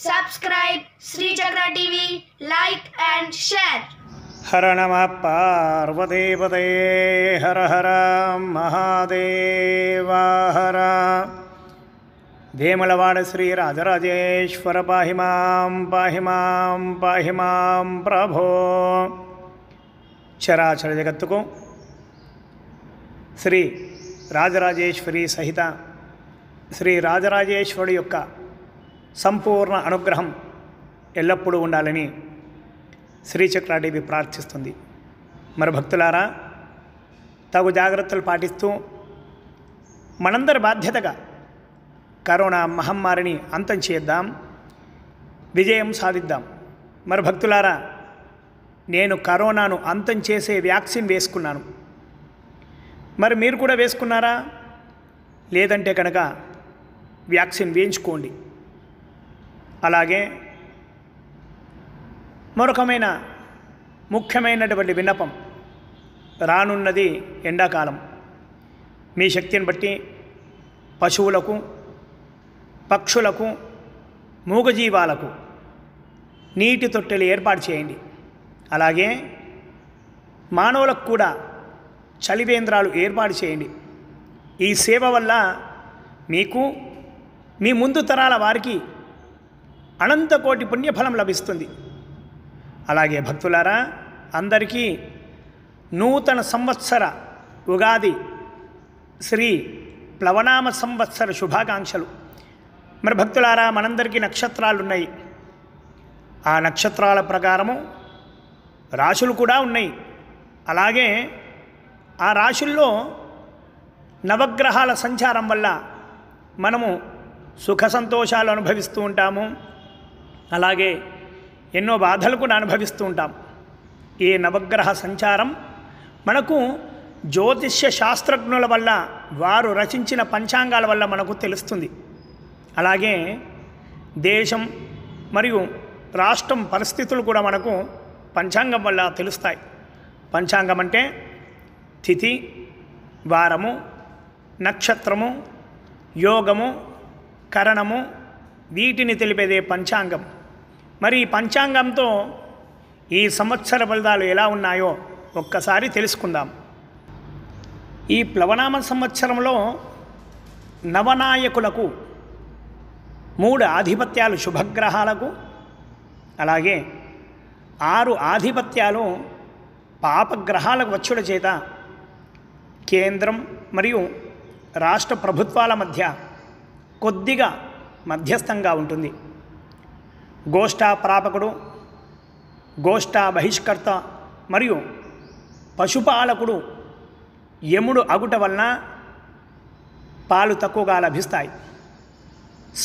subscribe Sri Chakra TV, like and share. हर नमः पार्वतीपते हर हर महादेव हर వేములవాడ శ్రీ రాజరాజేశ్వర పాహి మాం ప్రభో. చరాచర జగత్తుకు శ్రీ రాజరాజేశ్వరి సహిత శ్రీ రాజరాజేశ్వరుడి యొక్క సంపూర్ణ అనుగ్రహం ఎల్లప్పుడూ ఉండాలని శ్రీ చక్ర టీవీ ప్రార్థిస్తుంది. మరి భక్తులారా, తగు జాగ్రత్తలు పాటిస్తూ మనందరి బాధ్యతగా కరోనా మహమ్మారిని అంతం చేద్దాం, విజయం సాధిద్దాం. మరి భక్తులారా, నేను కరోనాను అంతం చేసే వ్యాక్సిన్ వేసుకున్నాను. మరి మీరు కూడా వేసుకున్నారా? లేదంటే కనుక వ్యాక్సిన్ వేయించుకోండి. అలాగే మరొకమైన ముఖ్యమైనటువంటి విన్నపం, రానున్నది ఎండాకాలం. మీ శక్తిని బట్టి పశువులకు, పక్షులకు, మూగజీవాలకు నీటి తొట్టెలు ఏర్పాటు చేయండి. అలాగే మానవులకు కూడా చలివేంద్రాలు ఏర్పాటు చేయండి. ఈ సేవ వల్ల మీకు, మీ ముందు తరాల వారికి అనంతకోటి పుణ్యఫలం లభిస్తుంది. అలాగే భక్తులారా, అందరికీ నూతన సంవత్సర ఉగాది శ్రీ ప్లవనామ సంవత్సర శుభాకాంక్షలు. మరి భక్తులారా, మనందరికీ నక్షత్రాలు ఉన్నాయి. ఆ నక్షత్రాల ప్రకారము రాశులు కూడా ఉన్నాయి. అలాగే ఆ రాశుల్లో నవగ్రహాల సంచారం వల్ల మనము సుఖ సంతోషాలు అనుభవిస్తూ ఉంటాము. అలాగే ఎన్నో బాధలు కూడా అనుభవిస్తూ ఉంటాం. ఈ నవగ్రహ సంచారం మనకు జ్యోతిష్య శాస్త్రజ్ఞుల వల్ల, వారు రచించిన పంచాంగాల వల్ల మనకు తెలుస్తుంది. అలాగే దేశం మరియు రాష్ట్రం పరిస్థితులు కూడా మనకు పంచాంగం వల్ల తెలుస్తాయి. పంచాంగం అంటే తిథి, వారము, నక్షత్రము, యోగము, కరణము, వీటిని తెలిపేదే పంచాంగం. మరి ఈ పంచాంగంతో ఈ సంవత్సర ఫలితాలు ఎలా ఉన్నాయో ఒక్కసారి తెలుసుకుందాం. ఈ ప్లవనామ సంవత్సరంలో నవనాయకులకు 3 ఆధిపత్యాలు శుభగ్రహాలకు, అలాగే 6 ఆధిపత్యాలు పాపగ్రహాలకు వచ్చుట చేత కేంద్రం మరియు రాష్ట్ర ప్రభుత్వాల మధ్య కొద్దిగా మధ్యస్థంగా ఉంటుంది. గోష్ఠా ప్రాపకుడు, గోష్ఠా బహిష్కర్త మరియు పశుపాలకుడు యముడు అగుట వలన పాలు తక్కువగా లభిస్తాయి.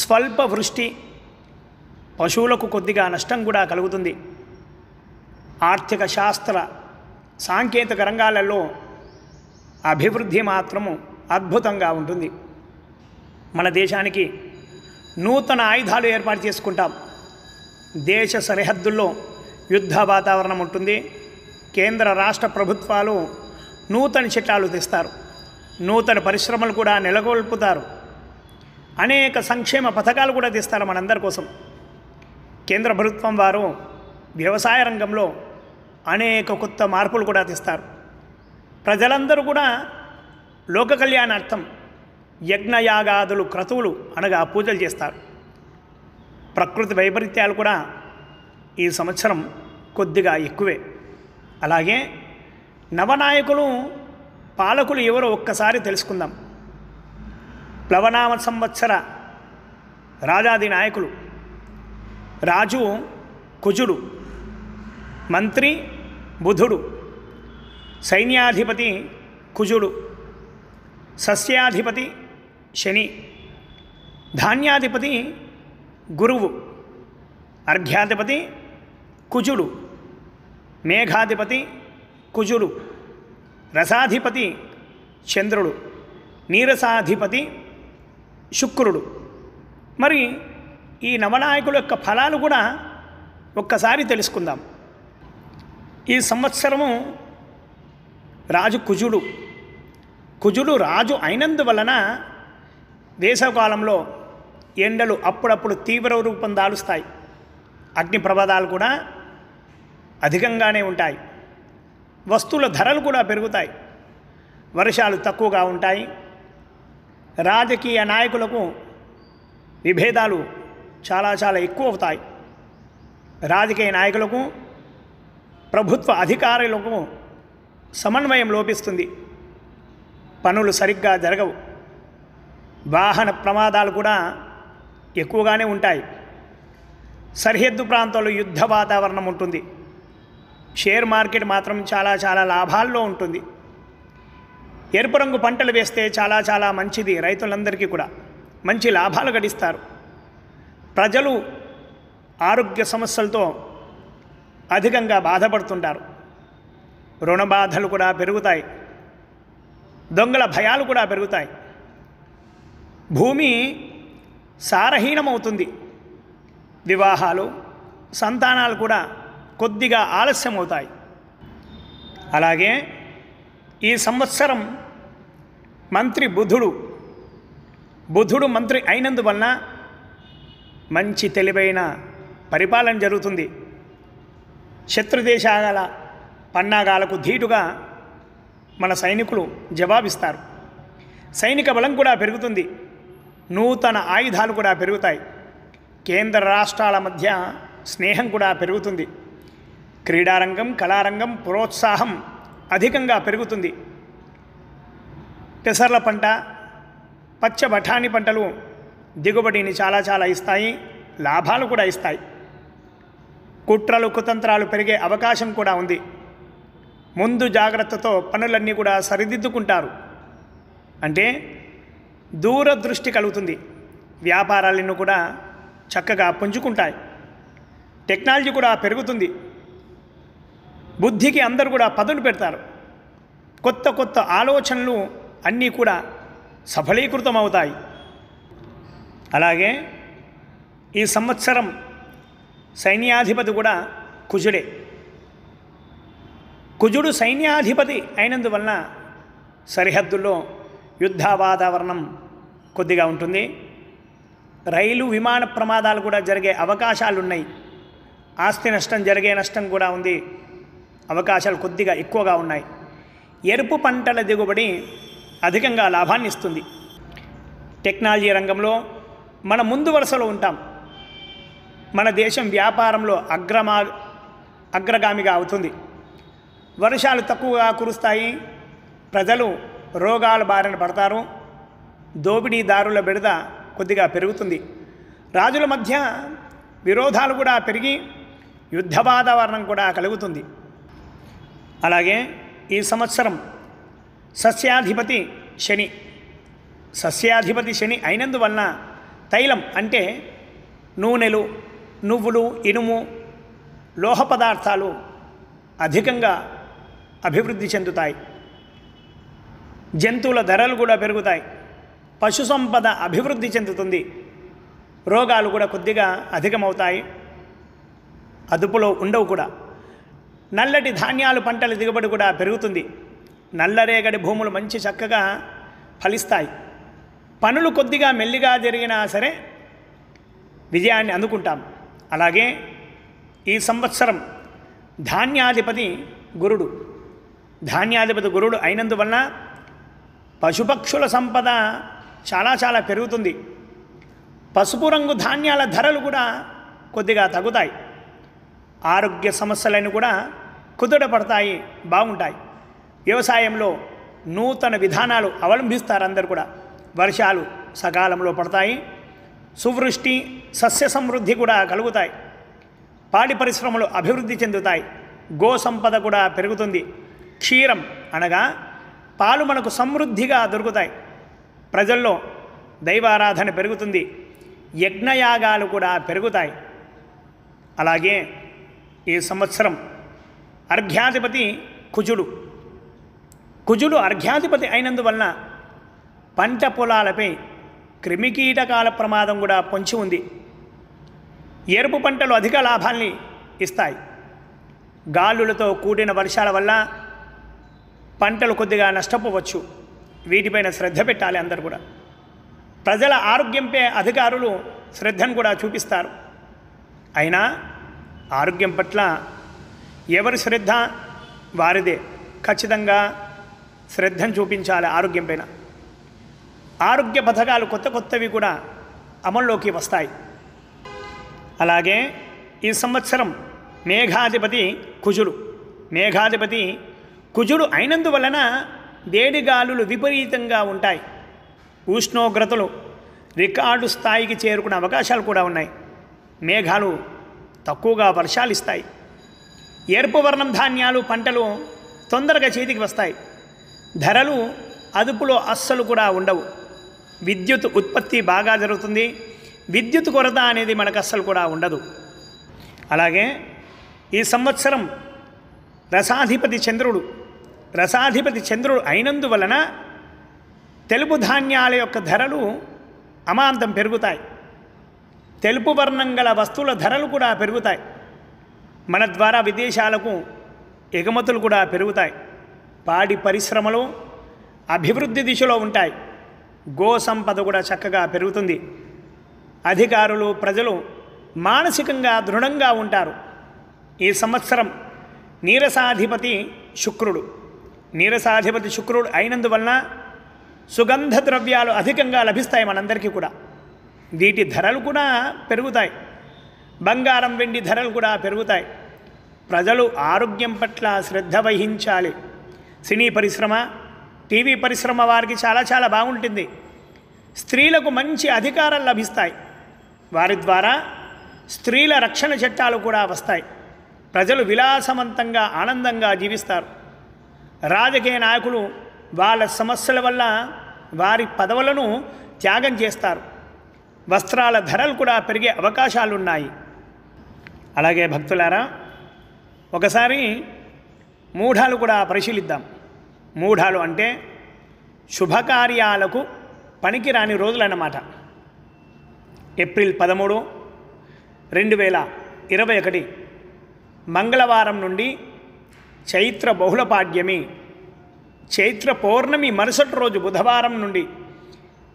స్వల్ప వృష్టి, పశువులకు కొద్దిగా నష్టం కూడా కలుగుతుంది. ఆర్థిక శాస్త్ర సాంకేతిక రంగాలలో అభివృద్ధి మాత్రము అద్భుతంగా ఉంటుంది. మన దేశానికి నూతన ఆయుధాలు ఏర్పాటు చేసుకుంటాం. దేశ సరిహద్దుల్లో యుద్ధ వాతావరణం ఉంటుంది. కేంద్ర రాష్ట్ర ప్రభుత్వాలు నూతన చట్టాలు తెస్తారు, నూతన పరిశ్రమలు కూడా నెలకొల్పుతారు, అనేక సంక్షేమ పథకాలు కూడా తెస్తారు మనందరి కోసం. కేంద్ర ప్రభుత్వం వారు వ్యవసాయ రంగంలో అనేక కొత్త మార్పులు కూడా తెస్తారు. ప్రజలందరూ కూడా లోక కళ్యాణార్థం యజ్ఞయాగాదులు, క్రతువులు అనగా పూజలు చేస్తారు. ప్రకృతి వైపరీత్యాలు కూడా ఈ సంవత్సరం కొద్దిగా ఎక్కువే. అలాగే నవనాయకులు, పాలకులు ఎవరో ఒక్కసారి తెలుసుకుందాం. ప్లవనామ సంవత్సర రాజాది నాయకులు: రాజు కుజుడు, మంత్రి బుధుడు, సైన్యాధిపతి కుజుడు, సస్యాధిపతి శని, ధాన్యాధిపతి గురువు, అర్ఘ్యాధిపతి కుజుడు, మేఘాధిపతి కుజుడు, రసాధిపతి చంద్రుడు, నీరసాధిపతి శుక్రుడు. మరి ఈ నవనాయకుల యొక్క ఫలాలు కూడా ఒక్కసారి తెలుసుకుందాం. ఈ సంవత్సరము రాజు కుజుడు. కుజుడు రాజు అయినందువలన వేసవకాలంలో ఎండలు అప్పుడప్పుడు తీవ్ర రూపం దాలుస్తాయి. అగ్ని ప్రమాదాలు కూడా అధికంగానే ఉంటాయి. వస్తువుల ధరలు కూడా పెరుగుతాయి. వర్షాలు తక్కువగా ఉంటాయి. రాజకీయ నాయకులకు విభేదాలు చాలా చాలా ఎక్కువ అవుతాయి. రాజకీయ నాయకులకు ప్రభుత్వ అధికారులకు సమన్వయం లోపిస్తుంది. పనులు సరిగ్గా జరగవు. వాహన ప్రమాదాలు కూడా ఎక్కువగానే ఉంటాయి. సరిహద్దు ప్రాంతాల్లో యుద్ధ వాతావరణం ఉంటుంది. షేర్ మార్కెట్ మాత్రం చాలా చాలా లాభాల్లో ఉంటుంది. ఎరుపు రంగు పంటలు వేస్తే చాలా చాలా మంచిది. రైతులందరికీ కూడా మంచి లాభాలు గడిస్తారు. ప్రజలు ఆరోగ్య సమస్యలతో అధికంగా బాధపడుతుంటారు. రుణ బాధలు కూడా పెరుగుతాయి. దొంగల భయాలు కూడా పెరుగుతాయి. భూమి సారహీనమవుతుంది. వివాహాలు, సంతానాలు కూడా కొద్దిగా ఆలస్యం అవుతాయి. అలాగే ఈ సంవత్సరం మంత్రి బుధుడు మంత్రి అయినందువలన మంచి తెలివైన పరిపాలన జరుగుతుంది. శత్రుదేశాల పన్నాగాలకు ధీటుగా మన సైనికులు జవాబిస్తారు. సైనిక బలం కూడా పెరుగుతుంది. నూతన ఆయుధాలు కూడా పెరుగుతాయి. కేంద్ర రాష్ట్రాల మధ్య స్నేహం కూడా పెరుగుతుంది. క్రీడారంగం, కళారంగం ప్రోత్సాహం అధికంగా పెరుగుతుంది. పెసర్ల పంట, పచ్చ బఠానీ పంటలు దిగుబడిని చాలా చాలా ఇస్తాయి. లాభాలు కూడా ఇస్తాయి. కుట్రలు, కుతంత్రాలు పెరిగే అవకాశం కూడా ఉంది. ముందు జాగ్రత్తతో పనులన్నీ కూడా సరిదిద్దుకుంటారు. అంటే దూరదృష్టి కలుగుతుంది. వ్యాపారాలను కూడా చక్కగా పుంజుకుంటాయి. టెక్నాలజీ కూడా పెరుగుతుంది. బుద్ధికి అందరూ కూడా పదును పెడతారు. కొత్త కొత్త ఆలోచనలు అన్నీ కూడా సఫలీకృతం అవుతాయి. అలాగే ఈ సంవత్సరం సైన్యాధిపతి కూడా కుజుడే. కుజుడు సైన్యాధిపతి అయినందువలన సరిహద్దుల్లో యుద్ధ వాతావరణం కొద్దిగా ఉంటుంది. రైలు, విమాన ప్రమాదాలు కూడా జరిగే అవకాశాలు ఉన్నాయి. ఆస్తి నష్టం, జరిగే నష్టం కూడా ఉంది. అవకాశాలు కొద్దిగా ఎక్కువగా ఉన్నాయి. ఎరుపు పంటల దిగుబడి అధికంగా లాభాన్ని ఇస్తుంది. టెక్నాలజీ రంగంలో మన ముందు వరుసలో ఉంటాం. మన దేశం వ్యాపారంలో అగ్రగామిగా అవుతుంది. వర్షాలు తక్కువగా కురుస్తాయి. ప్రజలు రోగాల బారిన పడతారు. దోపిడీదారుల బెడద కొద్దిగా పెరుగుతుంది. రాజుల మధ్య విరోధాలు కూడా పెరిగి యుద్ధ వాతావరణం కూడా కలుగుతుంది. అలాగే ఈ సంవత్సరం సస్యాధిపతి శని అయినందువలన తైలం అంటే నూనెలు, నువ్వులు, ఇనుము, లోహ పదార్థాలు అధికంగా అభివృద్ధి చెందుతాయి. జంతువుల ధరలు కూడా పెరుగుతాయి. పశు సంపద అభివృద్ధి చెందుతుంది. రోగాలు కూడా కొద్దిగా అధికమవుతాయి. అదుపులో ఉండవు కూడా. నల్లటి ధాన్యాలు పంటల దిగుబడి కూడా పెరుగుతుంది. నల్లరేగడి భూములు మంచి చక్కగా ఫలిస్తాయి. పనులు కొద్దిగా మెల్లిగా జరిగినా సరే విజయాన్ని అందుకుంటాం. అలాగే ఈ సంవత్సరం ధాన్యాధిపతి గురుడు అయినందువలన పశుపక్షుల సంపద చాలా చాలా పెరుగుతుంది. పసుపు రంగు ధాన్యాల ధరలు కూడా కొద్దిగా తగ్గుతాయి. ఆరోగ్య సమస్యలను కూడా కుదుటపడతాయి, బాగుంటాయి. వ్యవసాయంలో నూతన విధానాలు అవలంబిస్తారు అందరూ కూడా. వర్షాలు సకాలంలో పడతాయి. సువృష్టి, సస్య సమృద్ధి కూడా కలుగుతాయి. పాడి పరిశ్రమలు అభివృద్ధి చెందుతాయి. గో సంపద కూడా పెరుగుతుంది. క్షీరం అనగా పాలు మనకు సమృద్ధిగా దొరుకుతాయి. ప్రజల్లో దైవారాధన పెరుగుతుంది. యజ్ఞయాగాలు కూడా పెరుగుతాయి. అలాగే ఈ సంవత్సరం అర్ఘ్యాధిపతి కుజుడు అర్ఘ్యాధిపతి అయినందువలన పంట పొలాలపై క్రిమికీటకాల ప్రమాదం కూడా పొంచి ఉంది. ఎరుపు పంటలు అధిక లాభాల్ని ఇస్తాయి. గాలులతో కూడిన వర్షాల వల్ల పంటలు కొద్దిగా నష్టపోవచ్చు. వీటిపైన శ్రద్ధ పెట్టాలి అందరూ కూడా. ప్రజల ఆరోగ్యంపై అధికారులు శ్రద్ధను కూడా చూపిస్తారు. అయినా ఆరోగ్యం పట్ల ఎవరి శ్రద్ధ వారిదే. ఖచ్చితంగా శ్రద్ధను చూపించాలి ఆరోగ్యం పైన. ఆరోగ్య పథకాలు కొత్తవి కూడా అమల్లోకి వస్తాయి. అలాగే ఈ సంవత్సరం మేఘాధిపతి కుజుడు అయినందువలన వేడిగాలులు విపరీతంగా ఉంటాయి. ఉష్ణోగ్రతలు రికార్డు స్థాయికి చేరుకునే అవకాశాలు కూడా ఉన్నాయి. మేఘాలు తక్కువగా వర్షాలు ఇస్తాయి. ఎరుపు వర్ణం ధాన్యాలు పంటలు తొందరగా చేతికి వస్తాయి. ధరలు అదుపులో అస్సలు కూడా ఉండవు. విద్యుత్ ఉత్పత్తి బాగా జరుగుతుంది. విద్యుత్ కొరత అనేది మనకు అస్సలు కూడా ఉండదు. అలాగే ఈ సంవత్సరం రసాధిపతి చంద్రుడు అయినందువలన తెలుపు ధాన్యాల యొక్క ధరలు అమాంతం పెరుగుతాయి. తెలుపు వర్ణం గల వస్తువుల ధరలు కూడా పెరుగుతాయి. మన ద్వారా విదేశాలకు ఎగుమతులు కూడా పెరుగుతాయి. పాడి పరిశ్రమలు అభివృద్ధి దిశలో ఉంటాయి. గో సంపద కూడా చక్కగా పెరుగుతుంది. అధికారులు ప్రజలు మానసికంగా దృఢంగా ఉంటారు. ఈ సంవత్సరం నీరసాధిపతి శుక్రుడు అయినందువలన సుగంధ ద్రవ్యాలు అధికంగా లభిస్తాయి మనందరికీ కూడా. వీటి ధరలు కూడా పెరుగుతాయి. బంగారం వెండి ధరలు కూడా పెరుగుతాయి. ప్రజలు ఆరోగ్యం పట్ల శ్రద్ధ వహించాలి. సినీ పరిశ్రమ టీవీ పరిశ్రమ వారికి చాలా బాగుంటుంది. స్త్రీలకు మంచి అధికారాలు లభిస్తాయి. వారి ద్వారా స్త్రీల రక్షణ చట్టాలు కూడా వస్తాయి. ప్రజలు విలాసవంతంగా ఆనందంగా జీవిస్తారు. రాజకీయ నాయకులు వాళ్ళ సమస్యల వల్ల వారి పదవులను త్యాగం చేస్తారు. వస్త్రాల ధరలు కూడా పెరిగే అవకాశాలున్నాయి. అలాగే భక్తులారా, ఒకసారి మూఢాలు కూడా పరిశీలిద్దాం. మూఢాలు అంటే శుభకార్యాలకు పనికిరాని రోజులన్నమాట. ఏప్రిల్ 13, 2021 మంగళవారం నుండి చైత్ర బహుళపాడ్యమి, చైత్ర పౌర్ణమి మరుసటి రోజు బుధవారం నుండి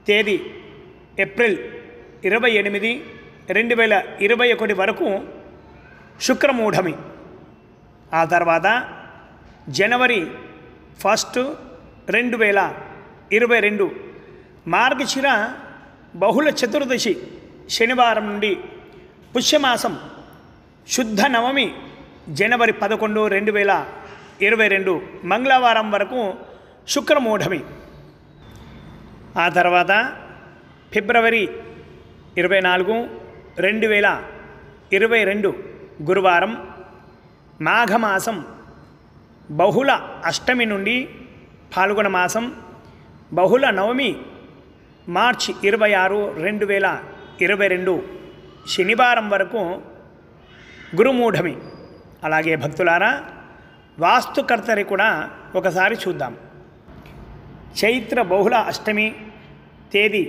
తేదీ ఏప్రిల్ 28, 2021 వరకు శుక్రమూఢమి. ఆ తర్వాత జనవరి 1, 2022 మార్గశిర బహుళ చతుర్దశి శనివారం నుండి పుష్యమాసం శుద్ధ నవమి జనవరి 11, 2022 మంగళవారం వరకు శుక్రమూఢమి. ఆ తర్వాత ఫిబ్రవరి 24, 2022 గురువారం మాఘమాసం బహుళ అష్టమి నుండి ఫాల్గుణ మాసం బహుళ నవమి మార్చి 26, 2022 శనివారం వరకు గురుమూఢమి. అలాగే భక్తులారా, వాస్తుకర్తరి కూడా ఒకసారి చూద్దాం. చైత్ర బహుళ అష్టమి తేదీ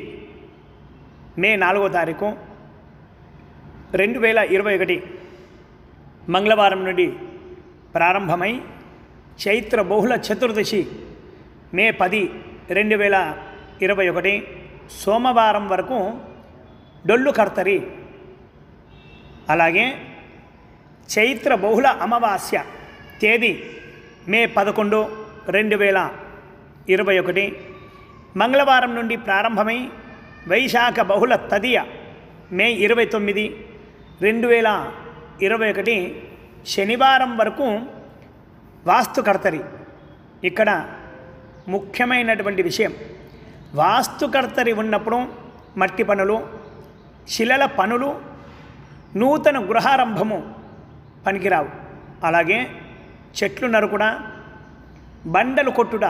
మే 4వ తారీఖు 2021 మంగళవారం నుండి ప్రారంభమై చైత్ర బహుళ చతుర్దశి మే 10, 2021 సోమవారం వరకు డొల్లు కర్తరి. అలాగే చైత్ర బహుళ అమావాస్య తేదీ మే 11, 2021 మంగళవారం నుండి ప్రారంభమై వైశాఖ బహుళ తదియ మే 29, 2021 శనివారం వరకు వాస్తుకర్తరి. ఇక్కడ ముఖ్యమైనటువంటి విషయం, వాస్తుకర్తరి ఉన్నప్పుడు మట్టి పనులు, శిలల పనులు, నూతన గృహారంభము పనికిరావు. అలాగే చెట్లు నరుకుట, బండలు కొట్టుట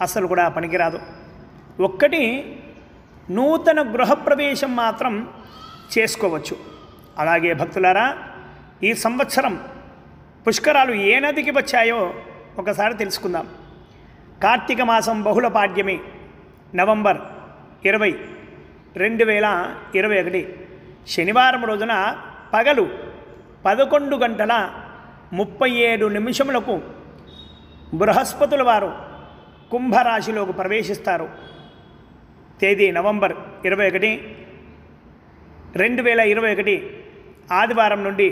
అసలు కూడా పనికిరాదు. ఒక్కటి నూతన గృహప్రవేశం మాత్రం చేసుకోవచ్చు. అలాగే భక్తులారా, ఈ సంవత్సరం పుష్కరాలు ఏ నదికి వచ్చాయో ఒకసారి తెలుసుకుందాం. కార్తీక మాసం బహుళపాడ్యమి నవంబర్ 20, 2021 శనివారం రోజున పగలు 11:37 బృహస్పతుల వారు కుంభరాశిలోకి ప్రవేశిస్తారు. తేదీ నవంబర్ 21, 2021 ఆదివారం నుండి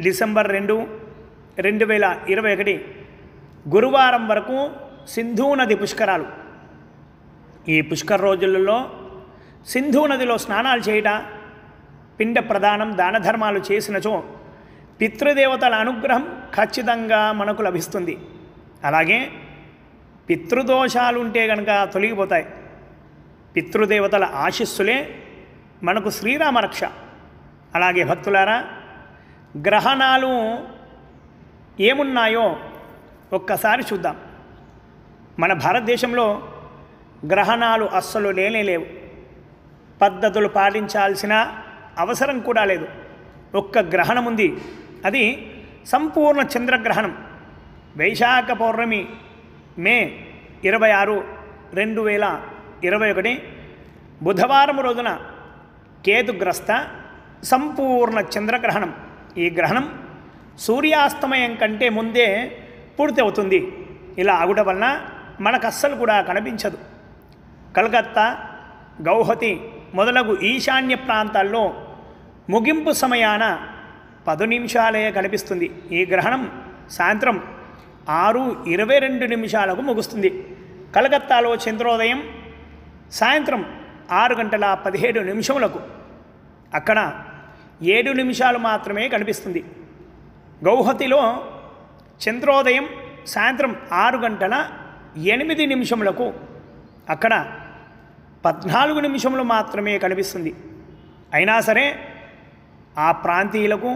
డిసెంబర్ 2, 2021 గురువారం వరకు సింధూ నది పుష్కరాలు. ఈ పుష్కర రోజులలో సింధూ నదిలో స్నానాలు చేయట, పిండ ప్రదానం, దాన ధర్మాలు చేసినచో పితృదేవతల అనుగ్రహం ఖచ్చితంగా మనకు లభిస్తుంది. అలాగే పితృదోషాలు ఉంటే కనుక తొలగిపోతాయి. పితృదేవతల ఆశీస్సులే మనకు శ్రీరామ రక్ష. అలాగే భక్తులారా, గ్రహణాలు ఏమున్నాయో ఒక్కసారి చూద్దాం. మన భారతదేశంలో గ్రహణాలు అస్సలు లేవు. పద్ధతులు పాటించాల్సిన అవసరం కూడా లేదు. ఒక్క గ్రహణం ఉంది, అది సంపూర్ణ చంద్రగ్రహణం. వైశాఖ పౌర్ణమి మే 26, 2021 బుధవారం రోజున కేతుగ్రస్త సంపూర్ణ చంద్రగ్రహణం. ఈ గ్రహణం సూర్యాస్తమయం కంటే ముందే పూర్తి అవుతుంది. ఇలా ఆగుట వలన మనకు అస్సలు కూడా కనిపించదు. కలకత్తా, గౌహతి మొదలగు ఈశాన్య ప్రాంతాల్లో ముగింపు సమయాన 10 నిమిషాలే కనిపిస్తుంది. ఈ గ్రహణం సాయంత్రం 6:22 ముగుస్తుంది. కలకత్తాలో చంద్రోదయం సాయంత్రం 6:17 అక్కడ 7 నిమిషాలు మాత్రమే కనిపిస్తుంది. గౌహతిలో చంద్రోదయం సాయంత్రం 6:08 అక్కడ 14 నిమిషములు మాత్రమే కనిపిస్తుంది. అయినా సరే ఆ ప్రాంతీయులకు,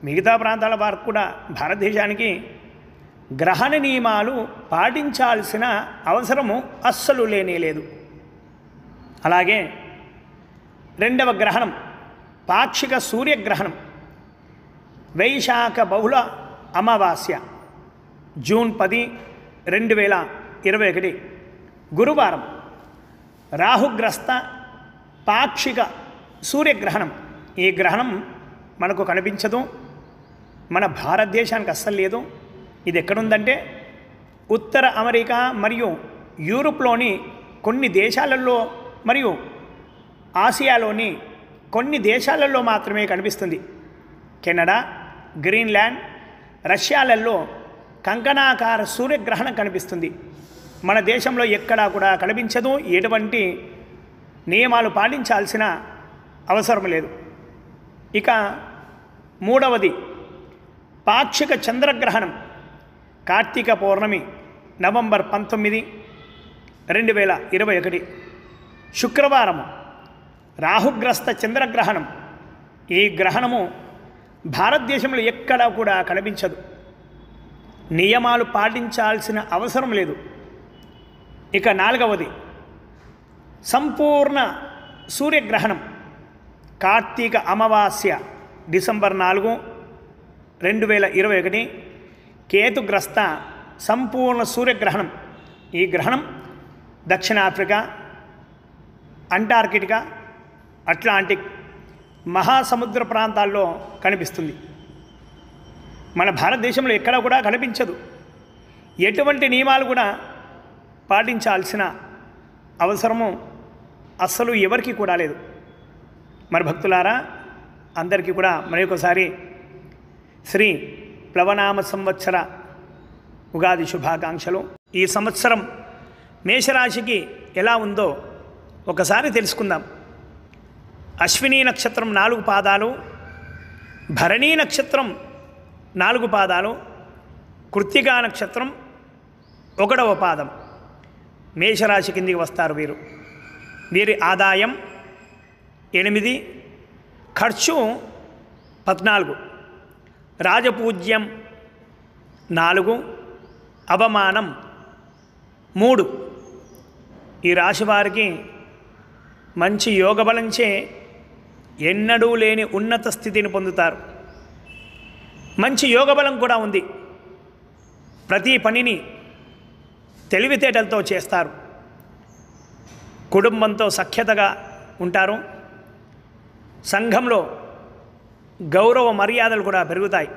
మిగతా ప్రాంతాల వారికి కూడా భారతదేశానికి గ్రహణ నియమాలు పాటించాల్సిన అవసరము అస్సలు లేదు. అలాగే రెండవ గ్రహణం పాక్షిక సూర్యగ్రహణం. వైశాఖ బహుళ అమావాస్య జూన్ 10, 2021 గురువారం రాహుగ్రస్త పాక్షిక సూర్యగ్రహణం. ఈ గ్రహణం మనకు కనిపించదు, మన భారతదేశానికి అస్సలు లేదు. ఇది ఎక్కడుందంటే ఉత్తర అమెరికా మరియు యూరోప్లోని కొన్ని దేశాలలో మరియు ఆసియాలోని కొన్ని దేశాలలో మాత్రమే కనిపిస్తుంది. కెనడా, గ్రీన్లాండ్, రష్యాలలో కంకణాకార సూర్యగ్రహణం కనిపిస్తుంది. మన దేశంలో ఎక్కడా కూడా కనిపించదు. ఎటువంటి నియమాలు పాటించాల్సిన అవసరం లేదు. ఇక మూడవది పాక్షిక చంద్రగ్రహణం. కార్తీక పౌర్ణమి నవంబర్ 19, 2021 శుక్రవారము రాహుగ్రస్త చంద్రగ్రహణం. ఈ గ్రహణము భారతదేశంలో ఎక్కడా కూడా కనిపించదు. నియమాలు పాటించాల్సిన అవసరం లేదు. ఇక నాలుగవది సంపూర్ణ సూర్యగ్రహణం. కార్తీక అమావాస్య డిసెంబర్ 4, 2021 కేతుగ్రస్త సంపూర్ణ సూర్యగ్రహణం. ఈ గ్రహణం దక్షిణాఫ్రికా, అంటార్కిటికా, అట్లాంటిక్ మహాసముద్ర ప్రాంతాల్లో కనిపిస్తుంది. మన భారతదేశంలో ఎక్కడా కూడా కనిపించదు. ఎటువంటి నియమాలు కూడా పాటించాల్సిన అవసరము అస్సలు ఎవరికి కూడా లేదు. మరి భక్తులారా, అందరికీ కూడా మరొకసారి శ్రీ ప్లవనామ సంవత్సర ఉగాది శుభాకాంక్షలు. ఈ సంవత్సరం మేషరాశికి ఎలా ఉందో ఒకసారి తెలుసుకుందాం. అశ్విని నక్షత్రం 4 పాదాలు, భరణీ నక్షత్రం 4 పాదాలు, కృత్తికా నక్షత్రం 1వ పాదం మేషరాశి కిందికి వస్తారు వీరు. వీరి ఆదాయం 8, ఖర్చు 14, రాజపూజ్యం 4, అవమానం 3. ఈ రాశి వారికి మంచి యోగబలంచే ఎన్నడూ లేని ఉన్నత స్థితిని పొందుతారు. మంచి యోగబలం కూడా ఉంది. ప్రతి పనిని తెలివితేటలతో చేస్తారు. కుటుంబంతో సఖ్యతగా ఉంటారు. సంఘంలో గౌరవ మర్యాదలు కూడా పెరుగుతాయి.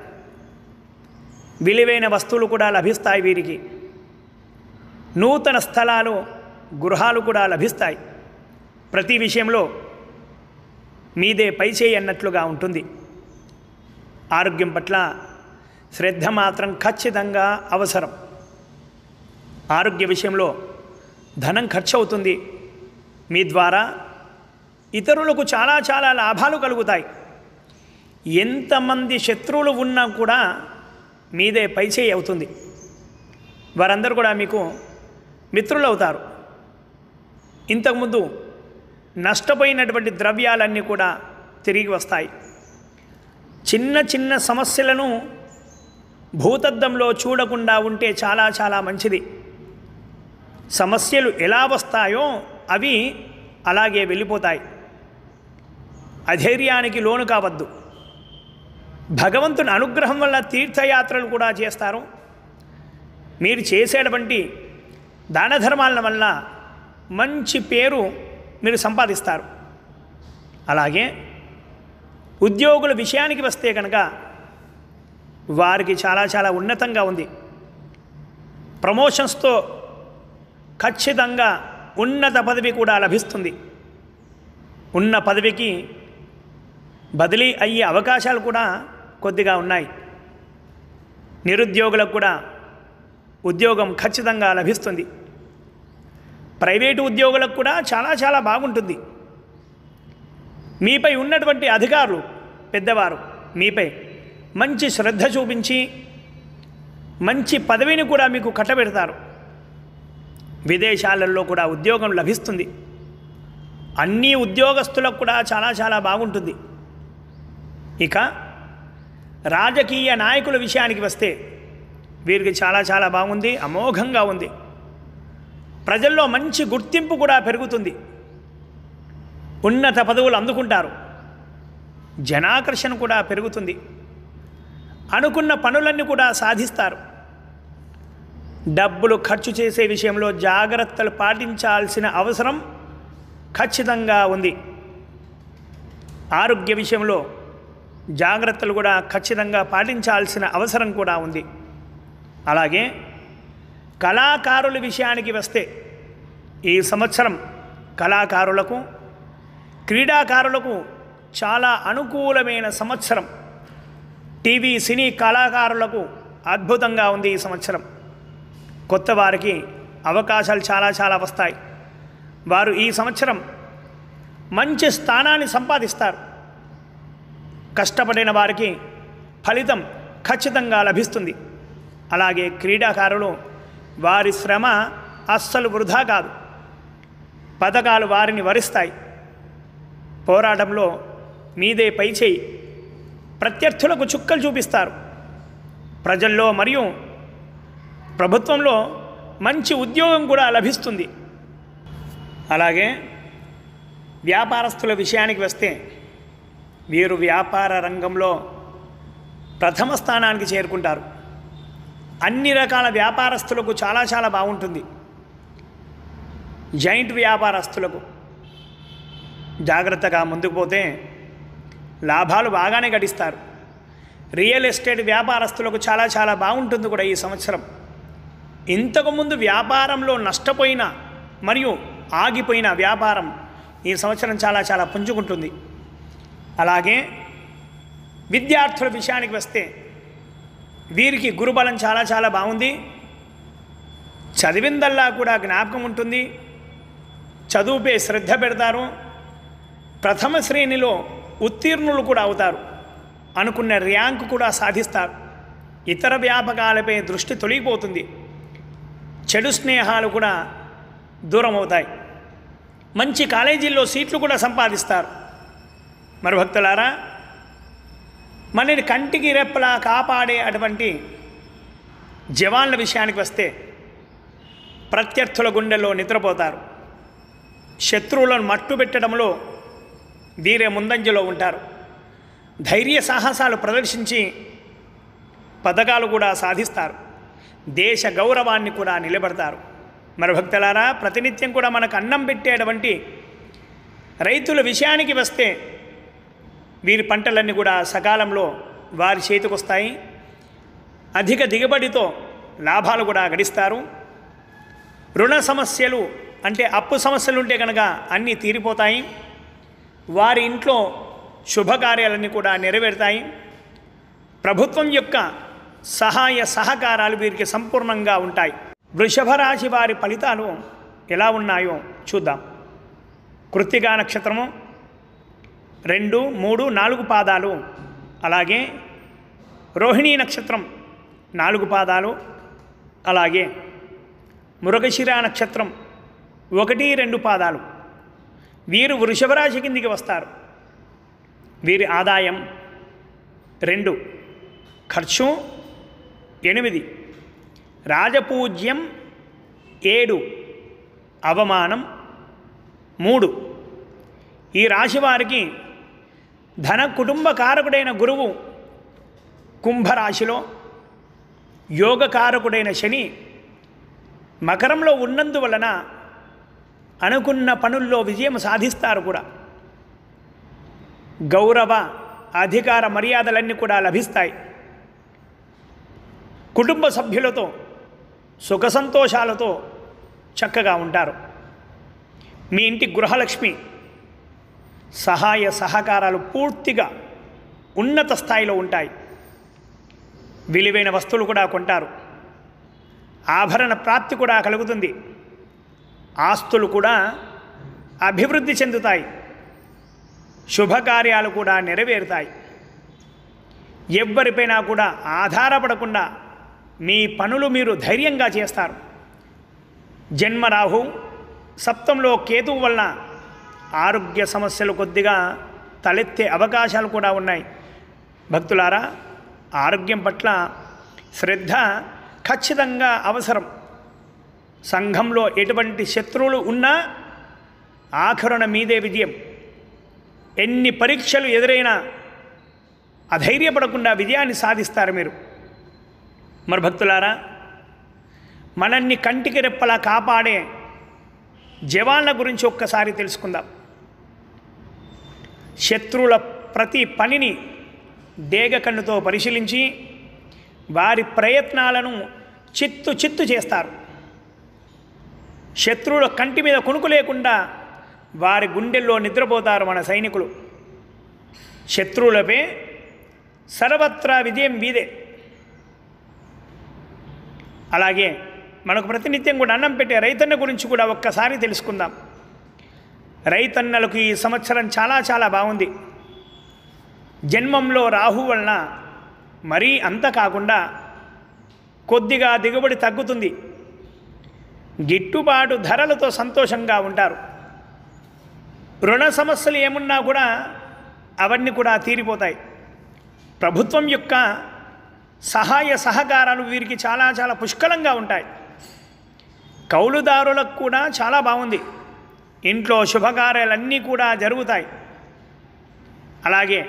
విలువైన వస్తువులు కూడా లభిస్తాయి వీరికి. నూతన స్థలాలు, గృహాలు కూడా లభిస్తాయి. ప్రతి విషయంలో మీదే పైచేయి అన్నట్లుగా ఉంటుంది. ఆరోగ్యం పట్ల శ్రద్ధ మాత్రం ఖచ్చితంగా అవసరం. ఆరోగ్య విషయంలో ధనం ఖర్చు అవుతుంది. మీ ద్వారా ఇతరులకు చాలా చాలా లాభాలు కలుగుతాయి. ఎంతమంది శత్రువులు ఉన్నా కూడా మీదే పైచేయి అవుతుంది. వారందరూ కూడా మీకు మిత్రులు అవుతారు. ఇంతకుముందు నష్టపోయినటువంటి ద్రవ్యాలన్నీ కూడా తిరిగి వస్తాయి. చిన్న చిన్న సమస్యలను భూతద్దంలో చూడకుండా ఉంటే చాలా చాలా మంచిది. సమస్యలు ఎలా వస్తాయో అవి అలాగే వెళ్ళిపోతాయి. అధైర్యానికి లోను కావద్దు. భగవంతుని అనుగ్రహం వల్ల తీర్థయాత్రలు కూడా చేస్తారు. మీరు చేసేటువంటి దాన ధర్మాల వల్ల మంచి పేరు మీరు సంపాదిస్తారు. అలాగే ఉద్యోగుల విషయానికి వస్తే కనుక వారికి చాలా చాలా ఉన్నతంగా ఉంది. ప్రమోషన్స్తో ఖచ్చితంగా ఉన్నత పదవి కూడా లభిస్తుంది. ఉన్న పదవికి బదిలీ అయ్యే అవకాశాలు కూడా కొద్దిగా ఉన్నాయి. నిరుద్యోగులకు కూడా ఉద్యోగం ఖచ్చితంగా లభిస్తుంది. ప్రైవేటు ఉద్యోగులకు కూడా చాలా చాలా బాగుంటుంది. మీపై ఉన్నటువంటి అధికారులు పెద్దవారు మీపై మంచి శ్రద్ధ చూపించి మంచి పదవిని కూడా మీకు కట్టబెడతారు. విదేశాలలో కూడా ఉద్యోగం లభిస్తుంది. అన్ని ఉద్యోగస్తులకు కూడా చాలా చాలా బాగుంటుంది. ఇక రాజకీయ నాయకుల విషయానికి వస్తే వీరికి చాలా చాలా బాగుంది, అమోఘంగా ఉంది. ప్రజల్లో మంచి గుర్తింపు కూడా పెరుగుతుంది. ఉన్నత పదవులు అందుకుంటారు. జనాకర్షణ కూడా పెరుగుతుంది. అనుకున్న పనులన్నీ కూడా సాధిస్తారు. డబ్బులు ఖర్చు చేసే విషయంలో జాగ్రత్తలు పాటించాల్సిన అవసరం ఖచ్చితంగా ఉంది. ఆరోగ్య విషయంలో జాగ్రత్తలు కూడా ఖచ్చితంగా పాటించాల్సిన అవసరం కూడా ఉంది. అలాగే కళాకారుల విషయానికి వస్తే ఈ సంవత్సరం కళాకారులకు క్రీడాకారులకు చాలా అనుకూలమైన సంవత్సరం. టీవీ సినీ కళాకారులకు అద్భుతంగా ఉంది ఈ సంవత్సరం. కొత్త వారికి అవకాశాలు చాలా చాలా వస్తాయి. వారు ఈ సంవత్సరం మంచి స్థానాన్ని సంపాదిస్తారు. కష్టపడిన వారికి ఫలితం ఖచ్చితంగా లభిస్తుంది. అలాగే క్రీడాకారులు వారి శ్రమ అస్సలు వృధా కాదు. పథకాలు వారిని వరిస్తాయి. పోరాటంలో మీదే పైచేయి. ప్రత్యర్థులకు చుక్కలు చూపిస్తారు. ప్రజల్లో మరియు ప్రభుత్వంలో మంచి ఉద్యోగం కూడా లభిస్తుంది. అలాగే వ్యాపారస్తుల విషయానికి వస్తే వీరు వ్యాపార రంగంలో ప్రథమ స్థానానికి చేరుకుంటారు. అన్ని రకాల వ్యాపారస్తులకు చాలా చాలా బాగుంటుంది. జాయింట్ వ్యాపారస్తులకు జాగ్రత్తగా ముందుకు పోతే లాభాలు బాగానే గడిస్తారు. రియల్ ఎస్టేట్ వ్యాపారస్తులకు చాలా చాలా బాగుంటుంది కూడా ఈ సంవత్సరం. ఇంతకుముందు వ్యాపారంలో నష్టపోయిన మరియు ఆగిపోయిన వ్యాపారం ఈ సంవత్సరం చాలా చాలా పుంజుకుంటుంది. అలాగే విద్యార్థుల విషయానికి వస్తే వీరికి గురుబలం చాలా చాలా బాగుంది. చదివిందల్లా కూడా జ్ఞాపకం ఉంటుంది. చదువుపై శ్రద్ధ పెడతారు. ప్రథమ శ్రేణిలో ఉత్తీర్ణులు కూడా అవుతారు. అనుకున్న ర్యాంకు కూడా సాధిస్తారు. ఇతర వ్యాపకాలపై దృష్టి తొలగిపోతుంది. చెడు స్నేహాలు కూడా దూరం అవుతాయి. మంచి కాలేజీల్లో సీట్లు కూడా సంపాదిస్తారు. మరి భక్తులారా, మనని కంటికి రెప్పలా కాపాడే అటువంటి జవాన్ల విషయానికి వస్తే ప్రత్యర్థుల గుండెల్లో నిద్రపోతారు. శత్రువులను మట్టుబెట్టడంలో వీరే ముందంజలో ఉంటారు. ధైర్య సాహసాలు ప్రదర్శించి పథకాలు కూడా సాధిస్తారు. దేశ గౌరవాన్ని కూడా నిలబెడతారు. మరి భక్తులారా, ప్రతినిత్యం కూడా మనకు అన్నం పెట్టేటువంటి రైతుల విషయానికి వస్తే వీరి పంటలన్నీ కూడా సకాలంలో వారి చేతికి వస్తాయి. అధిక దిగుబడితో లాభాలు కూడా గడిస్తారు. రుణ సమస్యలు అంటే అప్పు సమస్యలు ఉంటే కనుక అన్నీ తీరిపోతాయి. వారి ఇంట్లో శుభకార్యాలన్నీ కూడా నెరవేరుతాయి. ప్రభుత్వం యొక్క సహాయ సహకారాలు వీరికి సంపూర్ణంగా ఉంటాయి. వృషభ రాశి వారి ఫలితాలు ఎలా ఉన్నాయో చూద్దాం. కృత్తికా నక్షత్రము 2, 3, 4 పాదాలు, అలాగే రోహిణీ నక్షత్రం 4 పాదాలు, అలాగే మృగశిర నక్షత్రం 1, 2 పాదాలు. వీరు వృషభ రాశి కిందికి వస్తారు. వీరి ఆదాయం 2, ఖర్చు 8, రాజపూజ్యం 7, అవమానం 3. ఈ రాశి వారికి ధన కుటుంబ కారకుడైన గురువు కుంభరాశిలో, యోగకారకుడైన శని మకరంలో ఉన్నందువలన అనుకున్న పనుల్లో విజయం సాధిస్తారు కూడా. గౌరవ అధికార మర్యాదలన్నీ కూడా లభిస్తాయి. కుటుంబ సభ్యులతో సుఖ సంతోషాలతో చక్కగా ఉంటారు. మీ ఇంటి గృహలక్ష్మి సహాయ సహకారాలు పూర్తిగా ఉన్నత స్థాయిలో ఉంటాయి. విలువైన వస్తువులు కూడా కొంటారు. ఆభరణ ప్రాప్తి కూడా కలుగుతుంది. ఆస్తులు కూడా అభివృద్ధి చెందుతాయి. శుభకార్యాలు కూడా నెరవేరుతాయి. ఎవ్వరిపైనా కూడా ఆధారపడకుండా మీ పనులు మీరు ధైర్యంగా చేస్తారు. జన్మరాహు సప్తంలో కేతువు వలన ఆరోగ్య సమస్యలు కొద్దిగా తలెత్తే అవకాశాలు కూడా ఉన్నాయి. భక్తులారా, ఆరోగ్యం పట్ల శ్రద్ధ ఖచ్చితంగా అవసరం. సంఘంలో ఎటువంటి శత్రువులు ఉన్నా ఆఖరున మీదే విజయం. ఎన్ని పరీక్షలు ఎదురైనా అధైర్యపడకుండా విజయాన్ని సాధిస్తారు మీరు. మరి భక్తులారా, మనల్ని కంటికి రెప్పలా కాపాడే జవాన్ల గురించి ఒక్కసారి తెలుసుకుందాం. శత్రువుల ప్రతి పనిని డేగ కన్నుతో పరిశీలించి వారి ప్రయత్నాలను చిత్తు చేస్తారు. శత్రువుల కంటి మీద కునుకు లేకుండా వారి గుండెల్లో నిద్రపోతారు మన సైనికులు. శత్రువులపై సర్వత్రా విజయం వీదే. అలాగే మనకు ప్రతినిత్యం కూడా అన్నం పెట్టే రైతన్న గురించి కూడా ఒక్కసారి తెలుసుకుందాం. రైతన్నలకు ఈ సంవత్సరం చాలా బాగుంది. జన్మంలో రాహు వలన మరీ అంత కాకుండా కొద్దిగా దిగుబడి తగ్గుతుంది. గిట్టుబాటు ధరలతో సంతోషంగా ఉంటారు. రుణ సమస్యలు ఏమున్నా కూడా అవన్నీ కూడా తీరిపోతాయి. ప్రభుత్వం యొక్క సహాయ సహకారాలు వీరికి చాలా పుష్కలంగా ఉంటాయి. కౌలుదారులకు కూడా చాలా బాగుంది. ఇంట్లో శుభకార్యాలన్నీ కూడా జరుగుతాయి. అలాగే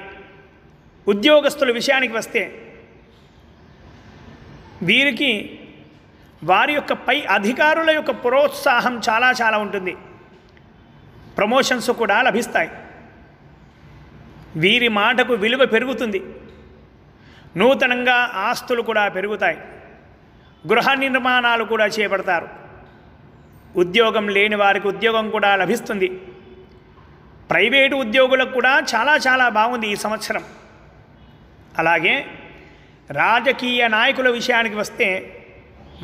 ఉద్యోగస్తుల విషయానికి వస్తే వీరికి వారి యొక్క పై అధికారుల యొక్క ప్రోత్సాహం చాలా ఉంటుంది. ప్రమోషన్స్ కూడా లభిస్తాయి. వీరి మాటకు విలువ పెరుగుతుంది. నూతనంగా ఆస్తులు కూడా పెరుగుతాయి. గృహ నిర్మాణాలు కూడా చేపడతారు. ఉద్యోగం లేని వారికి ఉద్యోగం కూడా లభిస్తుంది. ప్రైవేటు ఉద్యోగులకు కూడా చాలా బాగుంది ఈ సంవత్సరం. అలాగే రాజకీయ నాయకుల విషయానికి వస్తే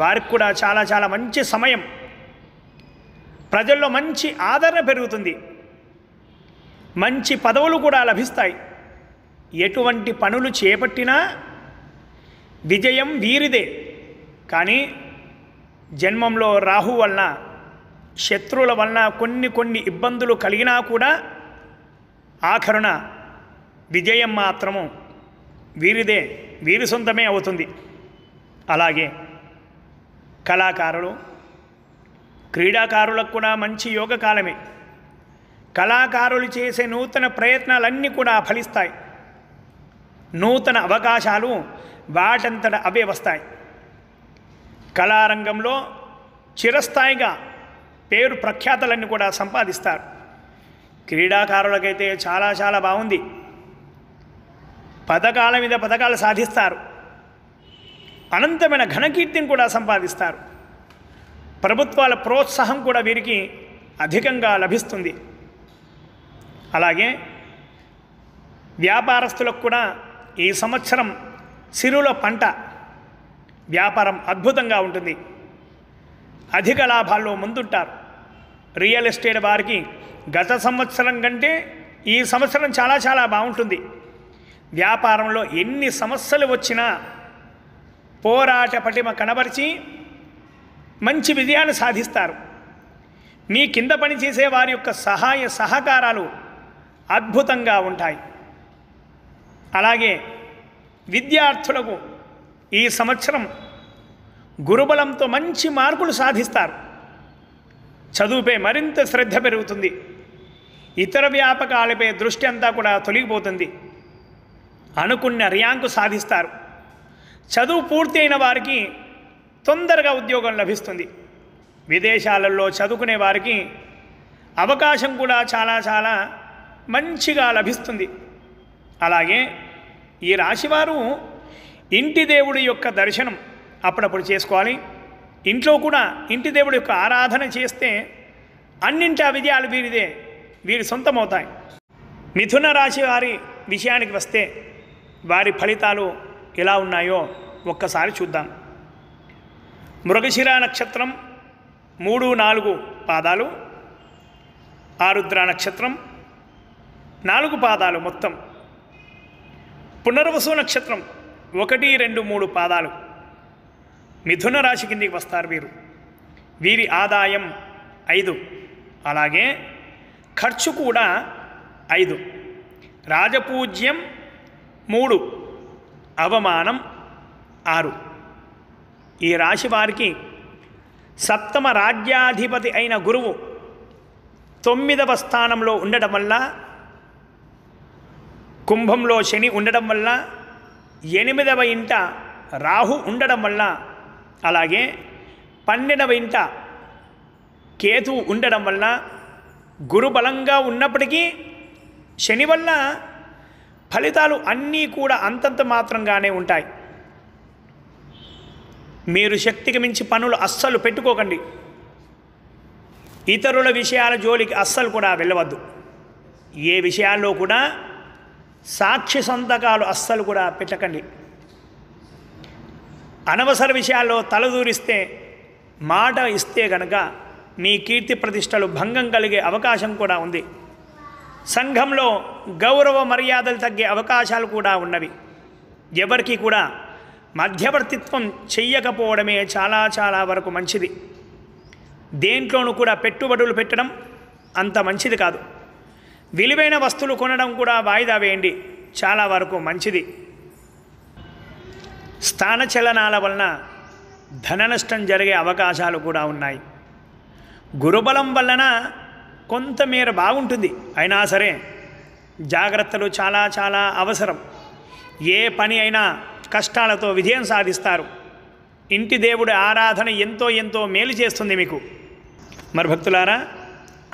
వారికి కూడా చాలా మంచి సమయం. ప్రజల్లో మంచి ఆదరణ పెరుగుతుంది. మంచి పదవులు కూడా లభిస్తాయి. ఎటువంటి పనులు చేపట్టినా విజయం వీరిదే. కానీ జన్మంలో రాహు వలన, శత్రువుల వలన కొన్ని ఇబ్బందులు కలిగినా కూడా ఆఖరున విజయం మాత్రము వీరిదే, వీరి సొంతమే అవుతుంది. అలాగే కళాకారులు, క్రీడాకారులకు కూడా మంచి యోగకాలమే. కళాకారులు చేసే నూతన ప్రయత్నాలన్నీ కూడా ఫలిస్తాయి. నూతన అవకాశాలు వాటంతట అవే వస్తాయి. కళారంగంలో చిరస్థాయిగా పేరు ప్రఖ్యాతలన్నీ కూడా సంపాదిస్తారు. క్రీడాకారులకైతే చాలా బాగుంది. పథకాల మీద పథకాలు సాధిస్తారు. అనంతమైన ఘనకీర్తిని కూడా సంపాదిస్తారు. ప్రభుత్వాల ప్రోత్సాహం కూడా వీరికి అధికంగా లభిస్తుంది. అలాగే వ్యాపారస్తులకు కూడా ఈ సంవత్సరం సిరుల పంట వ్యాపారం అద్భుతంగా ఉంటుంది. అధిక లాభాల్లో ముందుంటారు. రియల్ ఎస్టేట్ వారికి గత సంవత్సరం కంటే ఈ సంవత్సరం చాలా చాలా బాగుంటుంది. వ్యాపారంలో ఎన్ని సమస్యలు వచ్చినా పోరాట పటిమ కనబరిచి మంచి విజయాన్ని సాధిస్తారు. మీ కింద పనిచేసే వారి యొక్క సహాయ సహకారాలు అద్భుతంగా ఉంటాయి. అలాగే విద్యార్థులకు ఈ సంవత్సరం గురుబలంతో మంచి మార్కులు సాధిస్తారు. చదువుపై మరింత శ్రద్ధ పెరుగుతుంది. ఇతర వ్యాపకాలపై దృష్టి అంతా కూడా తొలగిపోతుంది. అనుకున్న ర్యాంకు సాధిస్తారు. చదువు పూర్తి అయిన వారికి తొందరగా ఉద్యోగం లభిస్తుంది. విదేశాలలో చదువుకునే వారికి అవకాశం కూడా చాలా చాలా మంచిగా లభిస్తుంది. అలాగే ఈ రాశివారు ఇంటి దేవుడి యొక్క దర్శనం అప్పుడప్పుడు చేసుకోవాలి. ఇంట్లో కూడా ఇంటి దేవుడి యొక్క ఆరాధన చేస్తే అన్నింటా విజయాలు వీరి సొంతమవుతాయి. మిథున రాశి వారి విషయానికి వస్తే వారి ఫలితాలు ఎలా ఉన్నాయో ఒక్కసారి చూద్దాం. మృగశిర నక్షత్రం 3, 4 పాదాలు, ఆరుద్ర నక్షత్రం 4 పాదాలు మొత్తం, పునర్వసు నక్షత్రం 1, 2, 3 పాదాలు మిథున రాశి కిందికి వస్తారు వీరు. వీరి ఆదాయం 5, అలాగే ఖర్చు కూడా 5, రాజపూజ్యం 3, అవమానం 6. ఈ రాశి వారికి సప్తమ రాజ్యాధిపతి అయిన గురువు 9వ స్థానంలో ఉండడం వల్ల, కుంభంలో శని ఉండడం వల్ల, 8వ ఇంట రాహు ఉండడం వల్ల, అలాగే 12వ ఇంట కేతు ఉండడం వల్ల గురు బలంగా ఉన్నప్పటికీ శని వల్ల ఫలితాలు అన్నీ కూడా అంతంత మాత్రంగానే ఉంటాయి. మీరు శక్తికి మించి పనులు అస్సలు పెట్టుకోకండి. ఇతరుల విషయాల జోలికి అస్సలు కూడా వెళ్ళవద్దు. ఏ విషయాల్లో కూడా సాక్షి సంతకాలు అస్సలు కూడా పెట్టకండి. అనవసర విషయాల్లో తలదూరిస్తే, మాట ఇస్తే గనక మీ కీర్తి ప్రతిష్టలు భంగం కలిగే అవకాశం కూడా ఉంది. సంఘంలో గౌరవ మర్యాదలు తగ్గే అవకాశాలు కూడా ఉన్నవి. ఎవరికి కూడా మధ్యవర్తిత్వం చెయ్యకపోవడమే చాలా చాలా వరకు మంచిది. దేంట్లోనూ కూడా పెట్టుబడులు పెట్టడం అంత మంచిది కాదు. విలువైన వస్తువులు కొనడం కూడా వాయిదా వేయండి, చాలా వరకు మంచిది. స్థానచలనాల వలన ధన నష్టం జరిగే అవకాశాలు కూడా ఉన్నాయి. గురుబలం వలన కొంతమేర బాగుంటుంది. అయినా సరే జాగ్రత్తలు చాలా చాలా అవసరం. ఏ పని అయినా కష్టాలతో విజయం సాధిస్తారు. ఇంటి దేవుడి ఆరాధన ఎంతో ఎంతో మేలు చేస్తుంది మీకు. మరి భక్తులారా,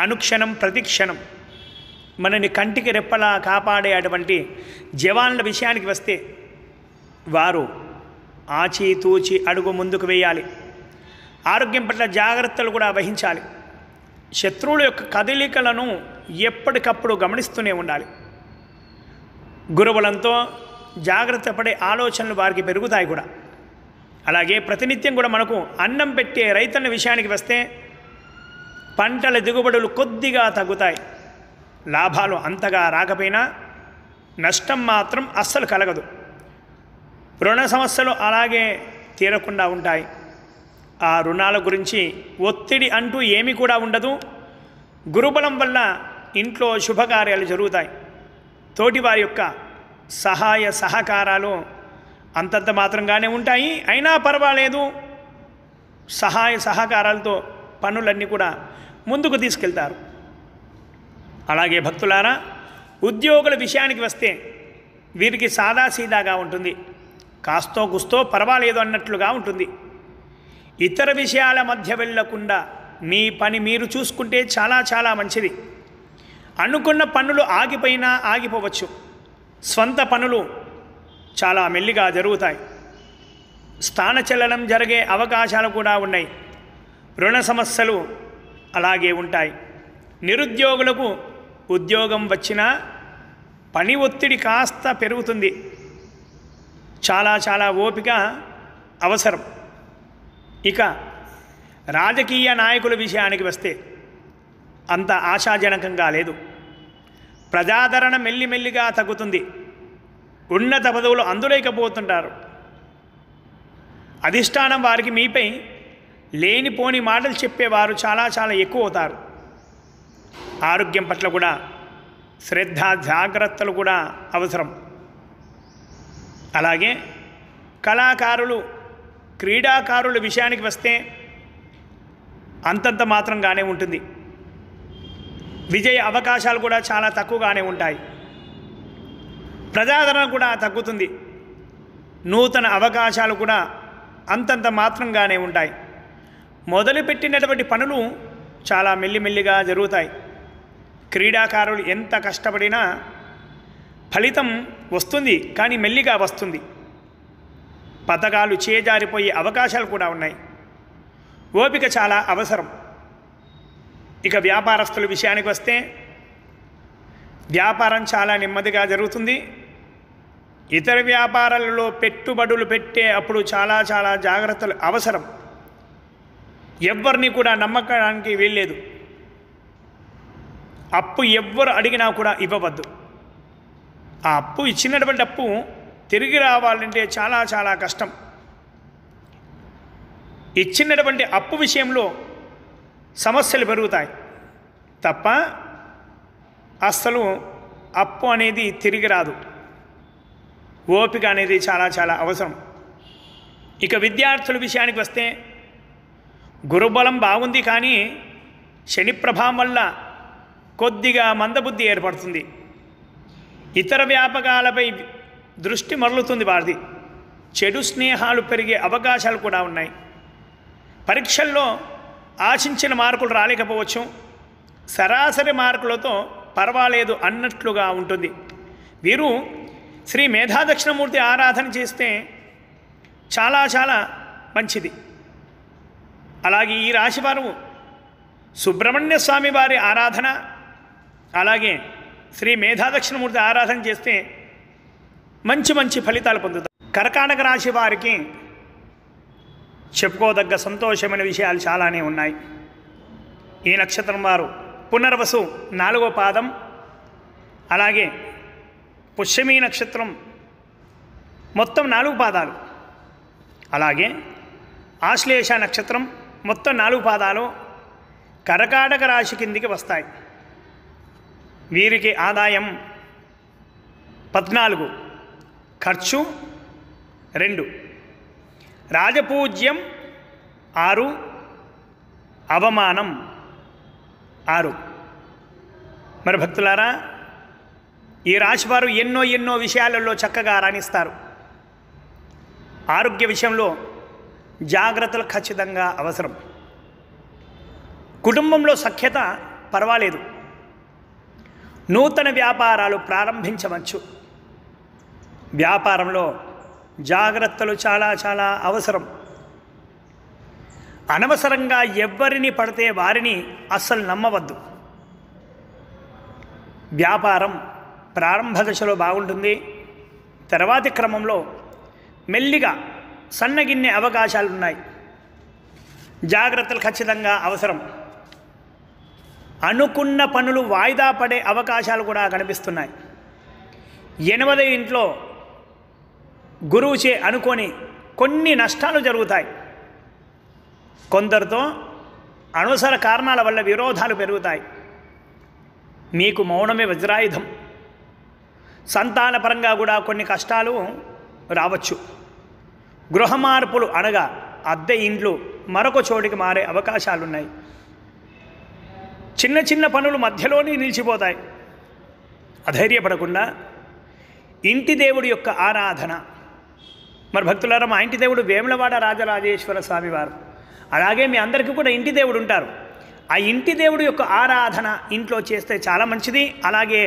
అనుక్షణం ప్రతిక్షణం మనని కంటికి రెప్పలా కాపాడే అటువంటి జవాన్ల విషయానికి వస్తే వారు ఆచితూచి అడుగు ముందుకు వేయాలి. ఆరోగ్యం పట్ల జాగ్రత్తలు కూడా వహించాలి. శత్రువుల యొక్క కదలికలను ఎప్పటికప్పుడు గమనిస్తూనే ఉండాలి. గురుబలంతో జాగ్రత్త పడే ఆలోచనలు వారికి పెరుగుతాయి కూడా. అలాగే ప్రతినిత్యం కూడా మనకు అన్నం పెట్టే రైతుల విషయానికి వస్తే పంటల దిగుబడులు కొద్దిగా తగ్గుతాయి. లాభాలు అంతగా రాకపోయినా నష్టం మాత్రం అస్సలు కలగదు. రుణ సమస్యలు అలాగే తీరకుండా ఉంటాయి. ఆ రుణాల గురించి ఒత్తిడి అంటూ ఏమీ కూడా ఉండదు. గురుబలం వల్ల ఇంట్లో శుభకార్యాలు జరుగుతాయి. తోటివారి యొక్క సహాయ సహకారాలు అంతంత మాత్రంగానే ఉంటాయి. అయినా పర్వాలేదు, సహాయ సహకారాలతో పనులన్నీ కూడా ముందుకు తీసుకెళ్తారు. అలాగే భక్తులారా, ఉద్యోగుల విషయానికి వస్తే వీరికి సాదాసీదాగా ఉంటుంది. కాస్తో కుస్తో పర్వాలేదు అన్నట్లుగా ఉంటుంది. ఇతర విషయాల మధ్య వెళ్లకుండా మీ పని మీరు చూసుకుంటే చాలా చాలా మంచిది. అనుకున్న పనులు ఆగిపోయినా ఆగిపోవచ్చు. స్వంత పనులు చాలా మెల్లిగా జరుగుతాయి. స్థానచలనం జరిగే అవకాశాలు కూడా ఉన్నాయి. రుణ సమస్యలు అలాగే ఉంటాయి. నిరుద్యోగులకు ఉద్యోగం వచ్చినా పని ఒత్తిడి కాస్త పెరుగుతుంది. చాలా చాలా ఓపిక అవసరం. ఇక రాజకీయ నాయకుల విషయానికి వస్తే అంత ఆశాజనకంగా లేదు. ప్రజాదరణ మెల్లిమెల్లిగా తగ్గుతుంది. ఉన్నత పదవులు అందులేకపోతుంటారు. అధిష్టానం వారికి మీపై లేనిపోని మాటలు చెప్పేవారు చాలా చాలా ఎక్కువ అవుతారు. ఆరోగ్యం పట్ల కూడా శ్రద్ధ జాగ్రత్తలు కూడా అవసరం. అలాగే కళాకారులు క్రీడాకారుల విషయానికి వస్తే అంతంత మాత్రంగానే ఉంటుంది. విజయ అవకాశాలు కూడా చాలా తక్కువగానే ఉంటాయి. ప్రజాదరణ కూడా తగ్గుతుంది. నూతన అవకాశాలు కూడా అంతంత మాత్రంగానే ఉంటాయి. మొదలుపెట్టినటువంటి పనులు చాలా మెల్లిమెల్లిగా జరుగుతాయి. క్రీడాకారులు ఎంత కష్టపడినా ఫలితం వస్తుంది, కానీ మెల్లిగా వస్తుంది. పథకాలు చేజారిపోయే అవకాశాలు కూడా ఉన్నాయి. ఓపిక చాలా అవసరం. ఇక వ్యాపారస్తుల విషయానికి వస్తే వ్యాపారం చాలా నెమ్మదిగా జరుగుతుంది. ఇతర వ్యాపారాలలో పెట్టుబడులు పెట్టే అప్పుడు చాలా చాలా జాగ్రత్తలు అవసరం. ఎవ్వరిని కూడా నమ్మకానికి వీల్లేదు. అప్పు ఎవ్వరు అడిగినా కూడా ఇవ్వవద్దు. ఆ అప్పు ఇచ్చినటువంటి అప్పు తిరిగి రావాలంటే చాలా చాలా కష్టం. ఇచ్చినటువంటి అప్పు విషయంలో సమస్యలు పెరుగుతాయి తప్ప అస్సలు అప్పు అనేది తిరిగి రాదు. ఓపిక అనేది చాలా చాలా అవసరం. ఇక విద్యార్థుల విషయానికి వస్తే గురుబలం బాగుంది, కానీ శని ప్రభావం వల్ల కొద్దిగా మందబుద్ధి ఏర్పడుతుంది. ఇతర వ్యాపకాలపై దృష్టి మరలుతుంది వారిది. చెడు స్నేహాలు పెరిగే అవకాశాలు కూడా ఉన్నాయి. పరీక్షల్లో ఆశించిన మార్కులు రాలేకపోవచ్చు. సరాసరి మార్కులతో పర్వాలేదు అన్నట్లుగా ఉంటుంది. వీరు శ్రీ మేధాదక్షిణమూర్తి ఆరాధన చేస్తే చాలా చాలా మంచిది. అలాగే ఈ రాశివారు సుబ్రహ్మణ్య స్వామి వారి ఆరాధన, అలాగే శ్రీ మేధాదక్షిణమూర్తి ఆరాధన చేస్తే మంచి మంచి ఫలితాలు పొందుతారు. కర్కాటక రాశి వారికి చెప్పుకోదగ్గ సంతోషమైన విషయాలు చాలానే ఉన్నాయి. ఈ నక్షత్రం వారు పునర్వసు 4వ పాదం, అలాగే పుష్యమీ నక్షత్రం మొత్తం 4 పాదాలు, అలాగే ఆశ్లేష నక్షత్రం మొత్తం 4 పాదాలు కర్కాటక రాశి కిందికి వస్తాయి. వీరికి ఆదాయం 14, ఖర్చు 2, రాజపూజ్యం 6, అవమానం 6. మరి భక్తులారా, ఈ రాశివారు ఎన్నో విషయాలలో చక్కగా రాణిస్తారు. ఆరోగ్య విషయంలో జాగ్రత్తలు ఖచ్చితంగా అవసరం. కుటుంబంలో సఖ్యత పర్వాలేదు. నూతన వ్యాపారాలు ప్రారంభించవచ్చు. వ్యాపారంలో జాగ్రత్తలు చాలా చాలా అవసరం. అనవసరంగా ఎవ్వరిని పడితే వారిని అస్సలు నమ్మవద్దు. వ్యాపారం ప్రారంభ దశలో బాగుంటుంది. తర్వాతి క్రమంలో మెల్లిగా సన్నగిన్నే అవకాశాలు ఉన్నాయి. జాగ్రత్తలు ఖచ్చితంగా అవసరం. అనుకున్న పనులు వాయిదా పడే అవకాశాలు కూడా కనిపిస్తున్నాయి. 8వ ఇంట్లో గురువుచే అనుకొని కొన్ని నష్టాలు జరుగుతాయి. కొందరితో అనవసర కారణాల వల్ల విరోధాలు పెరుగుతాయి. మీకు మౌనమే వజ్రాయుధం. సంతానపరంగా కూడా కొన్ని కష్టాలు రావచ్చు. గృహ మార్పులు అనగా అద్దె ఇండ్లు మరొక చోటికి మారే అవకాశాలున్నాయి. చిన్న చిన్న పనులు మధ్యలోనే నిలిచిపోతాయి. అధైర్యపడకుండా ఇంటి దేవుడి యొక్క ఆరాధన. మరి భక్తులారా, మా ఇంటి దేవుడు వేములవాడ రాజరాజేశ్వర స్వామి వారు. అలాగే మీ అందరికీ కూడా ఇంటి దేవుడు ఉంటారు. ఆ ఇంటి దేవుడి యొక్క ఆరాధన ఇంట్లో చేస్తే చాలా మంచిది. అలాగే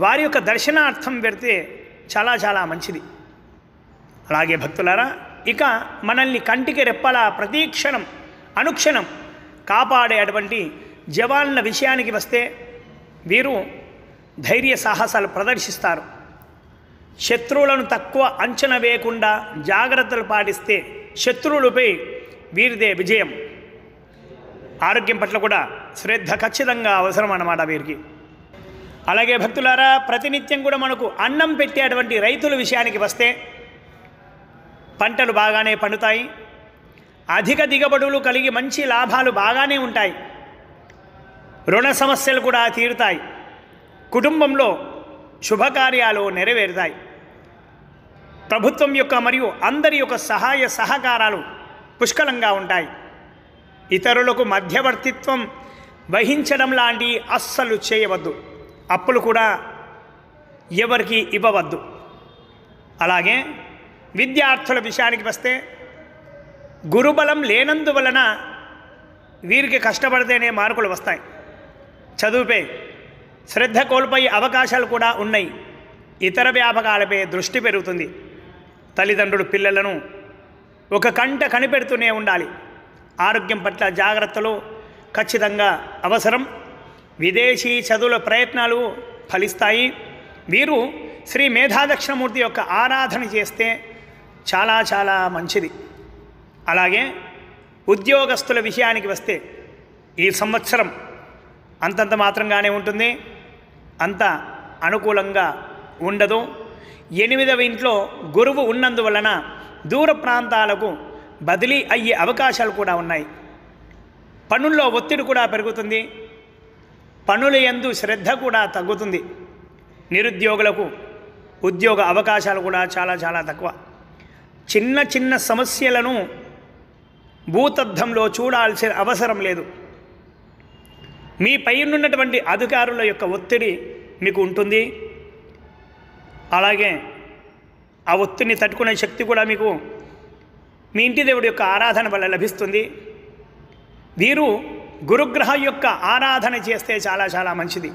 వారి యొక్క దర్శనార్థం పెడితే చాలా చాలా మంచిది. అలాగే భక్తులారా, ఇక మనల్ని కంటికి రెప్పలా ప్రతీక్షణం అనుక్షణం కాపాడే అటువంటి జవాన్ల విషయానికి వస్తే వీరు ధైర్య సాహసాలు ప్రదర్శిస్తారు. శత్రువులను తక్కువ అంచనా వేయకుండా జాగ్రత్తలు పాటిస్తే శత్రువులపై వీరిదే విజయం. ఆరోగ్యం పట్ల కూడా శ్రద్ధ ఖచ్చితంగా అవసరం అన్నమాట వీరికి. అలాగే భక్తులారా, ప్రతినిత్యం కూడా మనకు అన్నం పెట్టేటువంటి రైతుల విషయానికి వస్తే పంటలు బాగానే పండుతాయి, అధిక దిగుబడులు కలిగి మంచి లాభాలు బాగానే ఉంటాయి, రుణ సమస్యలు కూడా తీరుతాయి, కుటుంబంలో శుభకార్యాలు నెరవేరుతాయి, ప్రభుత్వం యొక్క మరియు అందరి యొక్క సహాయ సహకారాలు పుష్కలంగా ఉంటాయి, ఇతరులకు మధ్యవర్తిత్వం వహించడం లాంటి అస్సలు చేయవద్దు, అప్పులు కూడా ఎవరికి ఇవ్వవద్దు. అలాగే విద్యార్థుల విషయానికి వస్తే గురుబలం లేనందువలన వీరికి కష్టపడితేనే మార్కులు వస్తాయి, చదువుపై శ్రద్ధ కోల్పోయే అవకాశాలు కూడా ఉన్నాయి, ఇతర వ్యాపకాలపై దృష్టి పెరుగుతుంది. తల్లిదండ్రులు పిల్లలను ఒక కంట కనిపెడుతూనే ఉండాలి. ఆరోగ్యం పట్ల జాగ్రత్తలు ఖచ్చితంగా అవసరం. విదేశీ చదువుల ప్రయత్నాలు ఫలిస్తాయి. వీరు శ్రీ మేధాదక్షిణమూర్తి యొక్క ఆరాధన చేస్తే చాలా చాలా మంచిది. అలాగే ఉద్యోగస్తుల విషయానికి వస్తే ఈ సంవత్సరం అంతంత మాత్రంగానే ఉంటుంది, అంత అనుకూలంగా ఉండదు. 8వ ఇంట్లో గురువు ఉన్నందువలన దూర ప్రాంతాలకు బదిలీ అయ్యే అవకాశాలు కూడా ఉన్నాయి. పనుల్లో ఒత్తిడి కూడా పెరుగుతుంది, పనుల యందు శ్రద్ధ కూడా తగ్గుతుంది. నిరుద్యోగులకు ఉద్యోగ అవకాశాలు కూడా చాలా చాలా తక్కువ. చిన్న చిన్న సమస్యలను భూతద్దంలో చూడాల్సిన అవసరం లేదు. మీ పైనున్నటువంటి అధికారుల యొక్క ఒత్తిడి మీకు ఉంటుంది. అలాగే ఆ ఒత్తిడిని తట్టుకునే శక్తి కూడా మీకు మీ ఇంటి దేవుడి యొక్క ఆరాధన వల్ల లభిస్తుంది. వీరు గురుగ్రహ యొక్క ఆరాధన చేస్తే చాలా చాలా మంచిది.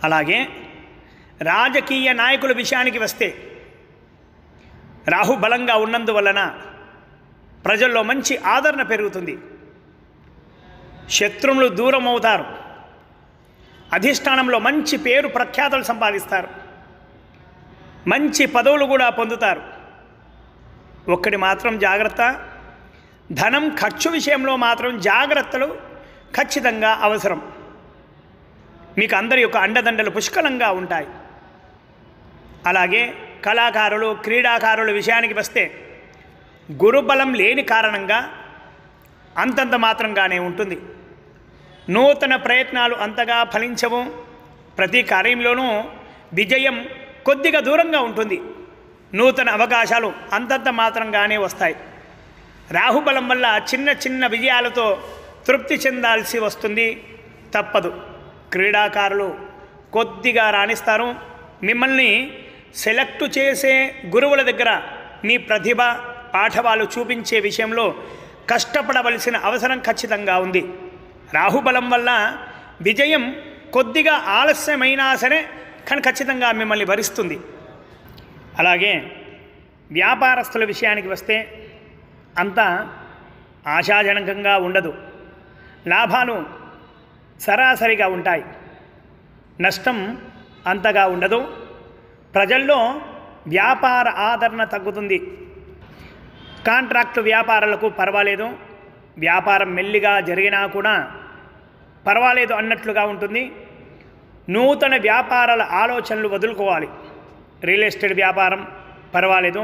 అలాగే రాజకీయ నాయకుల విషయానికి వస్తే రాహు బలంగా ఉన్నందువలన ప్రజల్లో మంచి ఆదరణ పెరుగుతుంది, శత్రువులు దూరం అవుతారు, అధిష్టానంలో మంచి పేరు ప్రఖ్యాతులు సంపాదిస్తారు, మంచి పదవులు కూడా పొందుతారు. ఒక్కటి మాత్రం జాగ్రత్త, ధనం ఖర్చు విషయంలో మాత్రం జాగ్రత్తలు ఖచ్చితంగా అవసరం. మీకు అందరి యొక్క అండదండలు పుష్కలంగా ఉంటాయి. అలాగే కళాకారులు క్రీడాకారుల విషయానికి వస్తే గురుబలం లేని కారణంగా అంతంత మాత్రంగానే ఉంటుంది. నూతన ప్రయత్నాలు అంతగా ఫలించవు. ప్రతి కార్యంలోనూ విజయం కొద్దిగా దూరంగా ఉంటుంది. నూతన అవకాశాలు అంతంత మాత్రంగానే వస్తాయి. రాహుబలం వల్ల చిన్న చిన్న విజయాలతో తృప్తి చెందాల్సి వస్తుంది, తప్పదు. క్రీడాకారులు కొద్దిగా రాణిస్తారు. మిమ్మల్ని సెలెక్ట్ చేసే గురువుల దగ్గర మీ ప్రతిభ పాఠవాలు చూపించే విషయంలో కష్టపడవలసిన అవసరం ఖచ్చితంగా ఉంది. రాహుబలం వల్ల విజయం కొద్దిగా ఆలస్యమైనా సరే కానీ ఖచ్చితంగా మిమ్మల్ని భరిస్తుంది. అలాగే వ్యాపారస్తుల విషయానికి వస్తే అంత ఆశాజనకంగా ఉండదు. లాభాలు సరాసరిగా ఉంటాయి, నష్టం అంతగా ఉండదు. ప్రజల్లో వ్యాపార ఆదరణ తగ్గుతుంది. కాంట్రాక్టు వ్యాపారాలకు పర్వాలేదు, వ్యాపారం మెల్లిగా జరిగినా కూడా పర్వాలేదు అన్నట్లుగా ఉంటుంది. నూతన వ్యాపారాల ఆలోచనలు వదులుకోవాలి. రియల్ ఎస్టేట్ వ్యాపారం పర్వాలేదు,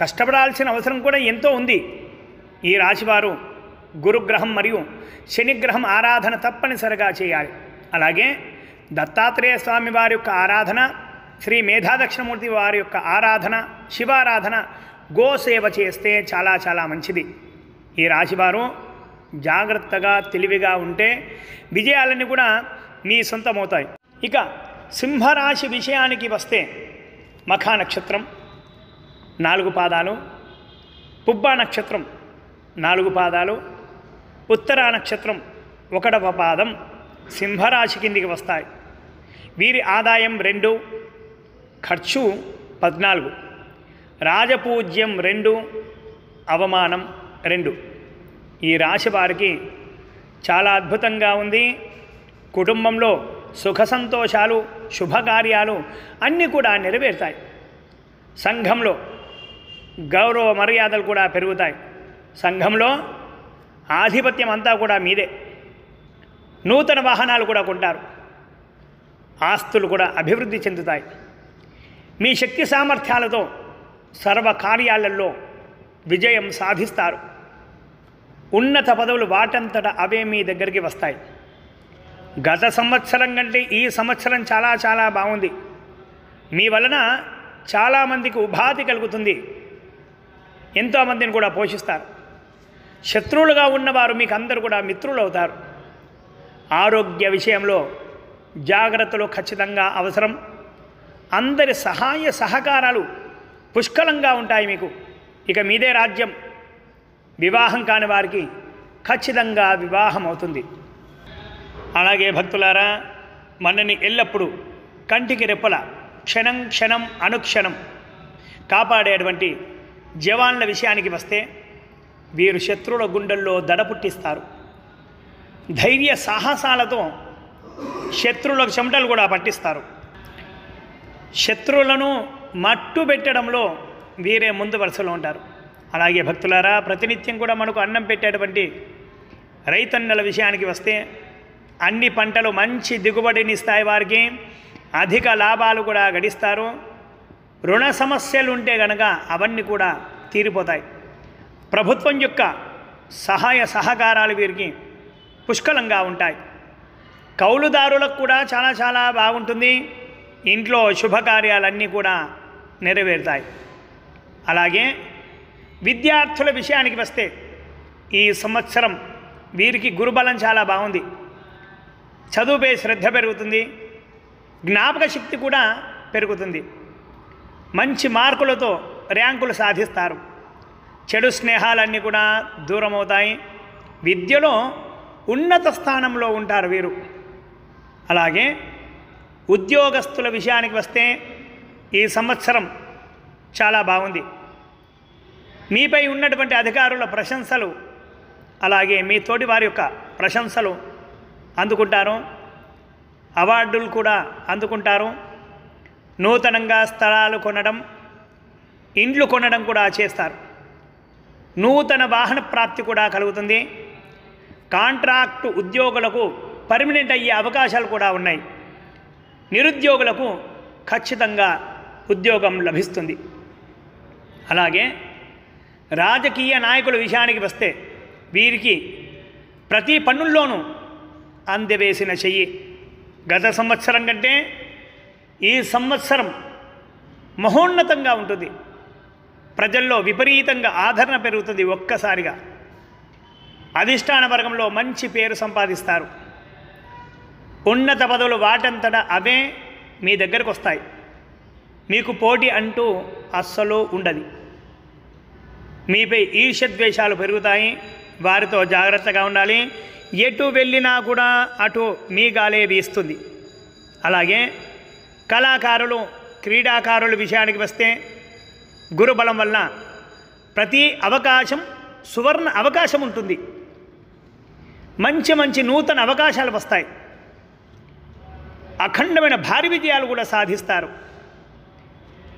కష్టపడాల్సిన అవసరం కూడా ఎంతో ఉంది. ఈ రాశివారు గురుగ్రహం మరియు శనిగ్రహం ఆరాధన తప్పనిసరిగా చేయాలి. అలాగే దత్తాత్రేయ స్వామి వారి యొక్క ఆరాధన, శ్రీ మేధాదక్షిణమూర్తి వారి యొక్క ఆరాధన, శివారాధన, గోసేవ చేస్తే చాలా చాలా మంచిది. ఈ రాశివారు జాగ్రత్తగా తెలివిగా ఉంటే విజయాలన్నీ కూడా మీ సొంతమవుతాయి. ఇక సింహరాశి విషయానికి వస్తే మఖా నక్షత్రం 4 పాదాలు, పుబ్బా నక్షత్రం 4 పాదాలు, ఉత్తరా నక్షత్రం 1వ పాదం సింహరాశి కిందికి వస్తాయి. వీరి ఆదాయం 2, ఖర్చు 14, రాజపూజ్యం 2, అవమానం 2. ఈ రాశి వారికి చాలా అద్భుతంగా ఉంది. కుటుంబంలో సుఖ సంతోషాలు, శుభకార్యాలు అన్నీ కూడా నెరవేరుతాయి. సంఘంలో గౌరవ మర్యాదలు కూడా పెరుగుతాయి. సంఘంలో ఆధిపత్యం అంతా కూడా మీదే. నూతన వాహనాలు కూడా కొంటారు. ఆస్తులు కూడా అభివృద్ధి చెందుతాయి. మీ శక్తి సామర్థ్యాలతో సర్వ కార్యాలలో విజయం సాధిస్తారు. ఉన్నత పదవులు వాటంతట అవే మీ దగ్గరికి వస్తాయి. గత సంవత్సరం కంటే ఈ సంవత్సరం చాలా చాలా బాగుంది. మీ వలన చాలామందికి ఉపాధి కలుగుతుంది. ఎంతోమందిని కూడా పోషిస్తారు. శత్రువులుగా ఉన్నవారు మీకు అందరూ కూడా మిత్రులు అవుతారు. ఆరోగ్య విషయంలో జాగ్రత్తలు ఖచ్చితంగా అవసరం. అందరి సహాయ సహకారాలు పుష్కలంగా ఉంటాయి మీకు. ఇక మీదే రాజ్యం. వివాహం కాని వారికి ఖచ్చితంగా వివాహం అవుతుంది. అలాగే భక్తులారా, మనని ఎల్లప్పుడూ కంటికి రెప్పల క్షణం క్షణం అనుక్షణం కాపాడేటువంటి జవాన్ల విషయానికి వస్తే వీరు శత్రువుల గుండెల్లో దడ పుట్టిస్తారు. ధైర్య సాహసాలతో శత్రువులకు చెమటలు కూడా పట్టిస్తారు. శత్రువులను మట్టు పెట్టడంలో వీరే ముందు వరుసలో ఉంటారు. అలాగే భక్తులారా, ప్రతినిత్యం కూడా మనకు అన్నం పెట్టేటువంటి రైతన్నల విషయానికి వస్తే అన్ని పంటలు మంచి దిగుబడినిస్తాయి. వారికి అధిక లాభాలు కూడా గడిస్తారు. రుణ సమస్యలు ఉంటే గనక అవన్నీ కూడా తీరిపోతాయి. ప్రభుత్వం యొక్క సహాయ సహకారాలు వీరికి పుష్కలంగా ఉంటాయి. కౌలుదారులకు కూడా చాలా చాలా బాగుంటుంది. ఇంట్లో శుభకార్యాలన్నీ కూడా నెరవేరుతాయి. అలాగే విద్యార్థుల విషయానికి వస్తే ఈ సంవత్సరం వీరికి గురుబలం చాలా బాగుంది. చదువుపై శ్రద్ధ పెరుగుతుంది. జ్ఞాపక శక్తి కూడా పెరుగుతుంది. మంచి మార్కులతో ర్యాంకులు సాధిస్తారు. చెడు స్నేహాలన్నీ కూడా దూరం అవుతాయి. విద్యలో ఉన్నత స్థానంలో ఉంటారు వీరు. అలాగే ఉద్యోగస్తుల విషయానికి వస్తే ఈ సంవత్సరం చాలా బాగుంది. మీపై ఉన్నటువంటి అధికారుల ప్రశంసలు, అలాగే మీ తోటి వారి యొక్క ప్రశంసలు అందుకుంటారు. అవార్డులు కూడా అందుకుంటారు. నూతనంగా స్థలాలు కొనడం, ఇండ్లు కొనడం కూడా చేస్తారు. నూతన వాహన ప్రాప్తి కూడా కలుగుతుంది. కాంట్రాక్టు ఉద్యోగులకు పర్మనెంట్ అయ్యే అవకాశాలు కూడా ఉన్నాయి. నిరుద్యోగులకు ఖచ్చితంగా ఉద్యోగం లభిస్తుంది. అలాగే రాజకీయ నాయకుల విషయానికి వస్తే వీరికి ప్రతి పన్నుల్లోనూ అందవేసిన చెయ్యి. గత సంవత్సరం కంటే ఈ సంవత్సరం మహోన్నతంగా ఉంటుంది. ప్రజల్లో విపరీతంగా ఆదరణ పెరుగుతుంది. ఒక్కసారిగా అధిష్టాన వర్గంలో మంచి పేరు సంపాదిస్తారు. ఉన్నత పదవులు వాటంతటా అవే మీ దగ్గరకు వస్తాయి. మీకు పోటీ అంటూ అస్సలు ఉండదు. మీపై ఈర్ష్యద్వేషాలు పెరుగుతాయి. వారితో జాగ్రత్తగా ఉండాలి. ఎటు వెళ్ళినా కూడా అటు మీ గాలే వీస్తుంది. అలాగే కళాకారులు, క్రీడాకారుల విషయానికి వస్తే గురుబలం వల్ల ప్రతి అవకాశం సువర్ణ అవకాశం ఉంటుంది. మంచి మంచి నూతన అవకాశాలు వస్తాయి. అఖండమైన భారీ విజయాలు కూడా సాధిస్తారు.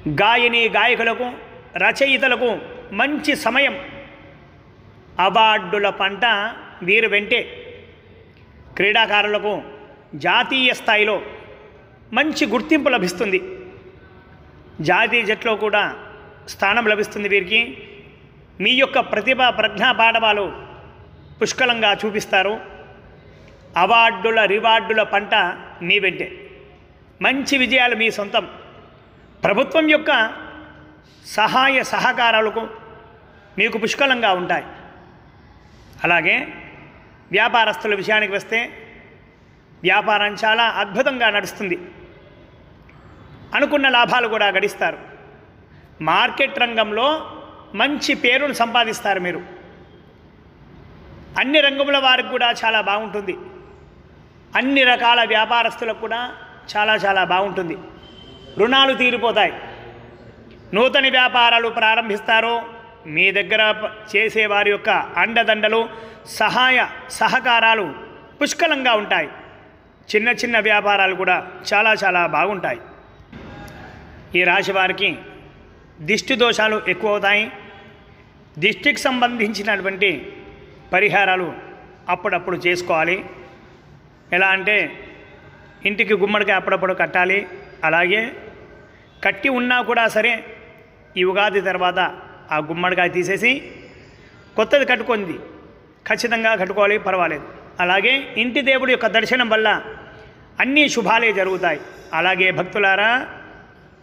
గాయని గాయకులకు, రచయితలకు మంచి సమయం. అవార్డుల పంట వీరు వెంటే. క్రీడాకారులకు జాతీయ స్థాయిలో మంచి గుర్తింపు లభిస్తుంది. జాతీయ జట్లో కూడా స్థానం లభిస్తుంది వీరికి. మీ యొక్క ప్రతిభ, ప్రజ్ఞా పాఠవాలు పుష్కలంగా చూపిస్తారు. అవార్డుల రివార్డుల పంట మీ వెంటే. మంచి విజయాలు మీ సొంతం. ప్రభుత్వం యొక్క సహాయ సహకారాలకు మీకు పుష్కలంగా ఉంటాయి. అలాగే వ్యాపారస్తుల విషయానికి వస్తే వ్యాపారం చాలా అద్భుతంగా నడుస్తుంది. అనుకున్న లాభాలు కూడా గడిస్తారు. మార్కెట్ రంగంలో మంచి పేరును సంపాదిస్తారు మీరు. అన్ని రంగముల వారికి కూడా చాలా బాగుంటుంది. అన్ని రకాల వ్యాపారస్తులకు కూడా చాలా చాలా బాగుంటుంది. రుణాలు తీరిపోతాయి. నూతన వ్యాపారాలు ప్రారంభిస్తారు. మీ దగ్గర చేసే వారి యొక్క అండదండలు సహాయ సహకారాలు పుష్కలంగా ఉంటాయి. చిన్న చిన్న వ్యాపారాలు కూడా చాలా చాలా బాగుంటాయి. ఈ రాశి వారికి దిష్టి దోషాలు ఎక్కువ అవుతాయి. దిష్టికి సంబంధించినటువంటి పరిహారాలు అప్పుడప్పుడు చేసుకోవాలి. ఎలా అంటే ఇంటికి గుమ్మడికాయ అప్పుడప్పుడు కట్టాలి. అలాగే కట్టి ఉన్నా కూడా సరే ఈ ఉగాది తర్వాత ఆ గుమ్మడికాయ తీసేసి కొత్తది కట్టుకుంది ఖచ్చితంగా కట్టుకోవాలి, పర్వాలేదు. అలాగే ఇంటి దేవుడి యొక్క దర్శనం వల్ల అన్ని శుభాలే జరుగుతాయి. అలాగే భక్తులారా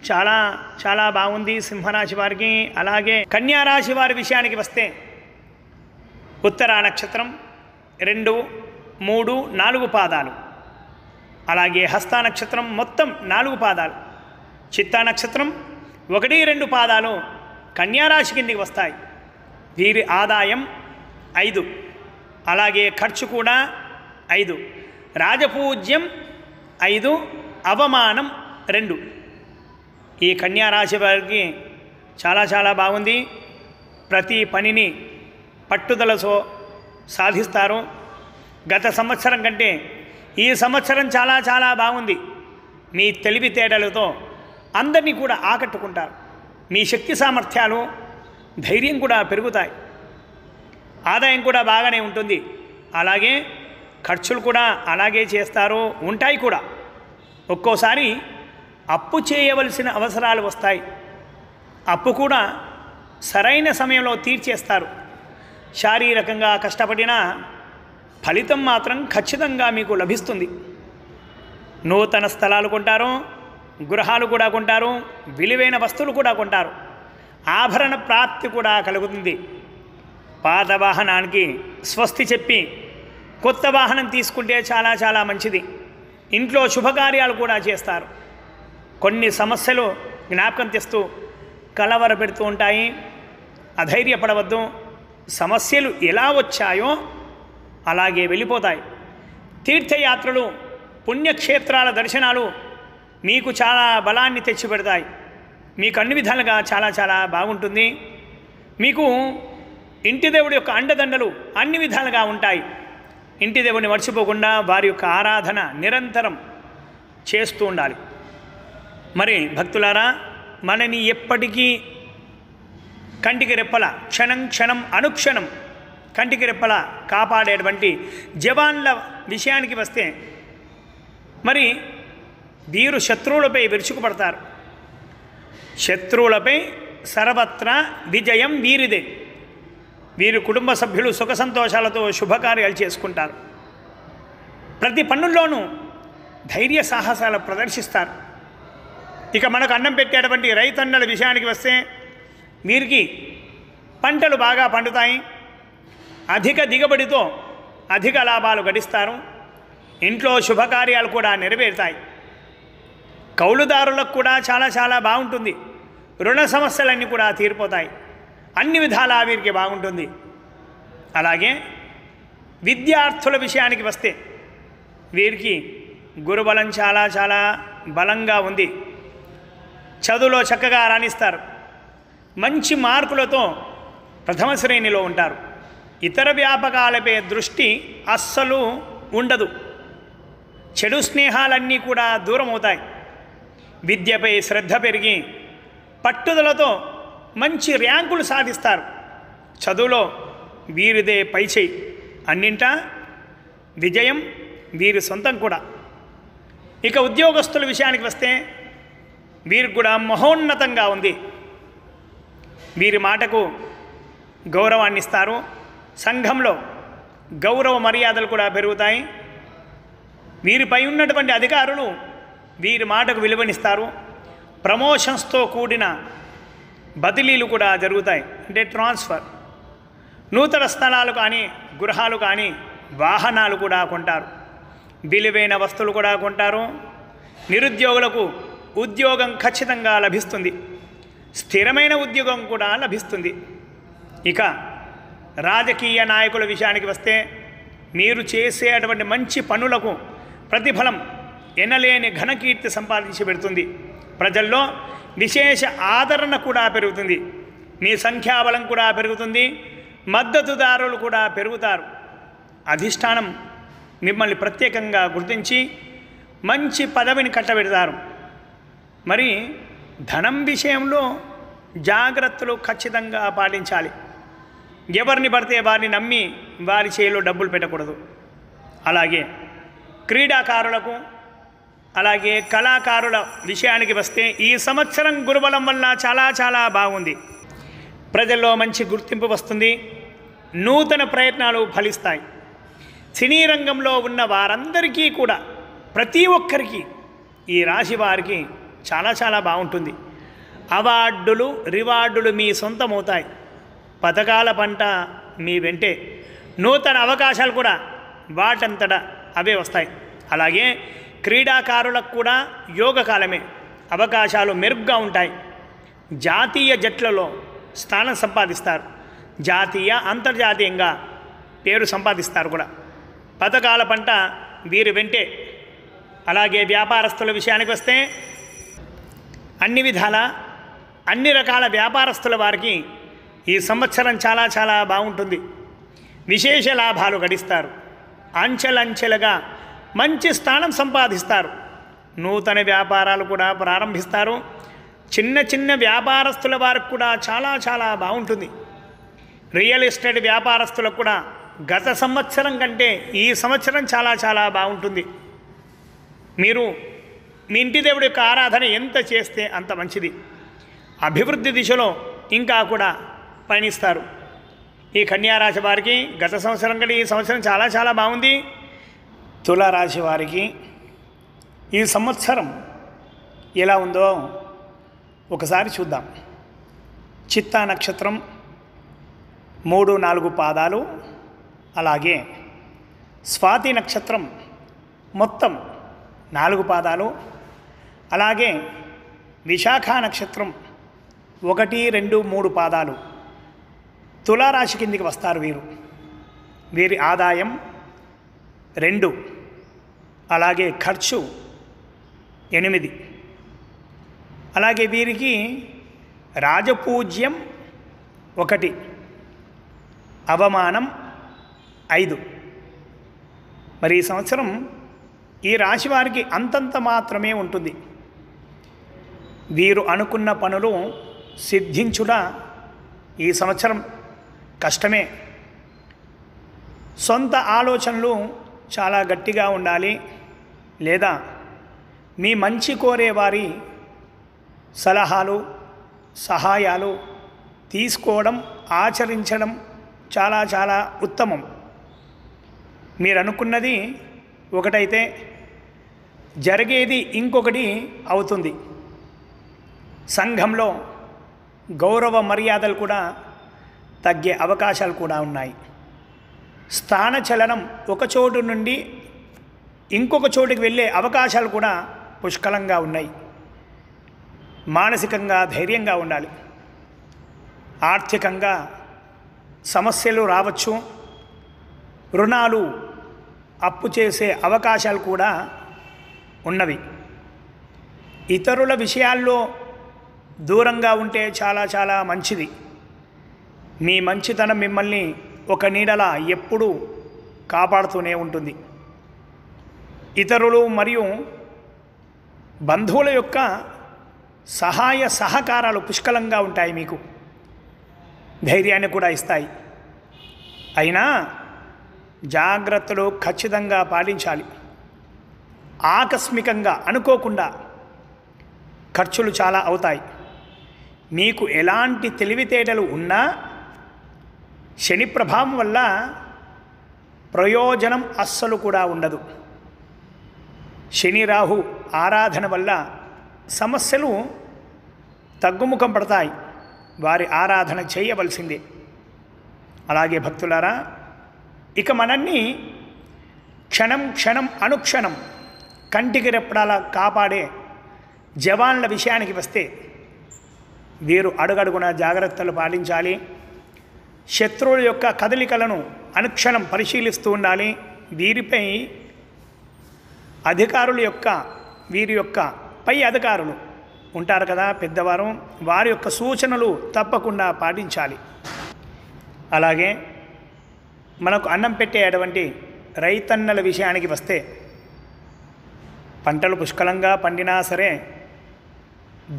చాలా చాలా బాగుంది సింహరాశి వారికి. అలాగే కన్యారాశి వారి విషయానికి వస్తే ఉత్తరా నక్షత్రం 2, 3, 4 పాదాలు, అలాగే హస్త నక్షత్రం మొత్తం 4 పాదాలు, చిత్తా నక్షత్రం 1, 2 పాదాలు కన్యారాశి కిందికి వస్తాయి. వీరి ఆదాయం 5, అలాగే ఖర్చు కూడా 5, రాజపూజ్యం 5, అవమానం 2. ఈ కన్యారాశి వారికి చాలా చాలా బాగుంది. ప్రతి పనిని పట్టుదలతో సాధిస్తారు. గత సంవత్సరం కంటే ఈ సంవత్సరం చాలా చాలా బాగుంది. మీ తెలివితేటలతో అందరినీ కూడా ఆకట్టుకుంటారు. మీ శక్తి సామర్థ్యాలు ధైర్యం కూడా పెరుగుతాయి. ఆదాయం కూడా బాగానే ఉంటుంది. అలాగే ఖర్చులు కూడా అలాగే చేస్తారు, ఉంటాయి కూడా. ఒక్కోసారి అప్పు చేయవలసిన అవసరాలు వస్తాయి. అప్పు కూడా సరైన సమయంలో తీర్చేస్తారు. శారీరకంగా కష్టపడినా ఫలితం మాత్రం ఖచ్చితంగా మీకు లభిస్తుంది. నూతన స్థలాలు కొంటారు, గృహాలు కూడా కొంటారు, విలువైన వస్తువులు కూడా కొంటారు. ఆభరణ ప్రాప్తి కూడా కలుగుతుంది. పాత వాహనానికి స్వస్తి చెప్పి కొత్త వాహనం తీసుకుంటే చాలా చాలా మంచిది. ఇంట్లో శుభకార్యాలు కూడా చేస్తారు. కొన్ని సమస్యలు జ్ఞాపకం తెస్తూ కలవర పెడుతూ ఉంటాయి. అధైర్యపడవద్దు. సమస్యలు ఎలా వచ్చాయో అలాగే వెళ్ళిపోతాయి. తీర్థయాత్రలు, పుణ్యక్షేత్రాల దర్శనాలు మీకు చాలా బలాన్ని తెచ్చిపెడతాయి. మీకు అన్ని విధాలుగా చాలా చాలా బాగుంటుంది. మీకు ఇంటి దేవుడి యొక్క అండదండలు అన్ని విధాలుగా ఉంటాయి. ఇంటి దేవుడిని మర్చిపోకుండా వారి యొక్క ఆరాధన నిరంతరం చేస్తూ ఉండాలి. మరి భక్తులారా, మనని ఎప్పటికీ కంటికి రెప్పల క్షణం క్షణం అనుక్షణం కంటికి రెప్పల కాపాడేటువంటి జవాన్ల విషయానికి వస్తే మరి వీరు శత్రువులపై విరుచుకుపడతారు. శత్రువులపై సర్వత్రా విజయం వీరిదే. వీరు కుటుంబ సభ్యులు సుఖ సంతోషాలతో శుభకార్యాలు చేసుకుంటారు. ప్రతి పనుల్లోనూ ధైర్య సాహసాలు ప్రదర్శిస్తారు. ఇక మనకు అన్నం పెట్టేటువంటి రైతన్నల విషయానికి వస్తే వీరికి పంటలు బాగా పండుతాయి. అధిక దిగుబడితో అధిక లాభాలు గడిస్తారు. ఇంట్లో శుభకార్యాలు కూడా నెరవేరుతాయి. కౌలుదారులకు కూడా చాలా చాలా బాగుంటుంది. రుణ సమస్యలన్నీ కూడా తీరిపోతాయి. అన్ని విధాలా వీరికి బాగుంటుంది. అలాగే విద్యార్థుల విషయానికి వస్తే వీరికి గురుబలం చాలా చాలా బలంగా ఉంది. చదువులో చక్కగా రాణిస్తారు. మంచి మార్కులతో ప్రథమ శ్రేణిలో ఉంటారు. ఇతర వ్యాపకాలపై దృష్టి అస్సలు ఉండదు. చెడు స్నేహాలన్నీ కూడా దూరం అవుతాయి. విద్యపై శ్రద్ధ పెరిగి పట్టుదలతో మంచి ర్యాంకులు సాధిస్తారు. చదువులో వీరిదే పైచేయి. అన్నింటా విజయం వీరి సొంతం కూడా. ఇక ఉద్యోగస్తుల విషయానికి వస్తే వీరికి కూడా మహోన్నతంగా ఉంది. వీరి మాటకు గౌరవాన్ని ఇస్తారు. సంఘంలో గౌరవ మర్యాదలు కూడా పెరుగుతాయి. వీరిపై ఉన్నటువంటి అధికారులు వీరి మాటకు విలువనిస్తారు. ప్రమోషన్స్తో కూడిన బదిలీలు కూడా జరుగుతాయి, అంటే ట్రాన్స్ఫర్. నూతన స్థలాలు కానీ, గృహాలు కానీ, వాహనాలు కూడా కొంటారు. విలువైన వస్తువులు కూడా కొంటారు. నిరుద్యోగులకు ఉద్యోగం ఖచ్చితంగా లభిస్తుంది. స్థిరమైన ఉద్యోగం కూడా లభిస్తుంది. ఇక రాజకీయ నాయకుల విషయానికి వస్తే మీరు చేసేటువంటి మంచి పనులకు ప్రతిఫలం ఎనలేని ఘనకీర్తి సంపాదించి పెడుతుంది. ప్రజల్లో విశేష ఆదరణ కూడా పెరుగుతుంది. మీ సంఖ్యాబలం కూడా పెరుగుతుంది, మద్దతుదారులు కూడా పెరుగుతారు. అధిష్టానం మిమ్మల్ని ప్రత్యేకంగా గుర్తించి మంచి పదవిని కట్టబెడతారు. మరి ధనం విషయంలో జాగ్రత్తలు ఖచ్చితంగా పాటించాలి. ఎవరిని పడితే వారిని నమ్మి వారి చేతిలో డబ్బులు పెట్టకూడదు. అలాగే క్రీడాకారులకు, అలాగే కళాకారుల విషయానికి వస్తే ఈ సంవత్సరం గురుబలం వల్ల చాలా చాలా బాగుంది. ప్రజల్లో మంచి గుర్తింపు వస్తుంది, నూతన ప్రయత్నాలు ఫలిస్తాయి. సినీ రంగంలో ఉన్న వారందరికీ కూడా, ప్రతి ఒక్కరికి, ఈ రాశి వారికి చాలా చాలా బాగుంటుంది. అవార్డులు, రివార్డులు మీ సొంతమవుతాయి. పథకాల పంట మీ వెంటే. నూతన అవకాశాలు కూడా వాటంతటా అవే వస్తాయి. అలాగే క్రీడాకారులకు కూడా యోగకాలమే, అవకాశాలు మెరుగ్గా ఉంటాయి. జాతీయ జట్లలో స్థానం సంపాదిస్తారు, జాతీయ అంతర్జాతీయంగా పేరు సంపాదిస్తారు కూడా. పథకాల పంట వీరి వెంటే. అలాగే వ్యాపారస్తుల విషయానికి వస్తే అన్ని విధాల అన్ని రకాల వ్యాపారస్తుల వారికి ఈ సంవత్సరం చాలా చాలా బాగుంటుంది. విశేష లాభాలు గడిస్తారు. అంచెలంచెలుగా మంచి స్థానం సంపాదిస్తారు. నూతన వ్యాపారాలు కూడా ప్రారంభిస్తారు. చిన్న చిన్న వ్యాపారస్తుల వారికి కూడా చాలా చాలా బాగుంటుంది. రియల్ ఎస్టేట్ వ్యాపారస్తులకు కూడా గత సంవత్సరం కంటే ఈ సంవత్సరం చాలా చాలా బాగుంటుంది. మీరు మీ ఇంటి దేవుడి యొక్క ఆరాధన ఎంత చేస్తే అంత మంచిది. అభివృద్ధి దిశలో ఇంకా కూడా పయనిస్తారు. ఈ కన్యారాశి వారికి గత సంవత్సరం కంటే ఈ సంవత్సరం చాలా చాలా బాగుంది. తులారాశి వారికి ఈ సంవత్సరం ఎలా ఉందో ఒకసారి చూద్దాం. చిత్తా నక్షత్రం 3-4 పాదాలు, అలాగే స్వాతి నక్షత్రం మొత్తం 4 పాదాలు, అలాగే విశాఖ నక్షత్రం 1, 2, 3 పాదాలు తులారాశి కిందికి వస్తారు. వీరి ఆదాయం 2, అలాగే ఖర్చు 8, అలాగే వీరికి రాజపూజ్యం 1, అవమానం 5. మరి ఈ సంవత్సరం ఈ రాశి వారికి అంతంత మాత్రమే ఉంటుంది. వీరు అనుకున్న పనులు సిద్ధించుట ఈ సంవత్సరం కష్టమే. సొంత ఆలోచనలు చాలా గట్టిగా ఉండాలి, లేదా మీ మంచి కోరే వారి సలహాలు, సహాయాలు తీసుకోవడం, ఆచరించడం చాలా చాలా ఉత్తమం. మీరు అనుకున్నది ఒకటైతే జరిగేది ఇంకొకటి అవుతుంది. సంఘంలో గౌరవ మర్యాదలు కూడా తగ్గే అవకాశాలు కూడా ఉన్నాయి. స్థానచలనం ఒక చోటు నుండి ఇంకొక చోటుకి వెళ్ళే అవకాశాలు కూడా పుష్కలంగా ఉన్నాయి. మానసికంగా ధైర్యంగా ఉండాలి. ఆర్థికంగా సమస్యలు రావచ్చు. రుణాలు, అప్పు చేసే అవకాశాలు కూడా ఉన్నవి. ఇతరుల విషయాల్లో దూరంగా ఉంటే చాలా చాలా మంచిది. మీ మంచితనం మిమ్మల్ని ఒక నీడలా ఎప్పుడూ కాపాడుతూనే ఉంటుంది. ఇతరులు మరియు బంధువుల యొక్క సహాయ సహకారాలు పుష్కలంగా ఉంటాయి. మీకు ధైర్యాన్ని కూడా ఇస్తాయి. అయినా జాగ్రత్తలు ఖచ్చితంగా పాటించాలి. ఆకస్మికంగా అనుకోకుండా ఖర్చులు చాలా అవుతాయి. మీకు ఎలాంటి తెలివితేటలు ఉన్నా శని ప్రభావం వల్ల ప్రయోజనం అస్సలు కూడా ఉండదు. శని రాహు ఆరాధన వల్ల సమస్యలు తగ్గుముఖం పడతాయి. వారి ఆరాధన చేయవలసిందే. అలాగే భక్తులారా, ఇక మనల్ని క్షణం క్షణం అనుక్షణం కంటికి రెప్పడాలా కాపాడే జవాన్ల విషయానికి వస్తే వీరు అడుగడుగున జాగ్రత్తలు పాటించాలి. శత్రువుల యొక్క కదలికలను అనుక్షణం పరిశీలిస్తూ ఉండాలి. వీరిపై అధికారుల యొక్క వీరి యొక్క పై అధికారులు ఉంటారు కదా పెద్దవారు, వారి యొక్క సూచనలు తప్పకుండా పాటించాలి. అలాగే మనకు అన్నం పెట్టేటువంటి రైతన్నల విషయానికి వస్తే పంటలు పుష్కలంగా పండినా సరే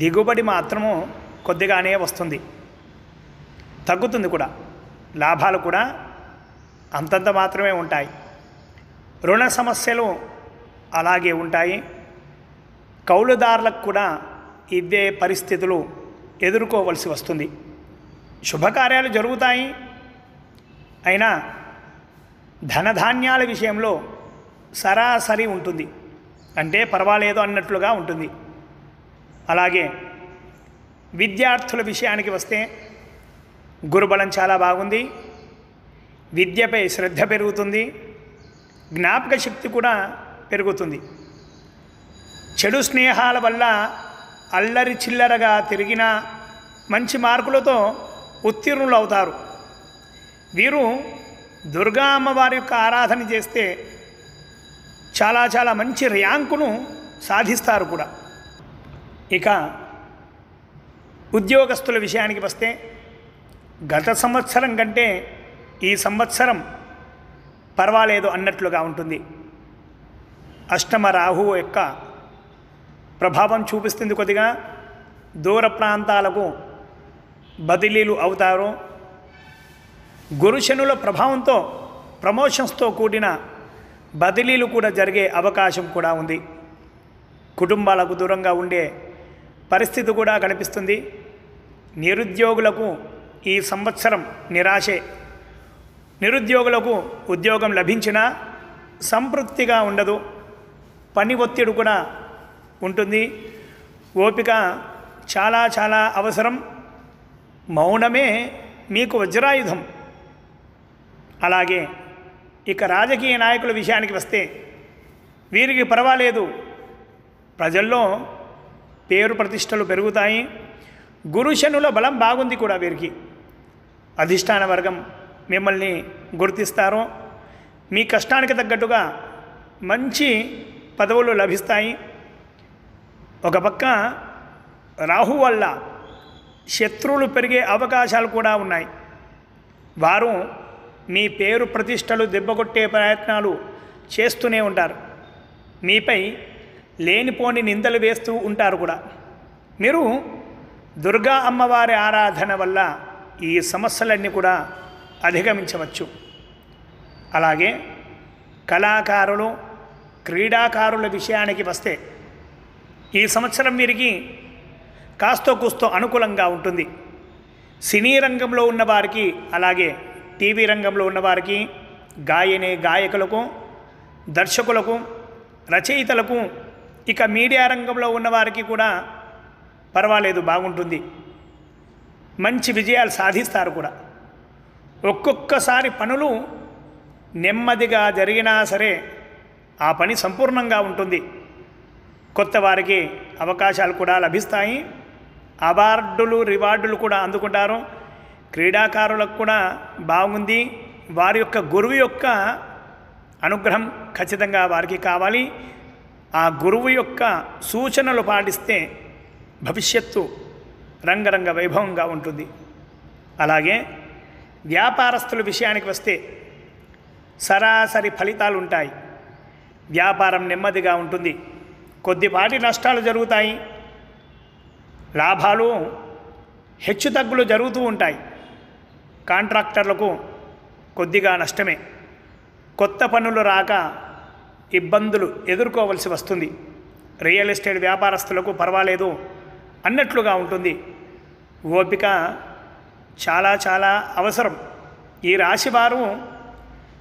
దిగుబడి మాత్రము కొద్దిగానే వస్తుంది, తగ్గుతుంది కూడా, లాభాలు కూడా అంతంత మాత్రమే ఉంటాయి. రుణ సమస్యలు అలాగే ఉంటాయి. కౌలుదారులకు కూడా ఇదే పరిస్థితులు ఎదుర్కోవలసి వస్తుంది. శుభకార్యాలు జరుగుతాయి, అయినా ధనధాన్యాల విషయంలో సరాసరి ఉంటుంది, అంటే పర్వాలేదు అన్నట్లుగా ఉంటుంది. అలాగే విద్యార్థుల విషయానికి వస్తే గురుబలం చాలా బాగుంది, విద్యపై శ్రద్ధ పెరుగుతుంది, జ్ఞాపక శక్తి కూడా పెరుగుతుంది. చెడు స్నేహాల వల్ల అల్లరి చిల్లరగా తిరిగిన మంచి మార్కులతో ఉత్తీర్ణులు అవుతారు. వీరు దుర్గా అమ్మవారి యొక్క ఆరాధన చేస్తే చాలా చాలా మంచి ర్యాంకును సాధిస్తారు కూడా. ఇక ఉద్యోగస్తుల విషయానికి వస్తే గత సంవత్సరం కంటే ఈ సంవత్సరం పర్వాలేదు అన్నట్లుగా ఉంటుంది. అష్టమ రాహువు యొక్క ప్రభావం చూపిస్తుంది. కొద్దిగా దూర ప్రాంతాలకు బదిలీలు అవుతారు. గురుశనుల ప్రభావంతో ప్రమోషన్స్తో కూడిన బదిలీలు కూడా జరిగే అవకాశం కూడా ఉంది. కుటుంబాలకు దూరంగా ఉండే పరిస్థితి కూడా కనిపిస్తుంది. నిరుద్యోగులకు ఈ సంవత్సరం నిరాశే. నిరుద్యోగులకు ఉద్యోగం లభించినా సంతృప్తిగా ఉండదు, పని ఒత్తిడి కూడా ఉంటుంది. ఓపిక చాలా చాలా అవసరం. మౌనమే మీకు వజ్రాయుధం. అలాగే ఇక రాజకీయ నాయకుల విషయానికి వస్తే వీరికి పర్వాలేదు, ప్రజల్లో పేరు ప్రతిష్టలు పెరుగుతాయి. గురుశనుల బలం బాగుంది కూడా వీరికి. అధిష్టాన వర్గం మిమ్మల్ని గుర్తిస్తారు. మీ కష్టానికి తగ్గట్టుగా మంచి పదవులు లభిస్తాయి. ఒక పక్క రాహు వల్ల శత్రువులు పెరిగే అవకాశాలు కూడా ఉన్నాయి. వారు మీ పేరు ప్రతిష్టలు దెబ్బకొట్టే ప్రయత్నాలు చేస్తూనే ఉంటారు. మీపై లేనిపోని నిందలు వేస్తూ ఉంటారు కూడా. మీరు దుర్గా అమ్మవారి ఆరాధన వల్ల ఈ సమస్యలన్నీ కూడా అధిగమించవచ్చు. అలాగే కళాకారులు, క్రీడాకారుల విషయానికి వస్తే ఈ సంవత్సరం వీరికి కాస్తో కూస్తో అనుకూలంగా ఉంటుంది. సినీ రంగంలో ఉన్నవారికి, అలాగే టీవీ రంగంలో ఉన్నవారికి, గాయకులకు, దర్శకులకు, రచయితలకు, ఇక మీడియా రంగంలో ఉన్నవారికి కూడా పర్వాలేదు, బాగుంటుంది. మంచి విజయాలు సాధిస్తారు కూడా. ఒక్కొక్కసారి పనులు నెమ్మదిగా జరిగినా సరే ఆ పని సంపూర్ణంగా ఉంటుంది. కొత్త వారికి అవకాశాలు కూడా లభిస్తాయి. అవార్డులు, రివార్డులు కూడా అందుకుంటారు. క్రీడాకారులకు కూడా బాగుంది. వారి యొక్క గురువు యొక్క అనుగ్రహం ఖచ్చితంగా వారికి కావాలి. ఆ గురువు యొక్క సూచనలు పాటిస్తే భవిష్యత్తు రంగరంగ వైభవంగా ఉంటుంది. అలాగే వ్యాపారస్తుల విషయానికి వస్తే సరాసరి ఫలితాలు ఉంటాయి. వ్యాపారం నెమ్మదిగా ఉంటుంది. కొద్దిపాటి నష్టాలు జరుగుతాయి. లాభాలు హెచ్చుతగ్గులు జరుగుతూ ఉంటాయి. కాంట్రాక్టర్లకు కొద్దిగా నష్టమే. కొత్త పనులు రాక ఇబ్బందులు ఎదుర్కోవలసి వస్తుంది. రియల్ ఎస్టేట్ వ్యాపారస్తులకు పర్వాలేదు అన్నట్లుగా ఉంటుంది. ఓపిక చాలా చాలా అవసరం. ఈ రాశివారు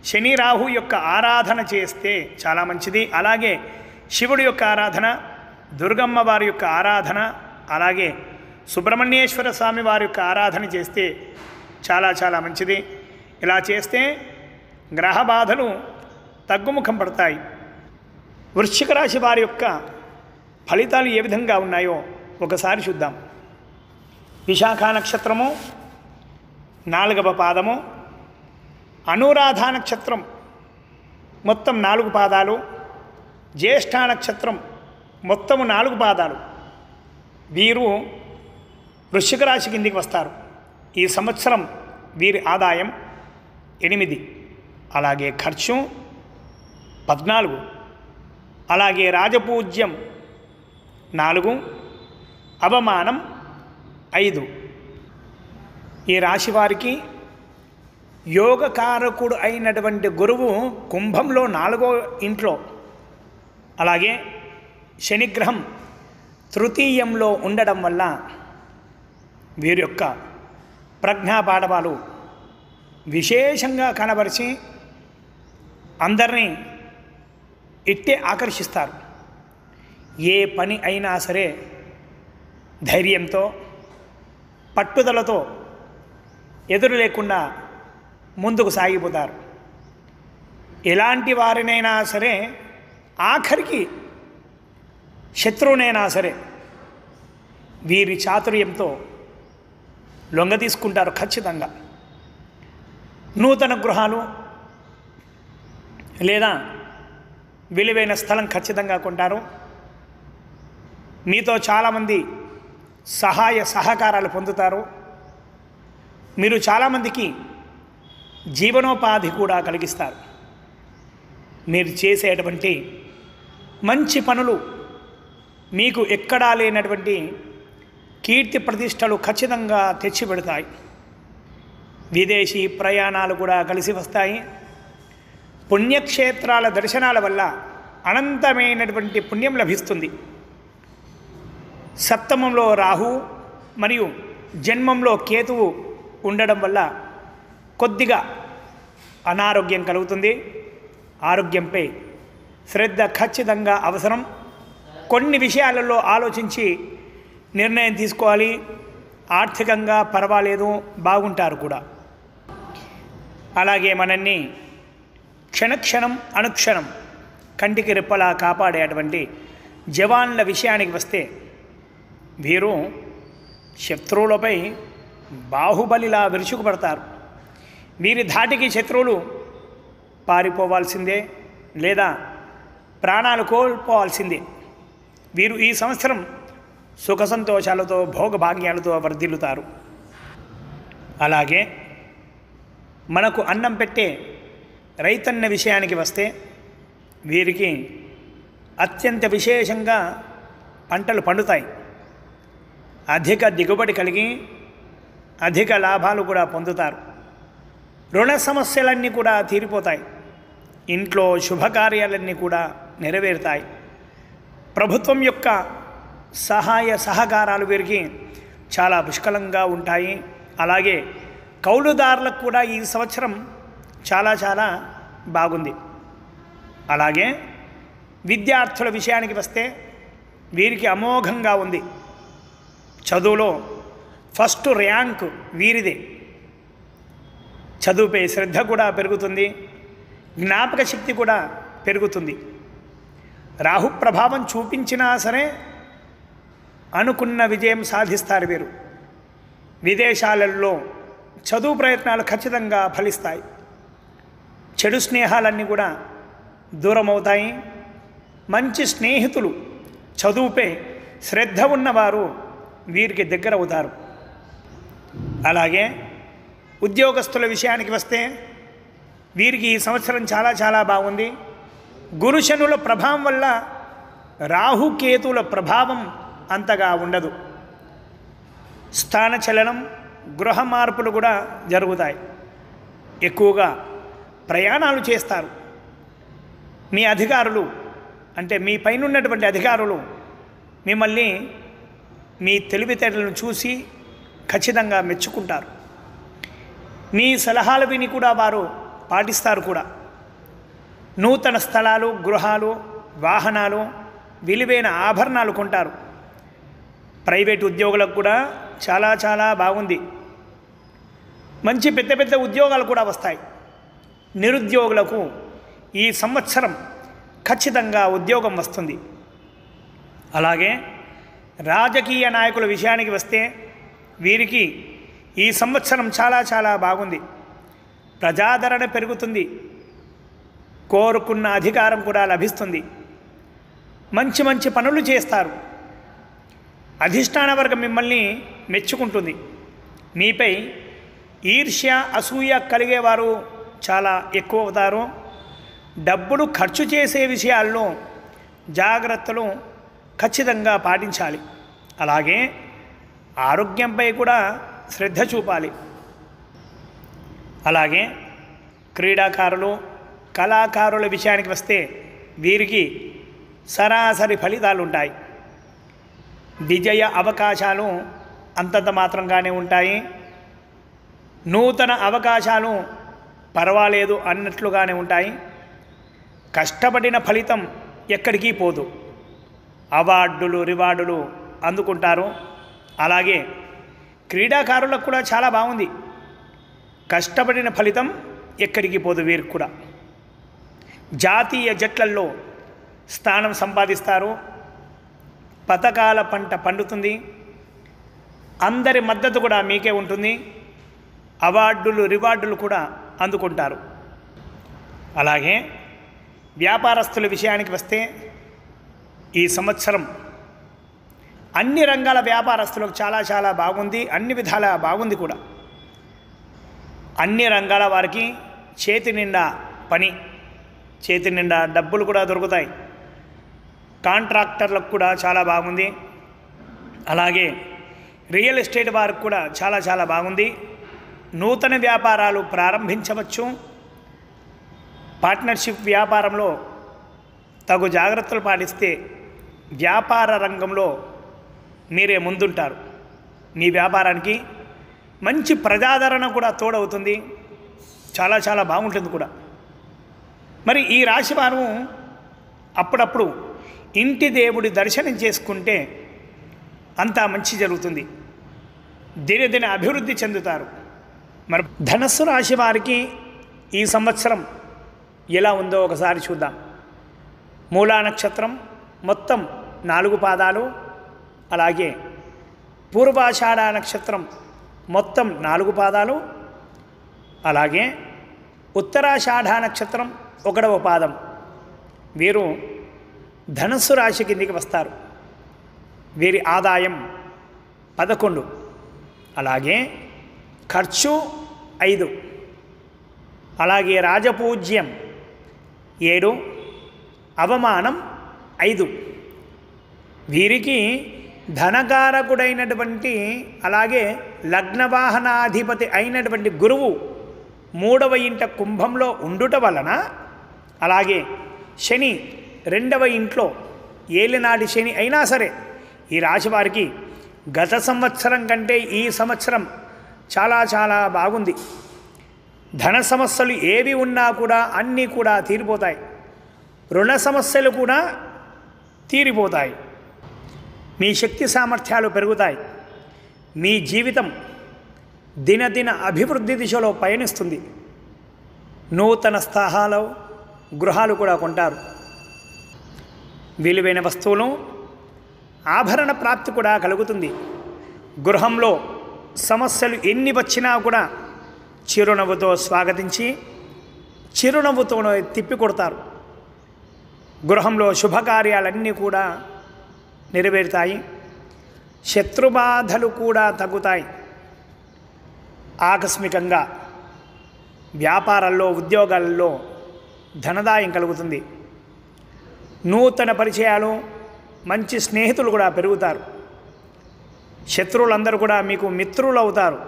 శని రాహు యొక్క ఆరాధన చేస్తే చాలా మంచిది. అలాగే శివుడి యొక్క ఆరాధన, దుర్గమ్మ వారి యొక్క ఆరాధన, అలాగే సుబ్రహ్మణ్యేశ్వర స్వామి వారి యొక్క ఆరాధన చేస్తే చాలా చాలా మంచిది. ఇలా చేస్తే గ్రహ బాధలు తగ్గుముఖం పడతాయి. వృశ్చిక రాశి వారి యొక్క ఫలితాలు ఏ విధంగా ఉన్నాయో ఒకసారి చూద్దాం. విశాఖ నక్షత్రము 4వ పాదము, అనురాధ నక్షత్రం మొత్తం 4 పాదాలు, జ్యేష్ఠ నక్షత్రం మొత్తము 4 పాదాలు, వీరు వృశ్చిక రాశి కిందికి వస్తారు. ఈ సంవత్సరం వీరి ఆదాయం 8, అలాగే ఖర్చు 14, అలాగే రాజపూజ్యం 4, అవమానం 5. ఈ రాశి వారికి యోగకారకుడు అయినటువంటి గురువు కుంభంలో 4వ ఇంట్లో, అలాగే శనిగ్రహం తృతీయంలో ఉండడం వల్ల వీరి యొక్క ప్రజ్ఞాపాఠవాలు విశేషంగా కనబరిచి అందరినీ ఇట్టే ఆకర్షిస్తారు. ఏ పని అయినా సరే ధైర్యంతో పట్టుదలతో ఎదురు లేకుండా ముందుకు సాగిపోతారు. ఎలాంటి వారినైనా సరే, ఆఖరికి శత్రువునైనా సరే వీరి చాతుర్యంతో లొంగ తీసుకుంటారు ఖచ్చితంగా. నూతన గృహాలు లేదా విలువైన స్థలం ఖచ్చితంగా కొంటారు. మీతో చాలామంది సహాయ సహకారాలు పొందుతారు. మీరు చాలామందికి జీవనోపాధి కూడా కలిగిస్తారు. మీరు చేసేటువంటి మంచి పనులు మీకు ఎక్కడా లేనటువంటి కీర్తి ప్రతిష్టలు ఖచ్చితంగా తెచ్చిపెడతాయి. విదేశీ ప్రయాణాలు కూడా కలిసి వస్తాయి. పుణ్యక్షేత్రాల దర్శనాల వల్ల అనంతమైనటువంటి పుణ్యం లభిస్తుంది. సప్తమంలో రాహు మరియు జన్మంలో కేతువు ఉండడం వల్ల కొద్దిగా అనారోగ్యం కలుగుతుంది. ఆరోగ్యంపై శ్రద్ధ ఖచ్చితంగా అవసరం. కొన్ని విషయాలలో ఆలోచించి నిర్ణయం తీసుకోవాలి. ఆర్థికంగా పర్వాలేదు, బాగుంటారు కూడా. అలాగే మనల్ని క్షణక్షణం అనుక్షణం కంటికి రెప్పలా కాపాడేటువంటి జవాన్ల విషయానికి వస్తే వీరు శత్రువులపై బాహుబలిలా విరుచుకుపడతారు. వీరి ధాటికి శత్రువులు పారిపోవాల్సిందే లేదా ప్రాణాలు కోల్పోవాల్సిందే. వీరు ఈ సంవత్సరం సుఖ సంతోషాలతో భోగభాగ్యాలతో వర్ధిల్లుతారు. అలాగే మనకు అన్నం పెట్టే రైతన్న విషయానికి వస్తే వీరికి అత్యంత విశేషంగా పంటలు పండుతాయి. అధిక దిగుబడి కలిగి అధిక లాభాలు కూడా పొందుతారు. రుణ సమస్యలన్నీ కూడా తీరిపోతాయి. ఇంట్లో శుభకార్యాలన్నీ కూడా నెరవేరుతాయి. ప్రభుత్వం యొక్క సహాయ సహకారాలు వీరికి చాలా పుష్కలంగా ఉంటాయి. అలాగే కౌలుదారులకు కూడా ఈ సంవత్సరం చాలా చాలా బాగుంది. అలాగే విద్యార్థుల విషయానికి వస్తే వీరికి అమోఘంగా ఉంది. చదువులో ఫస్ట్ ర్యాంకు వీరిదే. చదువుపై శ్రద్ధ కూడా పెరుగుతుంది. జ్ఞాపక శక్తి కూడా పెరుగుతుంది. రాహు ప్రభావం చూపించినా సరే అనుకున్న విజయం సాధిస్తారు వీరు. విదేశాలలో చదువు ప్రయత్నాలు ఖచ్చితంగా ఫలిస్తాయి. చెడు స్నేహాలన్నీ కూడా దూరమవుతాయి. మంచి స్నేహితులు, చదువుపై శ్రద్ధ ఉన్నవారు వీరికి దగ్గర అవుతారు. అలాగే ఉద్యోగస్తుల విషయానికి వస్తే వీరికి ఈ సంవత్సరం చాలా చాలా బాగుంది. గురుశనుల ప్రభావం వల్ల రాహుకేతుల ప్రభావం అంతగా ఉండదు. స్థానచలనం, గృహ మార్పులు కూడా జరుగుతాయి. ఎక్కువగా ప్రయాణాలు చేస్తారు. మీ అధికారులు అంటే మీ పైన ఉన్నటువంటి అధికారులు మిమ్మల్ని మీ తెలివితేటలను చూసి ఖచ్చితంగా మెచ్చుకుంటారు. మీ సలహాలు విని కూడా వారు పాటిస్తారు కూడా. నూతన స్థలాలు, గృహాలు, వాహనాలు, విలువైన ఆభరణాలు కొంటారు. ప్రైవేట్ ఉద్యోగులకు కూడా చాలా చాలా బాగుంది. మంచి పెద్ద పెద్ద ఉద్యోగాలు కూడా వస్తాయి. నిరుద్యోగులకు ఈ సంవత్సరం ఖచ్చితంగా ఉద్యోగం వస్తుంది. అలాగే రాజకీయ నాయకుల విషయానికి వస్తే వీరికి ఈ సంవత్సరం చాలా చాలా బాగుంది. ప్రజాదరణ పెరుగుతుంది. కోరుకున్న అధికారం కూడా లభిస్తుంది. మంచి మంచి పనులు చేస్తారు. అధిష్టాన వర్గం మిమ్మల్ని మెచ్చుకుంటుంది. మీపై ఈర్ష్య అసూయ కలిగేవారు చాలా ఎక్కువ అవుతారు. డబ్బులు ఖర్చు చేసే విషయాల్లో జాగ్రత్తలు ఖచ్చితంగా పాటించాలి. అలాగే ఆరోగ్యంపై కూడా శ్రద్ధ చూపాలి. అలాగే క్రీడాకారులు కళాకారుల విషయానికి వస్తే వీరికి సరాసరి ఫలితాలు ఉంటాయి. విజయ అవకాశాలు అంతంత మాత్రంగానే ఉంటాయి. నూతన అవకాశాలు పర్వాలేదు అన్నట్లుగానే ఉంటాయి. కష్టపడిన ఫలితం ఎక్కడికి పోదు. అవార్డులు రివార్డులు అందుకుంటారు. అలాగే క్రీడాకారులకు కూడా చాలా బాగుంది. కష్టపడిన ఫలితం ఎక్కడికి పోదు. వీరికి కూడా జాతీయ జట్లల్లో స్థానం సంపాదిస్తారు. పతకాల పంట పండుతుంది. అందరి మద్దతు కూడా మీకే ఉంటుంది. అవార్డులు రివార్డులు కూడా అందుకుంటారు. అలాగే వ్యాపారస్తుల విషయానికి వస్తే ఈ సంవత్సరం అన్ని రంగాల వ్యాపారస్తులకు చాలా చాలా బాగుంది. అన్ని విధాల బాగుంది కూడా. అన్ని రంగాల వారికి చేతి నిండా పని, చేతి నిండా డబ్బులు కూడా దొరుకుతాయి. కాంట్రాక్టర్లకు కూడా చాలా బాగుంది. అలాగే రియల్ ఎస్టేట్ వారికి కూడా చాలా చాలా బాగుంది. నూతన వ్యాపారాలు ప్రారంభించవచ్చు. పార్ట్నర్షిప్ వ్యాపారంలో తగు జాగ్రత్తలు పాటిస్తే వ్యాపార రంగంలో మీరే ముందుంటారు. మీ వ్యాపారానికి మంచి ప్రజాదరణ కూడా తోడవుతుంది. చాలా చాలా బాగుంటుంది కూడా. మరి ఈ రాశి వారు అప్పుడప్పుడు ఇంటి దేవుడి దర్శనం చేసుకుంటే అంతా మంచి జరుగుతుంది. దినదిన అభివృద్ధి చెందుతారు. మరి ధనస్సు రాశి వారికి ఈ సంవత్సరం ఎలా ఉందో ఒకసారి చూద్దాం. మూలా నక్షత్రం మొత్తం 4 పాదాలు, అలాగే పూర్వాషాఢ నక్షత్రం మొత్తం 4 పాదాలు, అలాగే ఉత్తరాషాఢ నక్షత్రం 1వ పాదం. వీరు ధనస్సు రాశి కిందికి వస్తారు. వీరి ఆదాయం 11, అలాగే ఖర్చు 5, అలాగే రాజపూజ్యం 7, అవమానం 5. వీరికి ధనకారకుడైనటువంటి అలాగే లగ్నవాహనాధిపతి అయినటువంటి గురువు 3వ ఇంట కుంభంలో ఉండుట వలన, అలాగే శని 2వ ఇంట్లో ఏలినాటి శని అయినా సరే ఈ రాశి వారికి గత సంవత్సరం కంటే ఈ సంవత్సరం చాలా చాలా బాగుంది. ధన సమస్యలు ఏవి ఉన్నా కూడా అన్నీ కూడా తీరిపోతాయి. రుణ సమస్యలు కూడా తీరిపోతాయి. మీ శక్తి సామర్థ్యాలు పెరుగుతాయి. మీ జీవితం దినదిన అభివృద్ధి దిశలో పయనిస్తుంది. నూతన స్థానాలు గృహాలు కూడా కొంటారు. విలువైన వస్తువులు ఆభరణ ప్రాప్తి కూడా కలుగుతుంది. గృహంలో సమస్యలు ఎన్ని వచ్చినా కూడా చిరునవ్వుతో స్వాగతించి చిరునవ్వుతో తిప్పికొడతారు. గృహంలో శుభకార్యాలన్నీ కూడా నెరవేరుతాయి. శత్రుబాధలు కూడా తగ్గుతాయి. ఆకస్మికంగా వ్యాపారాల్లో ఉద్యోగాల్లో ధనదాయం కలుగుతుంది. నూతన పరిచయాలు మంచి స్నేహితులు కూడా పెరుగుతారు. శత్రువులందరూ కూడా మీకు మిత్రులు అవుతారు.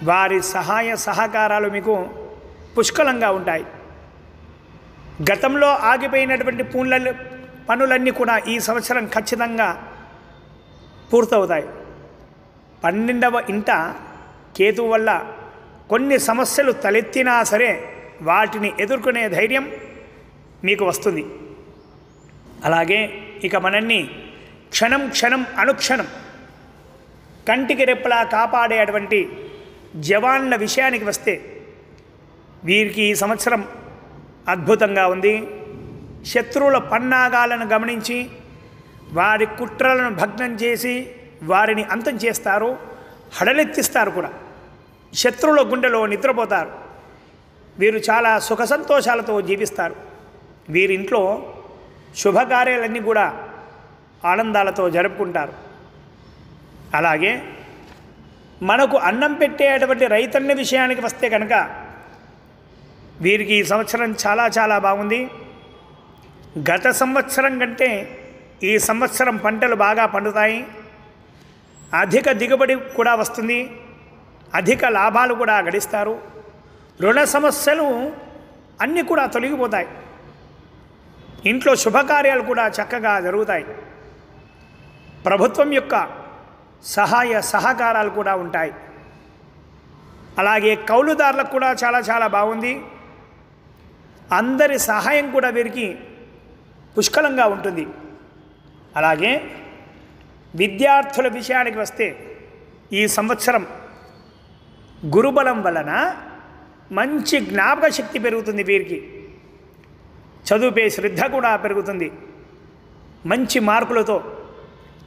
వారి సహాయ సహకారాలు మీకు పుష్కలంగా ఉంటాయి. గతంలో ఆగిపోయినటువంటి పనులన్నీ కూడా ఈ సంవత్సరం ఖచ్చితంగా పూర్తవుతాయి. 12వ ఇంట కేతువు వల్ల కొన్ని సమస్యలు తలెత్తినా సరే వాటిని ఎదుర్కొనే ధైర్యం మీకు వస్తుంది. అలాగే ఇక మనల్ని క్షణం క్షణం అనుక్షణం కంటికి రెప్పలా కాపాడేటువంటి జవాన్ల విషయానికి వస్తే వీరికి ఈ సంవత్సరం అద్భుతంగా ఉంది. శత్రువుల పన్నాగాలను గమనించి వారి కుట్రలను భగ్నం చేసి వారిని అంతం చేస్తారు. హడలెత్తిస్తారు కూడా. శత్రువుల గుండెలో నిద్రపోతారు. వీరు చాలా సుఖ సంతోషాలతో జీవిస్తారు. వీరింట్లో శుభకార్యాలన్నీ కూడా ఆనందాలతో జరుపుకుంటారు. అలాగే మనకు అన్నం పెట్టేటువంటి రైతన్న విషయానికి వస్తే కనుక వీరికి ఈ సంవత్సరం చాలా చాలా బాగుంది. గత సంవత్సరం కంటే ఈ సంవత్సరం పంటలు బాగా పండుతాయి. అధిక దిగుబడి కూడా వస్తుంది. అధిక లాభాలు కూడా గడిస్తారు. రుణ సమస్యలు అన్నీ కూడా తొలగిపోతాయి. ఇంట్లో శుభకార్యాలు కూడా చక్కగా జరుగుతాయి. ప్రభుత్వం యొక్క సహాయ సహకారాలు కూడా ఉంటాయి. అలాగే కౌలుదారులకు కూడా చాలా చాలా బాగుంది. అందరి సహాయం కూడా వీరికి పుష్కలంగా ఉంటుంది. అలాగే విద్యార్థుల విషయానికి వస్తే ఈ సంవత్సరం గురుబలం వలన మంచి జ్ఞాపక శక్తి పెరుగుతుంది. వీరికి చదువుపై శ్రద్ధ కూడా పెరుగుతుంది. మంచి మార్కులతో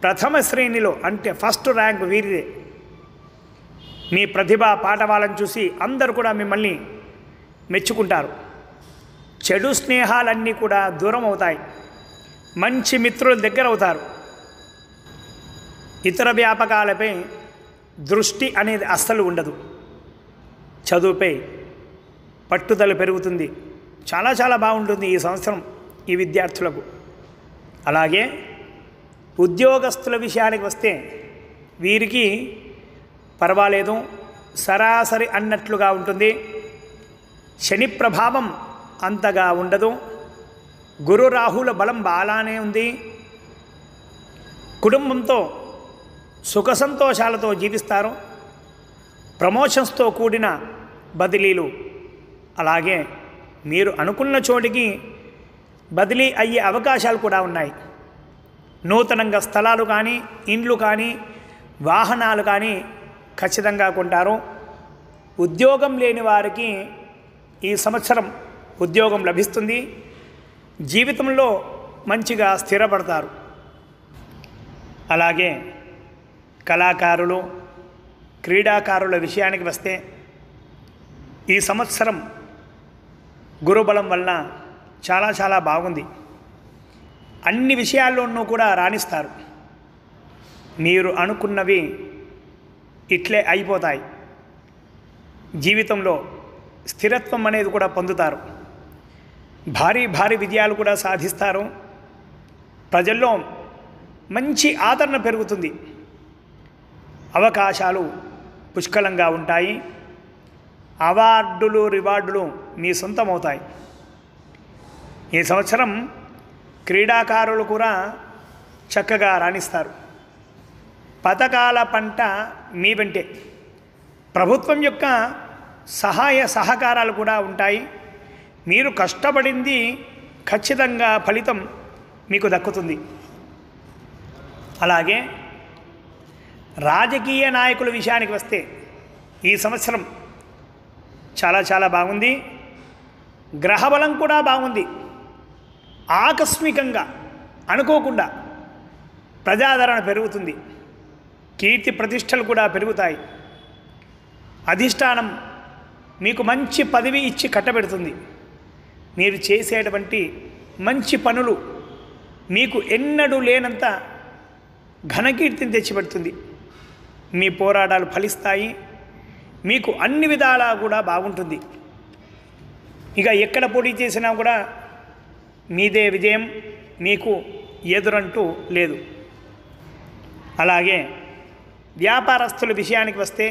ప్రథమ శ్రేణిలో అంటే ఫస్ట్ ర్యాంక్ వీరిదే. మీ ప్రతిభ పాఠవాలను చూసి అందరూ కూడా మిమ్మల్ని మెచ్చుకుంటారు. చెడు స్నేహాలన్నీ కూడా దూరం అవుతాయి. మంచి మిత్రుల దగ్గర అవుతారు. ఇతర వ్యాపకాలపై దృష్టి అనేది అస్సలు ఉండదు. చదువుపై పట్టుదల పెరుగుతుంది. చాలా చాలా బాగుంటుంది ఈ సంవత్సరం ఈ విద్యార్థులకు. అలాగే ఉద్యోగస్తుల విషయానికి వస్తే వీరికి పర్వాలేదు, సరాసరి అన్నట్లుగా ఉంటుంది. శని ప్రభావం అంతగా ఉండదు. గురు రాహుల బలం బాగానే ఉంది. కుటుంబంతో సుఖ సంతోషాలతో జీవిస్తారు. ప్రమోషన్స్తో కూడిన బదిలీలు, అలాగే మీరు అనుకున్న చోటికి బదిలీ అయ్యే అవకాశాలు కూడా ఉన్నాయి. నూతనంగా స్థలాలు కానీ, ఇండ్లు కానీ, వాహనాలు కానీ ఖచ్చితంగా కొంటారు. ఉద్యోగం లేని వారికి ఈ సంవత్సరం ఉద్యోగం లభిస్తుంది. జీవితంలో మంచిగా స్థిరపడతారు. అలాగే కళాకారులు, క్రీడాకారుల విషయానికి వస్తే ఈ సంవత్సరం గురుబలం వలన చాలా చాలా బాగుంది. అన్ని విషయాల్లోనూ కూడా రాణిస్తారు. మీరు అనుకున్నవి ఇట్లే అయిపోతాయి. జీవితంలో స్థిరత్వం అనేది కూడా పొందుతారు. భారీ భారీ విజయాలు కూడా సాధిస్తారు. ప్రజల్లో మంచి ఆదరణ పెరుగుతుంది. అవకాశాలు పుష్కలంగా ఉంటాయి. అవార్డులు, రివార్డులు మీ సొంతమవుతాయి. ఈ సంవత్సరం క్రీడాకారులు కూడా చక్కగా రాణిస్తారు. పథకాల పంట మీ వెంటే. ప్రభుత్వం యొక్క సహాయ సహకారాలు కూడా ఉంటాయి. మీరు కష్టపడింది ఖచ్చితంగా ఫలితం మీకు దక్కుతుంది. అలాగే రాజకీయ నాయకుల విషయానికి వస్తే ఈ సంవత్సరం చాలా చాలా బాగుంది. గ్రహబలం కూడా బాగుంది. ఆకస్మికంగా అనుకోకుండా ప్రజాదరణ పెరుగుతుంది. కీర్తి ప్రతిష్టలు కూడా పెరుగుతాయి. అధిష్టానం మీకు మంచి పదవి ఇచ్చి కట్టబెడుతుంది. మీరు చేసేటువంటి మంచి పనులు మీకు ఎన్నడూ లేనంత ఘనకీర్తిని తెచ్చిపెడుతుంది. మీ పోరాటాలు ఫలిస్తాయి. మీకు అన్ని విధాలా కూడా బాగుంటుంది. ఇక ఎక్కడ పోటీ చేసినా కూడా మీదే విజయం, మీకు ఎదురంటూ లేదు. అలాగే వ్యాపారస్తుల విషయానికి వస్తే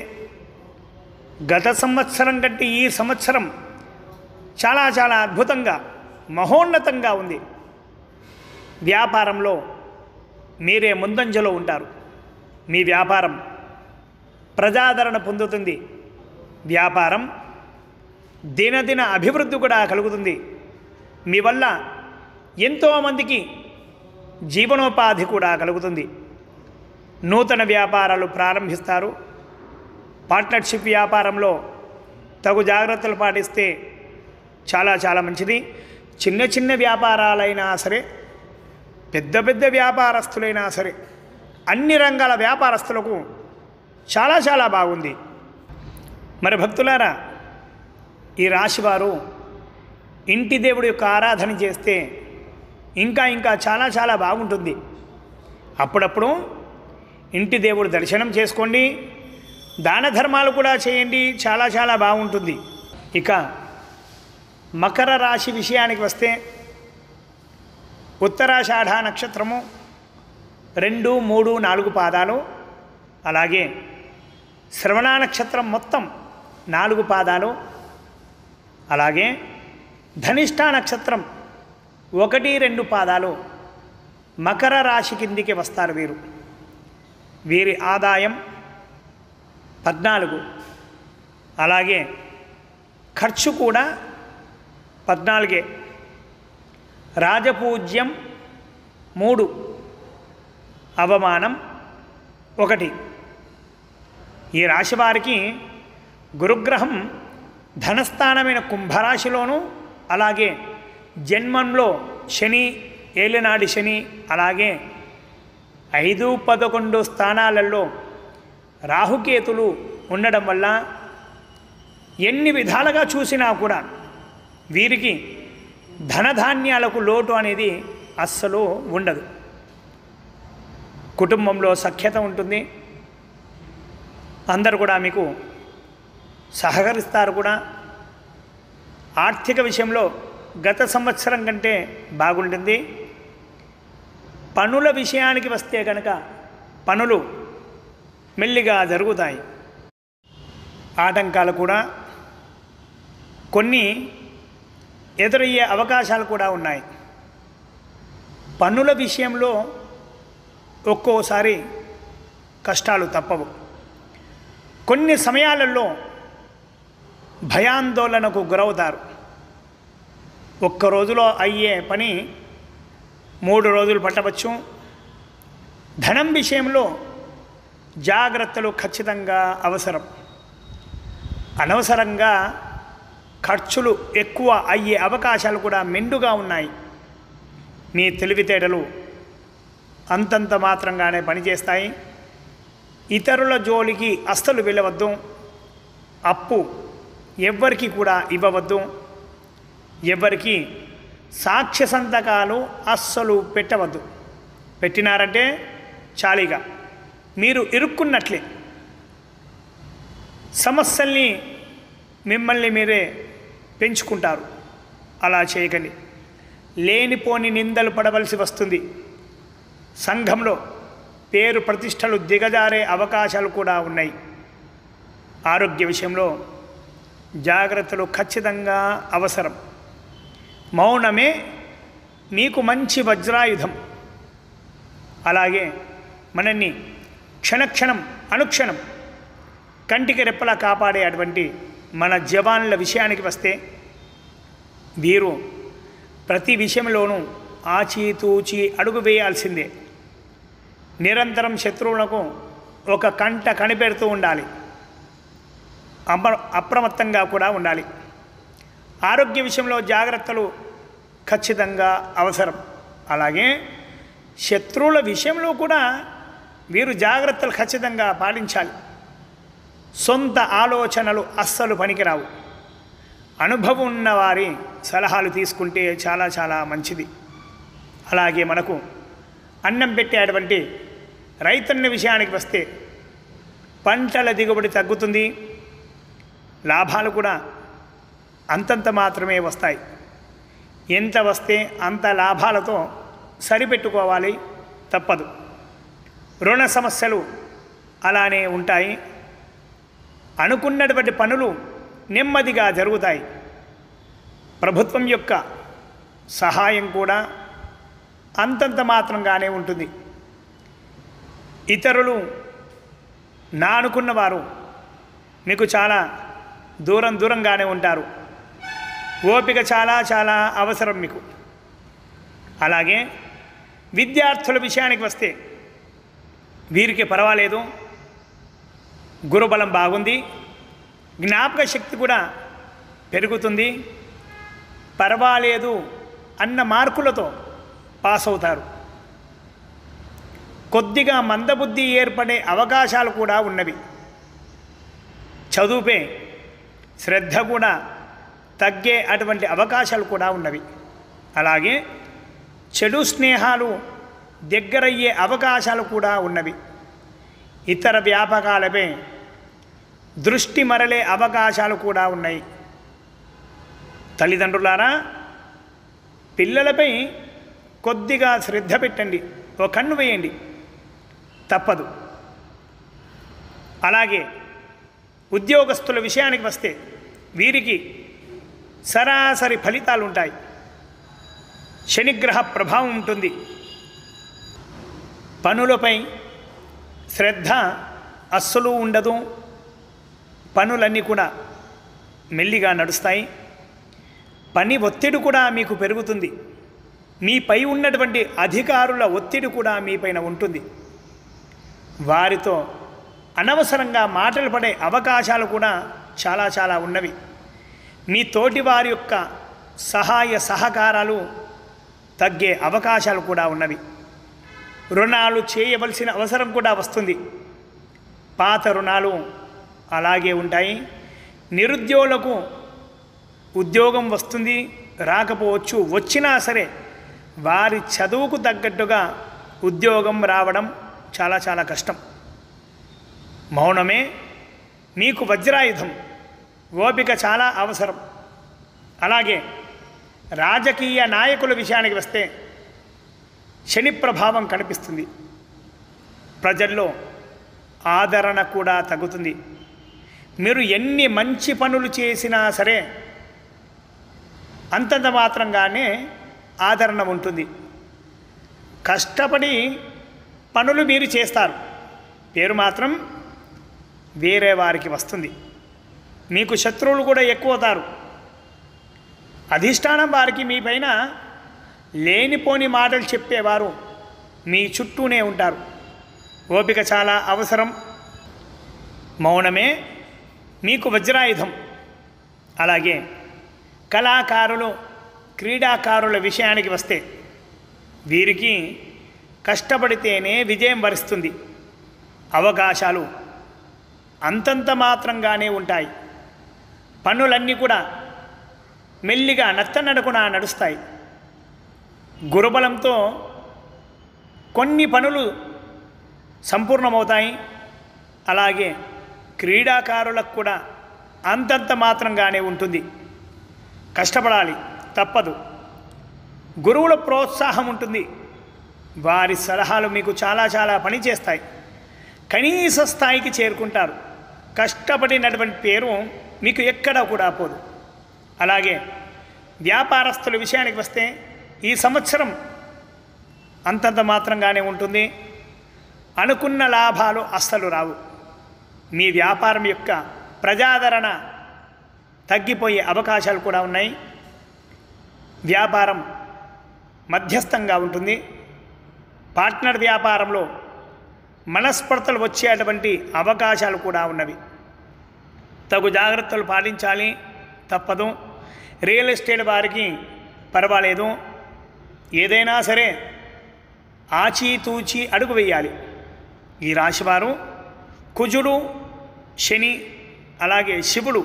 గత సంవత్సరం కంటే ఈ సంవత్సరం చాలా చాలా అద్భుతంగా మహోన్నతంగా ఉంది. వ్యాపారంలో మీరే ముందంజలో ఉంటారు. మీ వ్యాపారం ప్రజాదరణ పొందుతుంది. వ్యాపారం దినదిన అభివృద్ధి కూడా కలుగుతుంది. మీ వల్ల ఎంతోమందికి జీవనోపాధి కూడా కలుగుతుంది. నూతన వ్యాపారాలు ప్రారంభిస్తారు. పార్ట్నర్షిప్ వ్యాపారంలో తగు జాగ్రత్తలు పాటిస్తే చాలా చాలా మంచిది. చిన్న చిన్న వ్యాపారాలైనా సరే, పెద్ద పెద్ద వ్యాపారస్తులైనా సరే, అన్ని రంగాల వ్యాపారస్తులకు చాలా చాలా బాగుంది. మరి భక్తులారా, ఈ రాశివారు ఇంటి దేవుడి యొక్క ఆరాధన చేస్తే ఇంకా ఇంకా చాలా చాలా బాగుంటుంది. అప్పుడప్పుడు ఇంటి దేవుడు దర్శనం చేసుకోండి, దాన ధర్మాలు కూడా చేయండి, చాలా చాలా బాగుంటుంది. ఇక మకర రాశి విషయానికి వస్తే ఉత్తరాషాఢ నక్షత్రము 2, 3, 4 పాదాలు, అలాగే శ్రవణ నక్షత్రం మొత్తం 4 పాదాలు, అలాగే ధనిష్ఠ నక్షత్రం 1, 2 పాదాలు మకర రాశి కిందికి వస్తారు. వీరి ఆదాయం 14, అలాగే ఖర్చు కూడా 14, రాజపూజ్యం 3, అవమానం 1. ఈ రాశి వారికి గురుగ్రహం ధనస్థానమైన కుంభరాశిలోను, అలాగే జన్మంలో శని, ఏలినాడి శని, అలాగే 5, 11 స్థానాలలో రాహుకేతులు ఉండడం వల్ల ఎన్ని విధాలుగా చూసినా కూడా వీరికి ధనధాన్యాలకు లోటు అనేది అస్సలు ఉండదు. కుటుంబంలో సఖ్యత ఉంటుంది, అందరూ కూడా మీకు సహకరిస్తారు కూడా. ఆర్థిక విషయంలో గత సంవత్సరం కంటే బాగుంటుంది. పనుల విషయానికి వస్తే కనుక పనులు మెల్లిగా జరుగుతాయి. ఆటంకాలు కూడా కొన్ని ఎదురయ్యే అవకాశాలు కూడా ఉన్నాయి. పనుల విషయంలో ఒక్కోసారి కష్టాలు తప్పవు. కొన్ని సమయాలలో భయాందోళనకు గురవుతారు. ఒక్క రోజులో అయ్యే పని 3 రోజులు పట్టవచ్చు. ధనం విషయంలో జాగ్రత్తలు ఖచ్చితంగా అవసరం. అనవసరంగా ఖర్చులు ఎక్కువ అయ్యే అవకాశాలు కూడా మెండుగా ఉన్నాయి. మీ తెలివితేటలు అంతంత మాత్రంగానే పనిచేస్తాయి. ఇతరుల జోలికి అస్సలు వెళ్ళవద్దు. అప్పు ఎవ్వరికి కూడా ఇవ్వవద్దు. ఎవరికి సాక్ష్య సంతకాలు అస్సలు పెట్టవద్దు. పెట్టినారంటే చాలీగా మీరు ఇరుక్కున్నట్లే. సమస్యల్ని మిమ్మల్ని మీరే పెంచుకుంటారు. అలా చేయకండి. లేనిపోని నిందలు పడవలసి వస్తుంది. సంఘంలో పేరు ప్రతిష్టలు దిగజారే అవకాశాలు కూడా ఉన్నాయి. ఆరోగ్య విషయంలో జాగ్రత్తలు ఖచ్చితంగా అవసరం. మౌనమే మీకు మంచి వజ్రాయుధం. అలాగే మనల్ని క్షణక్షణం అనుక్షణం కంటికి రెప్పలా కాపాడే అటువంటి మన జవాన్ల విషయానికి వస్తే వీరు ప్రతి విషయంలోనూ ఆచితూచి అడుగు వేయాల్సిందే. నిరంతరం శత్రువులకు ఒక కంట కనిపెడుతూ ఉండాలి. అప్రమత్తంగా కూడా ఉండాలి. ఆరోగ్య విషయంలో జాగ్రత్తలు ఖచ్చితంగా అవసరం. అలాగే శత్రువుల విషయంలో కూడా వీరు జాగ్రత్తలు ఖచ్చితంగా పాటించాలి. సొంత ఆలోచనలు అస్సలు పనికిరావు. అనుభవం ఉన్నవారి సలహాలు తీసుకుంటే చాలా చాలా మంచిది. అలాగే మనకు అన్నం పెట్టేటువంటి రైతన్న విషయానికి వస్తే పంటల దిగుబడి తగ్గుతుంది. లాభాలు కూడా అంతంత మాత్రమే వస్తాయి. ఎంత వస్తే అంత లాభాలతో సరిపెట్టుకోవాలి, తప్పదు. రుణ సమస్యలు అలానే ఉంటాయి. అనుకున్నటువంటి పనులు నెమ్మదిగా జరుగుతాయి. ప్రభుత్వం యొక్క సహాయం కూడా అంతంత మాత్రంగానే ఉంటుంది. ఇతరులు నా అనుకున్నవారు మీకు చాలా దూరంగానే ఉంటారు. ఓపిక చాలా చాలా అవసరం మీకు. అలాగే విద్యార్థుల విషయానికి వస్తే వీరికి పర్వాలేదు. గురుబలం బాగుంది. జ్ఞాపక శక్తి కూడా పెరుగుతుంది. పర్వాలేదు అన్న మార్కులతో పాస్ అవుతారు. కొద్దిగా మందబుద్ధి ఏర్పడే అవకాశాలు కూడా ఉన్నవి. చదువుపై శ్రద్ధ కూడా తగ్గే అటువంటి అవకాశాలు కూడా ఉన్నవి. అలాగే చెడు స్నేహాలు దగ్గరయ్యే అవకాశాలు కూడా ఉన్నవి. ఇతర వ్యాపకాలపై దృష్టి మరలే అవకాశాలు కూడా ఉన్నాయి. తల్లిదండ్రులారా, పిల్లలపై కొద్దిగా శ్రద్ధ పెట్టండి, ఒక కన్ను వేయండి, తప్పదు. అలాగే ఉద్యోగస్తుల విషయానికి వస్తే వీరికి సరాసరి ఫలితాలు ఉంటాయి. శనిగ్రహ ప్రభావం ఉంటుంది. పనులపై శ్రద్ధ అస్సలు ఉండదు. పనులన్నీ కూడా మెల్లిగా నడుస్తాయి. పని ఒత్తిడి కూడా మీకు పెరుగుతుంది. మీపై ఉన్నటువంటి అధికారుల ఒత్తిడి కూడా మీపైన ఉంటుంది. వారితో అనవసరంగా మాటలు పడే అవకాశాలు కూడా చాలా ఉన్నవి. మీ తోటి వారి యొక్క సహాయ సహకారాలు తగ్గే అవకాశాలు కూడా ఉన్నవి. రుణాలు చేయవలసిన అవసరం కూడా వస్తుంది. పాత రుణాలు అలాగే ఉంటాయి. నిరుద్యోగులకు ఉద్యోగం వస్తుంది, రాకపోవచ్చు. వచ్చినా సరే వారి చదువుకు తగ్గట్టుగా ఉద్యోగం రావడం చాలా కష్టం. మౌనమే మీకు వజ్రాయుధం. ఓపిక చాలా అవసరం. అలాగే రాజకీయ నాయకుల విషయానికి వస్తే శని ప్రభావం కనిపిస్తుంది. ప్రజల్లో ఆదరణ కూడా తగ్గుతుంది. మీరు ఎన్ని మంచి పనులు చేసినా సరే అంతంత మాత్రంగానే ఆదరణ ఉంటుంది. కష్టపడి పనులు మీరు చేస్తారు, పేరు మాత్రం వేరే వారికి వస్తుంది. మీకు శత్రువులు కూడా ఎక్కువ అవుతారు. అధిష్టానం వారికి మీ పైన లేనిపోని మాటలు చెప్పేవారు మీ చుట్టూనే ఉంటారు. ఓపిక చాలా అవసరం. మౌనమే మీకు వజ్రాయుధం. అలాగే కళాకారులు, క్రీడాకారుల విషయానికి వస్తే వీరికి కష్టపడితేనే విజయం వరిస్తుంది. అవకాశాలు అంతంత మాత్రంగానే ఉంటాయి. పనులన్నీ కూడా మెల్లిగా నత్తనడకుండా నడుస్తాయి. గురుబలంతో కొన్ని పనులు సంపూర్ణమవుతాయి. అలాగే క్రీడాకారులకు కూడా అంతంత మాత్రంగానే ఉంటుంది. కష్టపడాలి, తప్పదు. గురువుల ప్రోత్సాహం ఉంటుంది. వారి సలహాలు మీకు చాలా పని చేస్తాయి. కనీస స్థాయికి చేరుకుంటారు. కష్టపడినటువంటి పేరు మీకు ఎక్కడా కూడా పోదు. అలాగే వ్యాపారస్తుల విషయానికి వస్తే ఈ సంవత్సరం అంతంత మాత్రంగానే ఉంటుంది. అనుకున్న లాభాలు అస్సలు రావు. మీ వ్యాపారం యొక్క ప్రజాదరణ తగ్గిపోయే అవకాశాలు కూడా ఉన్నాయి. వ్యాపారం మధ్యస్థంగా ఉంటుంది. పార్ట్నర్ వ్యాపారంలో మనస్పర్ధలు వచ్చేటువంటి అవకాశాలు కూడా ఉన్నవి. తగు జాగ్రత్తలు పాటించాలి, తప్పదు. రియల్ ఎస్టేట్ వారికి పర్వాలేదు. ఏదైనా సరే ఆచితూచి అడుగు వేయాలి. ఈ రాశివారు కుజుడు, శని, అలాగే శివుడు,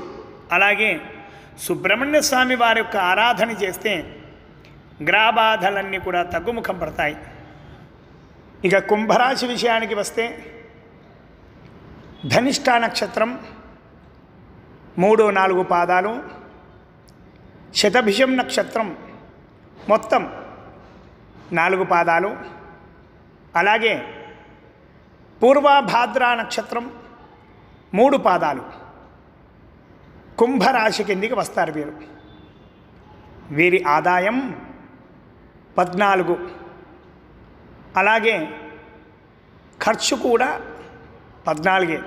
అలాగే సుబ్రహ్మణ్య స్వామి వారి యొక్క ఆరాధన చేస్తే గ్రహబాధలన్నీ కూడా తగ్గుముఖం పడతాయి. ఇక కుంభరాశి విషయానికి వస్తే ధనిష్ట నక్షత్రం 3-4 పాదాలు, శతభిషం నక్షత్రం మొత్తం 4 పాదాలు, అలాగే పూర్వభాద్ర నక్షత్రం 3 పాదాలు కుంభరాశి కిందికి వస్తారు. వీరి ఆదాయం 14, అలాగే ఖర్చు కూడా 14,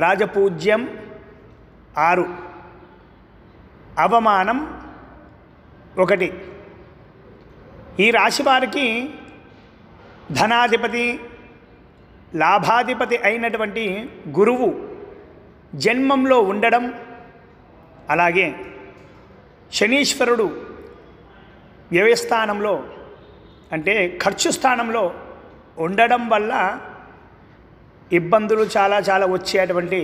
రాజపూజ్యం 6, అవమానం 1. ఈ రాశి వారికి ధనాధిపతి, లాభాధిపతి అయినటువంటి గురువు జన్మంలో ఉండడం, అలాగే శనీశ్వరుడు వ్యయస్థానంలో అంటే ఖర్చు స్థానంలో ఉండడం వల్ల ఇబ్బందులు చాలా వచ్చేటువంటి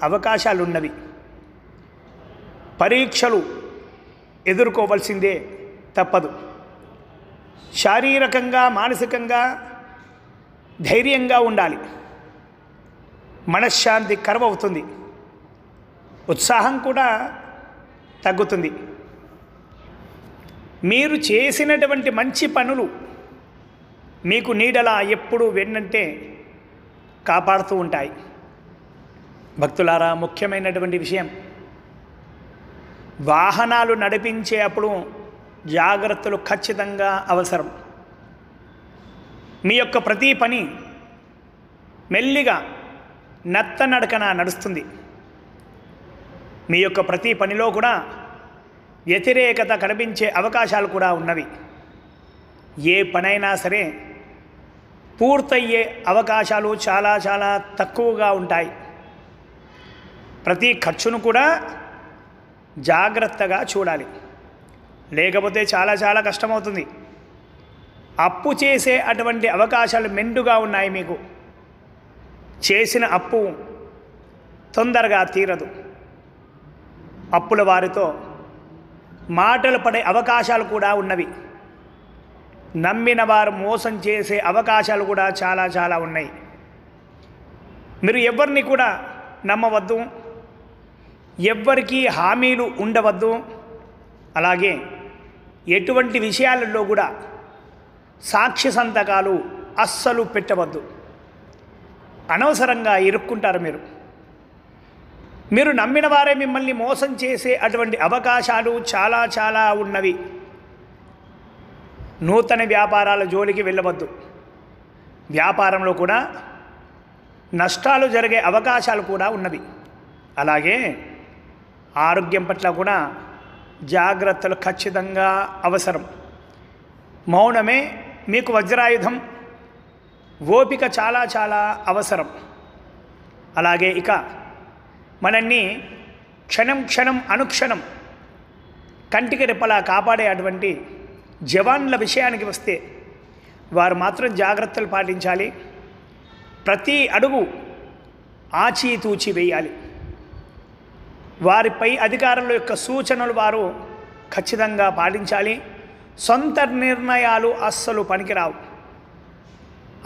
అవకాశాలు ఉన్నవి. పరీక్షలు ఎదుర్కోవలసిందే, తప్పదు. శారీరకంగా మానసికంగా ధైర్యంగా ఉండాలి. మనశ్శాంతి కరువవుతుంది, ఉత్సాహం కూడా తగ్గుతుంది. మీరు చేసినటువంటి మంచి పనులు మీకు నీడలా ఎప్పుడూ వెన్నంటే కాపాడుతూ ఉంటాయి. భక్తులారా, ముఖ్యమైనటువంటి విషయం, వాహనాలు నడిపించే అప్పుడు జాగ్రత్తలు ఖచ్చితంగా అవసరం. మీ యొక్క ప్రతి పని మెల్లిగా నత్తనడకన నడుస్తుంది. మీ యొక్క ప్రతి పనిలో కూడా వ్యతిరేకత కనిపించే అవకాశాలు కూడా ఉన్నవి. ఏ పనైనా సరే పూర్తయ్యే అవకాశాలు చాలా చాలా తక్కువగా ఉంటాయి. ప్రతి ఖర్చును కూడా జాగ్రత్తగా చూడాలి, లేకపోతే చాలా చాలా కష్టమవుతుంది. అప్పు చేసే అటువంటి అవకాశాలు మెండుగా ఉన్నాయి. మీకు చేసిన అప్పు తొందరగా తీరదు. అప్పుల వారితో మాటలు పడే అవకాశాలు కూడా ఉన్నవి. నమ్మిన వారు మోసం చేసే అవకాశాలు కూడా చాలా చాలా ఉన్నాయి. మీరు ఎవరిని కూడా నమ్మవద్దు, ఎవ్వరికీ హామీలు ఉండవద్దు. అలాగే ఎటువంటి విషయాలలో కూడా సాక్ష్య సంతకాలు అస్సలు పెట్టవద్దు. అనవసరంగా ఇరుక్కుంటారు. మీరు నమ్మిన వారే మిమ్మల్ని మోసం చేసే అటువంటి అవకాశాలు చాలా చాలా ఉన్నవి. నూతన వ్యాపారాల జోలికి వెళ్ళవద్దు. వ్యాపారంలో కూడా నష్టాలు జరిగే అవకాశాలు కూడా ఉన్నవి. అలాగే ఆరోగ్యం పట్ల కూడా జాగ్రత్తలు ఖచ్చితంగా అవసరం. మౌనమే మీకు వజ్రాయుధం. ఓపిక చాలా చాలా అవసరం. అలాగే ఇక మనల్ని క్షణం క్షణం అనుక్షణం కంటికి రెప్పలా కాపాడే అటువంటి జవాన్ల విషయానికి వస్తే వారు మాత్రం జాగ్రత్తలు పాటించాలి. ప్రతి అడుగు ఆచితూచి వేయాలి. వారిపై అధికారుల యొక్క సూచనలు వారు ఖచ్చితంగా పాటించాలి. సొంత నిర్ణయాలు అస్సలు పనికిరావు.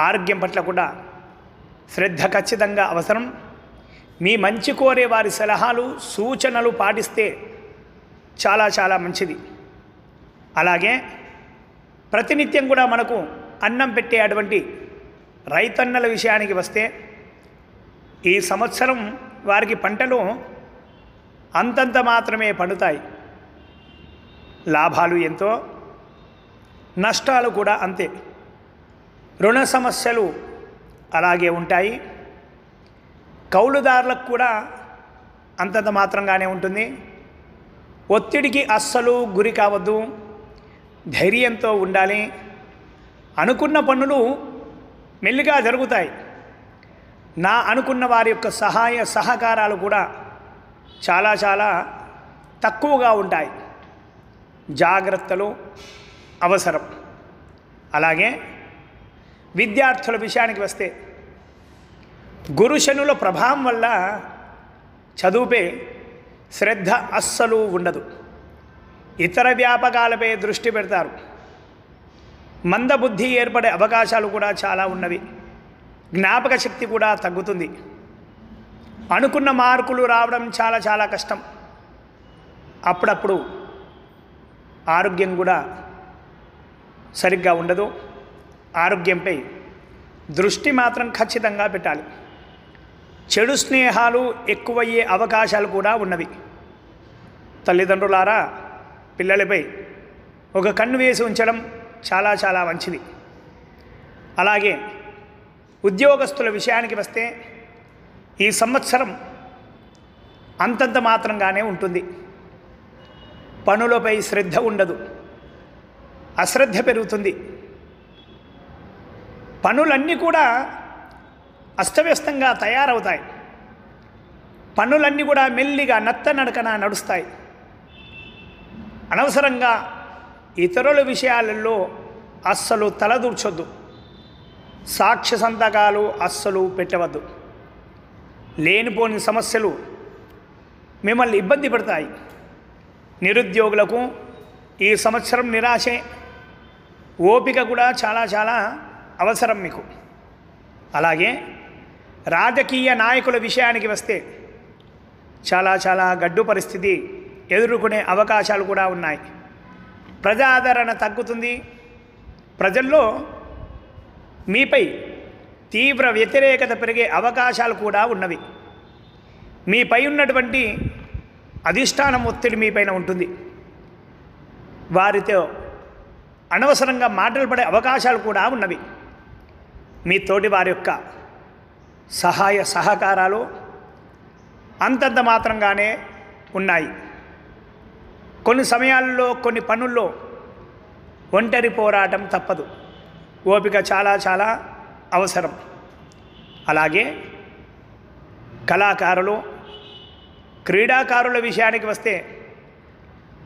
ఆరోగ్యం పట్ల కూడా శ్రద్ధ ఖచ్చితంగా అవసరం. మీ మంచి కోరే వారి సలహాలు సూచనలు పాటిస్తే చాలా చాలా మంచిది. అలాగే ప్రతినిత్యం కూడా మనకు అన్నం పెట్టే అటువంటి రైతన్నల విషయానికి వస్తే ఈ సంవత్సరం వారికి పంటలు అంతంత మాత్రమే పండుతాయి. లాభాలు ఎంతో, నష్టాలు కూడా అంతే. రుణ సమస్యలు అలాగే ఉంటాయి. కౌలుదారులకు కూడా అంతంత మాత్రంగానే ఉంటుంది. ఒత్తిడికి అస్సలు గురి కావద్దు. ధైర్యంతో ఉండాలి. అనుకున్న పనులు మెల్లిగా జరుగుతాయి. నా అనుకున్న వారి యొక్క సహాయ సహకారాలు కూడా చాలా చాలా తక్కువగా ఉంటాయి. జాగ్రత్తలు అవసరం. అలాగే విద్యార్థుల విషయానికి వస్తే గురుశనుల ప్రభావం వల్ల చదువుపై శ్రద్ధ అస్సలు ఉండదు. ఇతర వ్యాపకాలపై దృష్టి పెడతారు. మందబుద్ధి ఏర్పడే అవకాశాలు కూడా చాలా ఉన్నవి. జ్ఞాపక శక్తి కూడా తగ్గుతుంది. అనుకున్న మార్కులు రావడం చాలా చాలా కష్టం. అప్పుడప్పుడు ఆరోగ్యం కూడా సరిగ్గా ఉండదు. ఆరోగ్యంపై దృష్టి మాత్రం ఖచ్చితంగా పెట్టాలి. చెడు స్నేహాలు ఎక్కువయ్యే అవకాశాలు కూడా ఉన్నవి. తల్లిదండ్రులారా, పిల్లలపై ఒక కన్ను వేసి ఉంచడం చాలా చాలా మంచిది. అలాగే ఉద్యోగస్తుల విషయానికి వస్తే ఈ సంవత్సరం అంతంత మాత్రంగానే ఉంటుంది. పనులపై శ్రద్ధ ఉండదు, అశ్రద్ధ పెరుగుతుంది. పనులన్నీ కూడా అస్తవ్యస్తంగా తయారవుతాయి. పనులన్నీ కూడా మెల్లిగా నత్తనడకన నడుస్తాయి. అనవసరంగా ఇతరుల విషయాలలో అస్సలు తలదూర్చొద్దు. సాక్ష్య సంతకాలు అస్సలు పెట్టవద్దు. లేనిపోని సమస్యలు మిమ్మల్ని ఇబ్బంది పెడతాయి. నిరుద్యోగులకు ఈ సంవత్సరం నిరాశే. ఓపిక కూడా చాలా చాలా అవసరం మీకు. అలాగే రాజకీయ నాయకుల విషయానికి వస్తే చాలా చాలా గడ్డు పరిస్థితి ఎదుర్కొనే అవకాశాలు కూడా ఉన్నాయి. ప్రజాదరణ తగ్గుతుంది. ప్రజల్లో మీపై తీవ్ర వ్యతిరేకత పెరిగే అవకాశాలు కూడా ఉన్నవి. మీపై ఉన్నటువంటి అధిష్టానం ఒత్తిడి మీపైన ఉంటుంది. వారితో అనవసరంగా మాటలు పడే అవకాశాలు కూడా ఉన్నవి. మీ తోటి వారి యొక్క సహాయ సహకారాలు అంతంత మాత్రంగానే ఉన్నాయి. కొన్ని సమయాల్లో కొన్ని పనుల్లో ఒంటరి పోరాటం తప్పదు. ఓపిక చాలా చాలా అవసరం. అలాగే కళాకారులు, క్రీడాకారుల విషయానికి వస్తే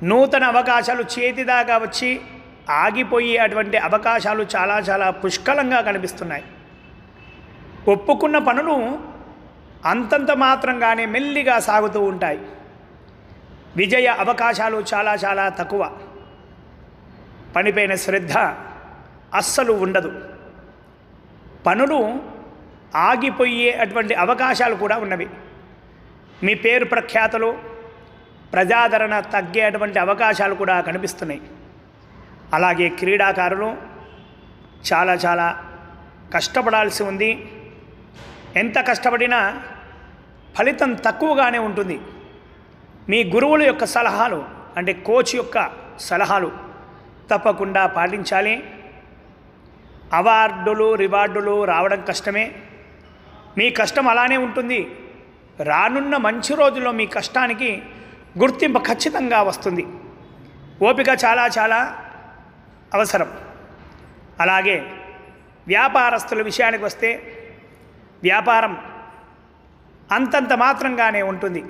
నూతన అవకాశాలు చేతిదాకా వచ్చి ఆగిపోయే అటువంటి అవకాశాలు చాలా చాలా పుష్కలంగా కనిపిస్తున్నాయి. ఒప్పుకున్న పనులు అంతంత మాత్రంగానే మెల్లిగా సాగుతూ ఉంటాయి. విజయ అవకాశాలు చాలా చాలా తక్కువ. పనిపైన శ్రద్ధ అస్సలు ఉండదు. పనులు ఆగిపోయే అటువంటి అవకాశాలు కూడా ఉన్నవి. మీ పేరు ప్రఖ్యాతలు, ప్రజాదరణ తగ్గేటువంటి అవకాశాలు కూడా కనిపిస్తున్నాయి. అలాగే క్రీడాకారులు చాలా చాలా కష్టపడాల్సి ఉంది. ఎంత కష్టపడినా ఫలితం తక్కువగానే ఉంటుంది. మీ గురువుల యొక్క సలహాలు అంటే కోచ్ యొక్క సలహాలు తప్పకుండా పాటించాలి. అవార్డులు రివార్డులు రావడం కష్టమే. మీ కష్టం అలానే ఉంటుంది. రానున్న మంచి రోజుల్లో మీ కష్టానికి గుర్తింపు ఖచ్చితంగా వస్తుంది. ఓపిక చాలా చాలా అవసరం. అలాగే వ్యాపారస్తుల విషయానికి వస్తే వ్యాపారం అంతంత మాత్రంగానే ఉంటుంది.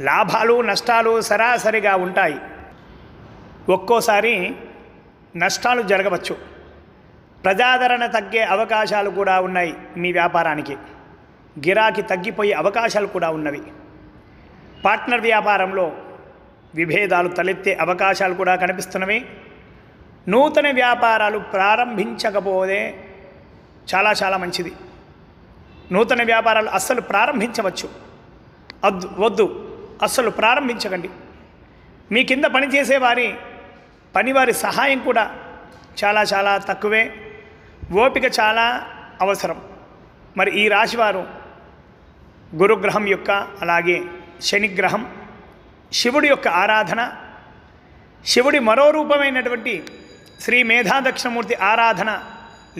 లాభాలు నష్టాలు సరాసరిగా ఉంటాయి. ఒక్కోసారి నష్టాలు జరగవచ్చు. ప్రజాదరణ తగ్గే అవకాశాలు కూడా ఉన్నాయి. మీ వ్యాపారానికి గిరాకీ తగ్గిపోయే అవకాశాలు కూడా ఉన్నవి. పార్ట్నర్ వ్యాపారంలో విభేదాలు తలెత్తే అవకాశాలు కూడా కనిపిస్తున్నవి. నూతన వ్యాపారాలు ప్రారంభించకపోతే చాలా చాలా మంచిది. నూతన వ్యాపారాలు అస్సలు ప్రారంభించవచ్చు వద్దు, అస్సలు ప్రారంభించకండి. మీ కింద పనిచేసే పనివారి సహాయం కూడా చాలా చాలా తక్కువే. ఓపిక చాలా అవసరం. మరి ఈ రాశివారు గురుగ్రహం యొక్క అలాగే శనిగ్రహం, శివుడి యొక్క ఆరాధన, శివుడి మరో రూపమైనటువంటి శ్రీ మేధాదక్షిణమూర్తి ఆరాధన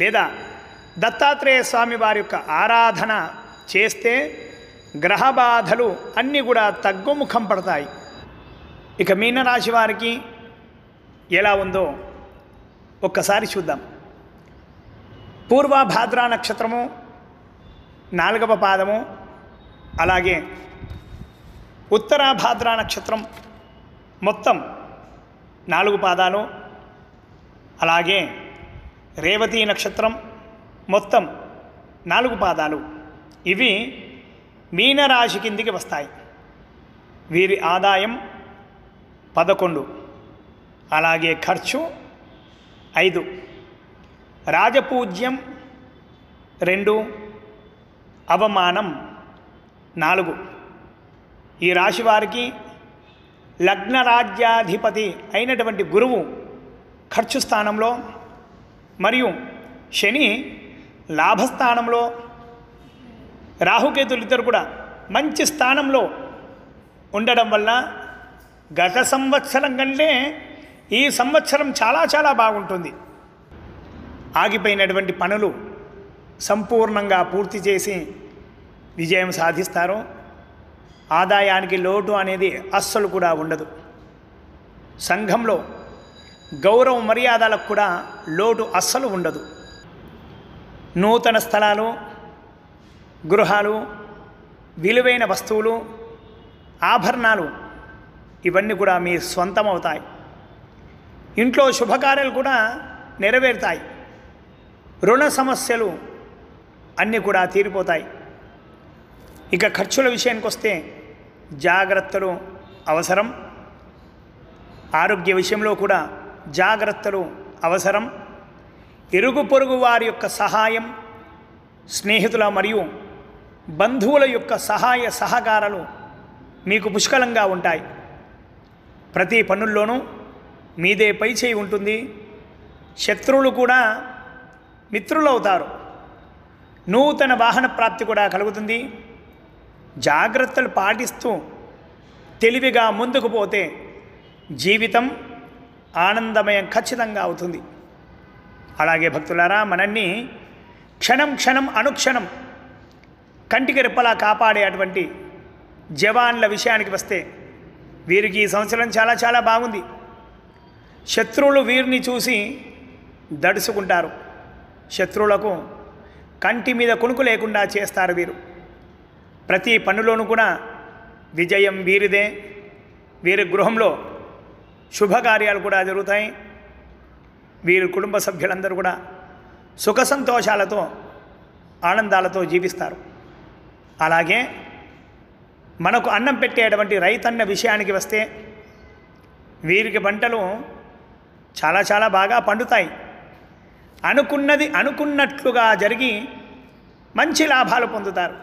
లేదా దత్తాత్రేయ స్వామి వారి యొక్క ఆరాధన చేస్తే గ్రహ బాధలు అన్నీ కూడా తగ్గుముఖం పడతాయి. ఇక మీనరాశి వారికి ఎలా ఉందో ఒక్కసారి చూద్దాం. పూర్వభాద్రా నక్షత్రము 4వ పాదము, అలాగే ఉత్తరాభాద్రా నక్షత్రం మొత్తం 4 పాదాలు, అలాగే రేవతి నక్షత్రం మొత్తం 4 పాదాలు. ఇవి మీనరాశి కిందికి వస్తాయి. వీరి ఆదాయం 11, అలాగే ఖర్చు 5, రాజపూజ్యం 2, అవమానం 4. ఈ రాశి వారికి లగ్నరాజ్యాధిపతి అయినటువంటి గురువు ఖర్చు స్థానంలో మరియు శని లాభస్థానంలో, రాహుకేతులు ఇద్దరు కూడా మంచి స్థానంలో ఉండడం వల్ల గత సంవత్సరం కంటే ఈ సంవత్సరం చాలా చాలా బాగుంటుంది. ఆగిపోయినటువంటి పనులు సంపూర్ణంగా పూర్తి చేసి విజయం సాధిస్తారు. ఆదాయానికి లోటు అనేది అస్సలు కూడా ఉండదు. సంఘంలో గౌరవ మర్యాదలకు కూడా లోటు అస్సలు ఉండదు. నూతన స్థలాలు, గృహాలు, విలువైన వస్తువులు, ఆభరణాలు ఇవన్నీ కూడా మీ సొంతం అవుతాయి. ఇంట్లో శుభకార్యాలు కూడా నెరవేరుతాయి. రుణ సమస్యలు అన్నీ కూడా తీరిపోతాయి. ఇక ఖర్చుల విషయానికి వస్తే జాగ్రత్తలు అవసరం. ఆరోగ్య విషయంలో కూడా జాగ్రత్తలు అవసరం. ఇరుగు పొరుగు వారి యొక్క సహాయం, స్నేహితుల మరియు బంధువుల యొక్క సహాయ సహకారాలు మీకు పుష్కలంగా ఉంటాయి. ప్రతి పనుల్లోనూ మీదే పై చేయి ఉంటుంది. శత్రువులు కూడా మిత్రులవుతారు. నూతన వాహన ప్రాప్తి కూడా కలుగుతుంది. జాగ్రత్తలు పాటిస్తూ తెలివిగా ముందుకు పోతే జీవితం ఆనందమయం ఖచ్చితంగా అవుతుంది. అలాగే భక్తులారా, మనల్ని క్షణం క్షణం అనుక్షణం కంటికి రెప్పలా కాపాడే అటువంటి జవాన్ల విషయానికి వస్తే వీరికి ఈ సంవత్సరం చాలా చాలా బాగుంది. శత్రువులు వీరిని చూసి దడుచుకుంటారు. శత్రువులకు కంటి మీద కునుకు లేకుండా చేస్తారు. వీరు ప్రతి పనులోనూ కూడా విజయం వీరిదే. వీరి గృహంలో శుభకార్యాలు కూడా జరుగుతాయి. వీరి కుటుంబ సభ్యులందరూ కూడా సుఖ సంతోషాలతో ఆనందాలతో జీవిస్తారు. అలాగే మనకు అన్నం పెట్టేటువంటి రైతన్న విషయానికి వస్తే వీరికి పంటలు చాలా చాలా బాగా పండుతాయి. అనుకున్నది అనుకున్నట్లుగా జరిగి మంచి లాభాలు పొందుతారు.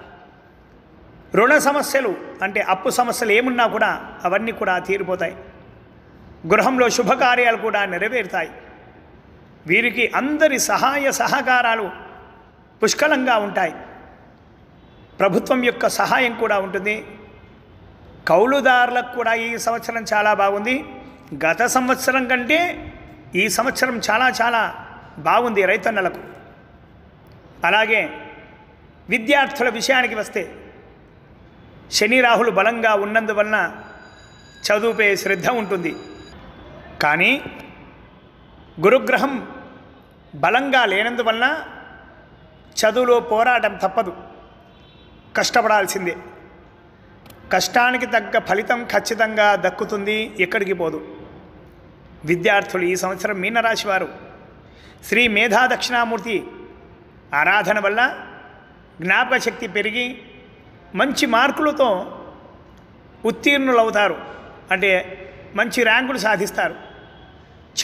రుణ సమస్యలు అంటే అప్పు సమస్యలు ఏమున్నా కూడా అవన్నీ కూడా తీరిపోతాయి. గృహంలో శుభకార్యాలు కూడా నెరవేరుతాయి. వీరికి అందరి సహాయ సహకారాలు పుష్కలంగా ఉంటాయి. ప్రభుత్వం యొక్క సహాయం కూడా ఉంటుంది. కౌలుదారులకు కూడా ఈ సంవత్సరం చాలా బాగుంది. గత సంవత్సరం కంటే ఈ సంవత్సరం చాలా చాలా బాగుంది రైతన్నలకు. అలాగే విద్యార్థుల విషయానికి వస్తే శని రాహులు బలంగా ఉన్నందువలన చదువుపై శ్రద్ధ ఉంటుంది. కానీ గురుగ్రహం బలంగా లేనందువలన చదువులో పోరాటం తప్పదు. కష్టపడాల్సిందే. కష్టానికి తగ్గ ఫలితం ఖచ్చితంగా దక్కుతుంది, ఎక్కడికి పోదు. విద్యార్థులు ఈ సంవత్సరం మీనరాశి వారు శ్రీ మేధా దక్షిణామూర్తి ఆరాధన వల్ల జ్ఞాపక శక్తి పెరిగి మంచి మార్కులతో ఉత్తీర్ణులవుతారు. అంటే మంచి ర్యాంకులు సాధిస్తారు.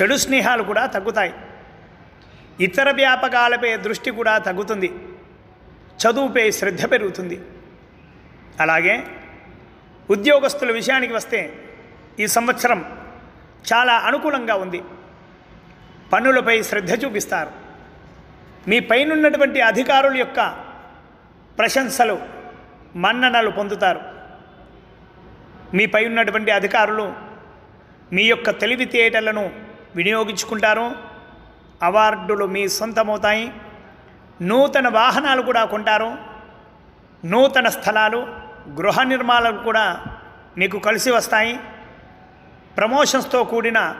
చెడు స్నేహాలు కూడా తగ్గుతాయి. ఇతర వ్యాపకాలపై దృష్టి కూడా తగ్గుతుంది. చదువుపై శ్రద్ధ పెరుగుతుంది. అలాగే ఉద్యోగస్తుల విషయానికి వస్తే ఈ సంవత్సరం చాలా అనుకూలంగా ఉంది. పనులపై శ్రద్ధ చూపిస్తారు. మీ పైనున్నటువంటి అధికారుల యొక్క ప్రశంసలు మన్ననలు పొందుతారు. మీపై ఉన్నటువంటి అధికారులు మీ యొక్క తెలివితేటలను వినియోగించుకుంటారు. అవార్డులు మీ సొంతమవుతాయి. నూతన వాహనాలు కూడా కొంటారు. నూతన స్థలాలు, గృహ నిర్మాణాలు కూడా మీకు కలిసి వస్తాయి. ప్రమోషన్స్తో కూడిన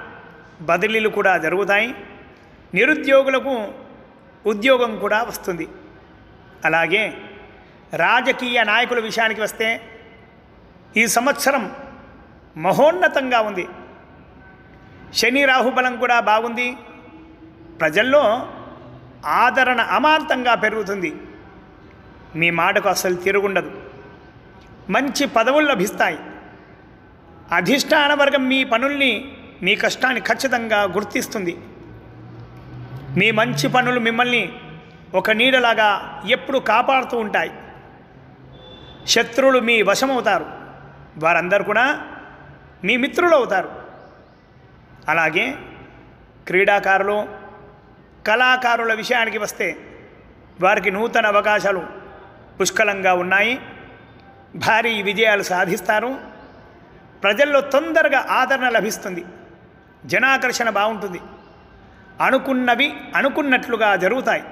బదిలీలు కూడా జరుగుతాయి. నిరుద్యోగులకు ఉద్యోగం కూడా వస్తుంది. అలాగే రాజకీయ నాయకుల విషయానికి వస్తే ఈ సంవత్సరం మహోన్నతంగా ఉంది. శని రాహుబలం కూడా బాగుంది. ప్రజల్లో ఆదరణ అమాంతంగా పెరుగుతుంది. మీ మాటకు అసలు తిరుగుండదు. మంచి పదవులు లభిస్తాయి. అధిష్టాన వర్గం మీ పనుల్ని, మీ కష్టాన్ని ఖచ్చితంగా గుర్తిస్తుంది. మీ మంచి పనులు మిమ్మల్ని ఒక నీడలాగా ఎప్పుడు కాపాడుతూ ఉంటాయి. శత్రువులు మీ వశమవుతారు. వారందరూ కూడా మీ మిత్రులు అవుతారు. అలాగే క్రీడాకారులు, కళాకారుల విషయానికి వస్తే వారికి నూతన అవకాశాలు పుష్కలంగా ఉన్నాయి. భారీ విజయాలు సాధిస్తారు. ప్రజల్లో తొందరగా ఆదరణ లభిస్తుంది. జనాకర్షణ బాగుంటుంది. అనుకున్నవి అనుకున్నట్లుగా జరుగుతాయి.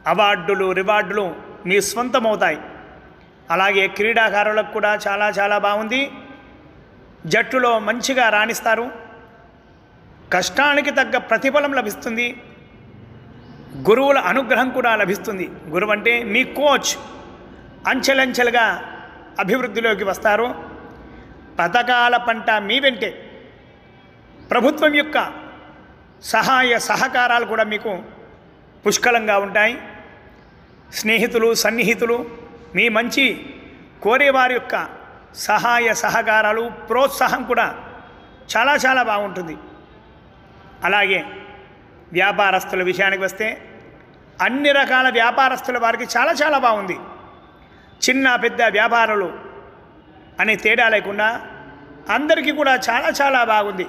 అవార్డులు, రివార్డులు మీ సొంతమవుతాయి. అలాగే క్రీడాకారులకు కూడా చాలా చాలా బాగుంది. జట్టులో మంచిగా రాణిస్తారు. కష్టానికి తగ్గ ప్రతిఫలం లభిస్తుంది. గురువుల అనుగ్రహం కూడా లభిస్తుంది. గురువు అంటే మీ కోచ్. అంచెలంచెలుగా అభివృద్ధిలోకి వస్తారు. పథకాల పంట మీ వెంటే. ప్రభుత్వం యొక్క సహాయ సహకారాలు కూడా మీకు పుష్కలంగా ఉంటాయి. స్నేహితులు, సన్నిహితులు మీ మంచి కోరేవారి యొక్క సహాయ సహకారాలు, ప్రోత్సాహం కూడా చాలా చాలా బాగుంటుంది. అలాగే వ్యాపారస్తుల విషయానికి వస్తే అన్ని రకాల వ్యాపారస్తుల వారికి చాలా చాలా బాగుంది. చిన్న పెద్ద వ్యాపారులు అనే తేడా లేకుండా అందరికీ కూడా చాలా చాలా బాగుంది.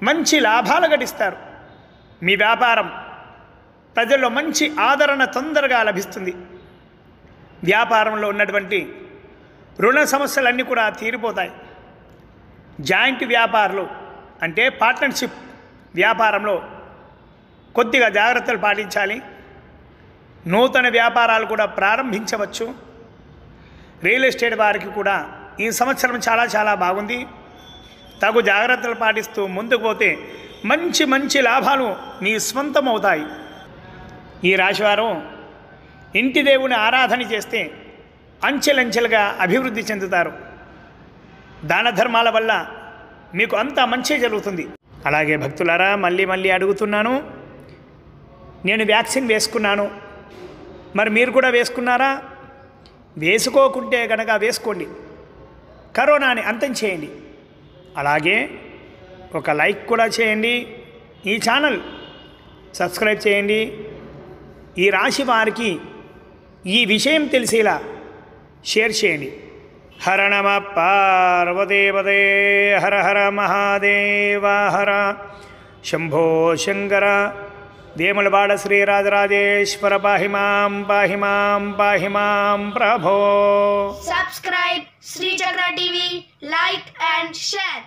మంచి లాభాలు గడిస్తారు. మీ వ్యాపారం ప్రజల్లో మంచి ఆదరణ తొందరగా లభిస్తుంది. వ్యాపారంలో ఉన్నటువంటి రుణ సమస్యలన్నీ కూడా తీరిపోతాయి. జాయింట్ వ్యాపారులు అంటే పార్ట్నర్షిప్ వ్యాపారంలో కొద్దిగా జాగ్రత్తలు పాటించాలి. నూతన వ్యాపారాలు కూడా ప్రారంభించవచ్చు. రియల్ ఎస్టేట్ వారికి కూడా ఈ సంవత్సరం చాలా చాలా బాగుంది. తగు జాగ్రత్తలు పాటిస్తూ ముందుకు పోతే మంచి మంచి లాభాలు మీ స్వంతం అవుతాయి. ఈ రాశివారు ఇంటి దేవుని ఆరాధన చేస్తే అంచెలంచెలుగా అభివృద్ధి చెందుతారు. దాన ధర్మాల వల్ల మీకు అంతా మంచి జరుగుతుంది. అలాగే భక్తులారా, మళ్ళీ మళ్ళీ అడుగుతున్నాను, నేను వ్యాక్సిన్ వేసుకున్నాను, మరి మీరు కూడా వేసుకున్నారా? వేసుకోకుంటే కనుక వేసుకోండి. కరోనాని అంతం చేయండి. అలాగే ఒక లైక్ కూడా చేయండి. ఈ ఛానల్ సబ్స్క్రైబ్ చేయండి. ఈ రాశి వారికి ఈ విషయం తెలిసేలా షేర్ చేయండి. హర నమ పార్వదేవదే హర హర మహాదేవ హర శంభో శంకర వేములవాడ శ్రీరాజరాజేశ్వర పాహి మాం పాహి మాం పాహి మాం ప్రభో. Subscribe Sri Chakra TV, like and share.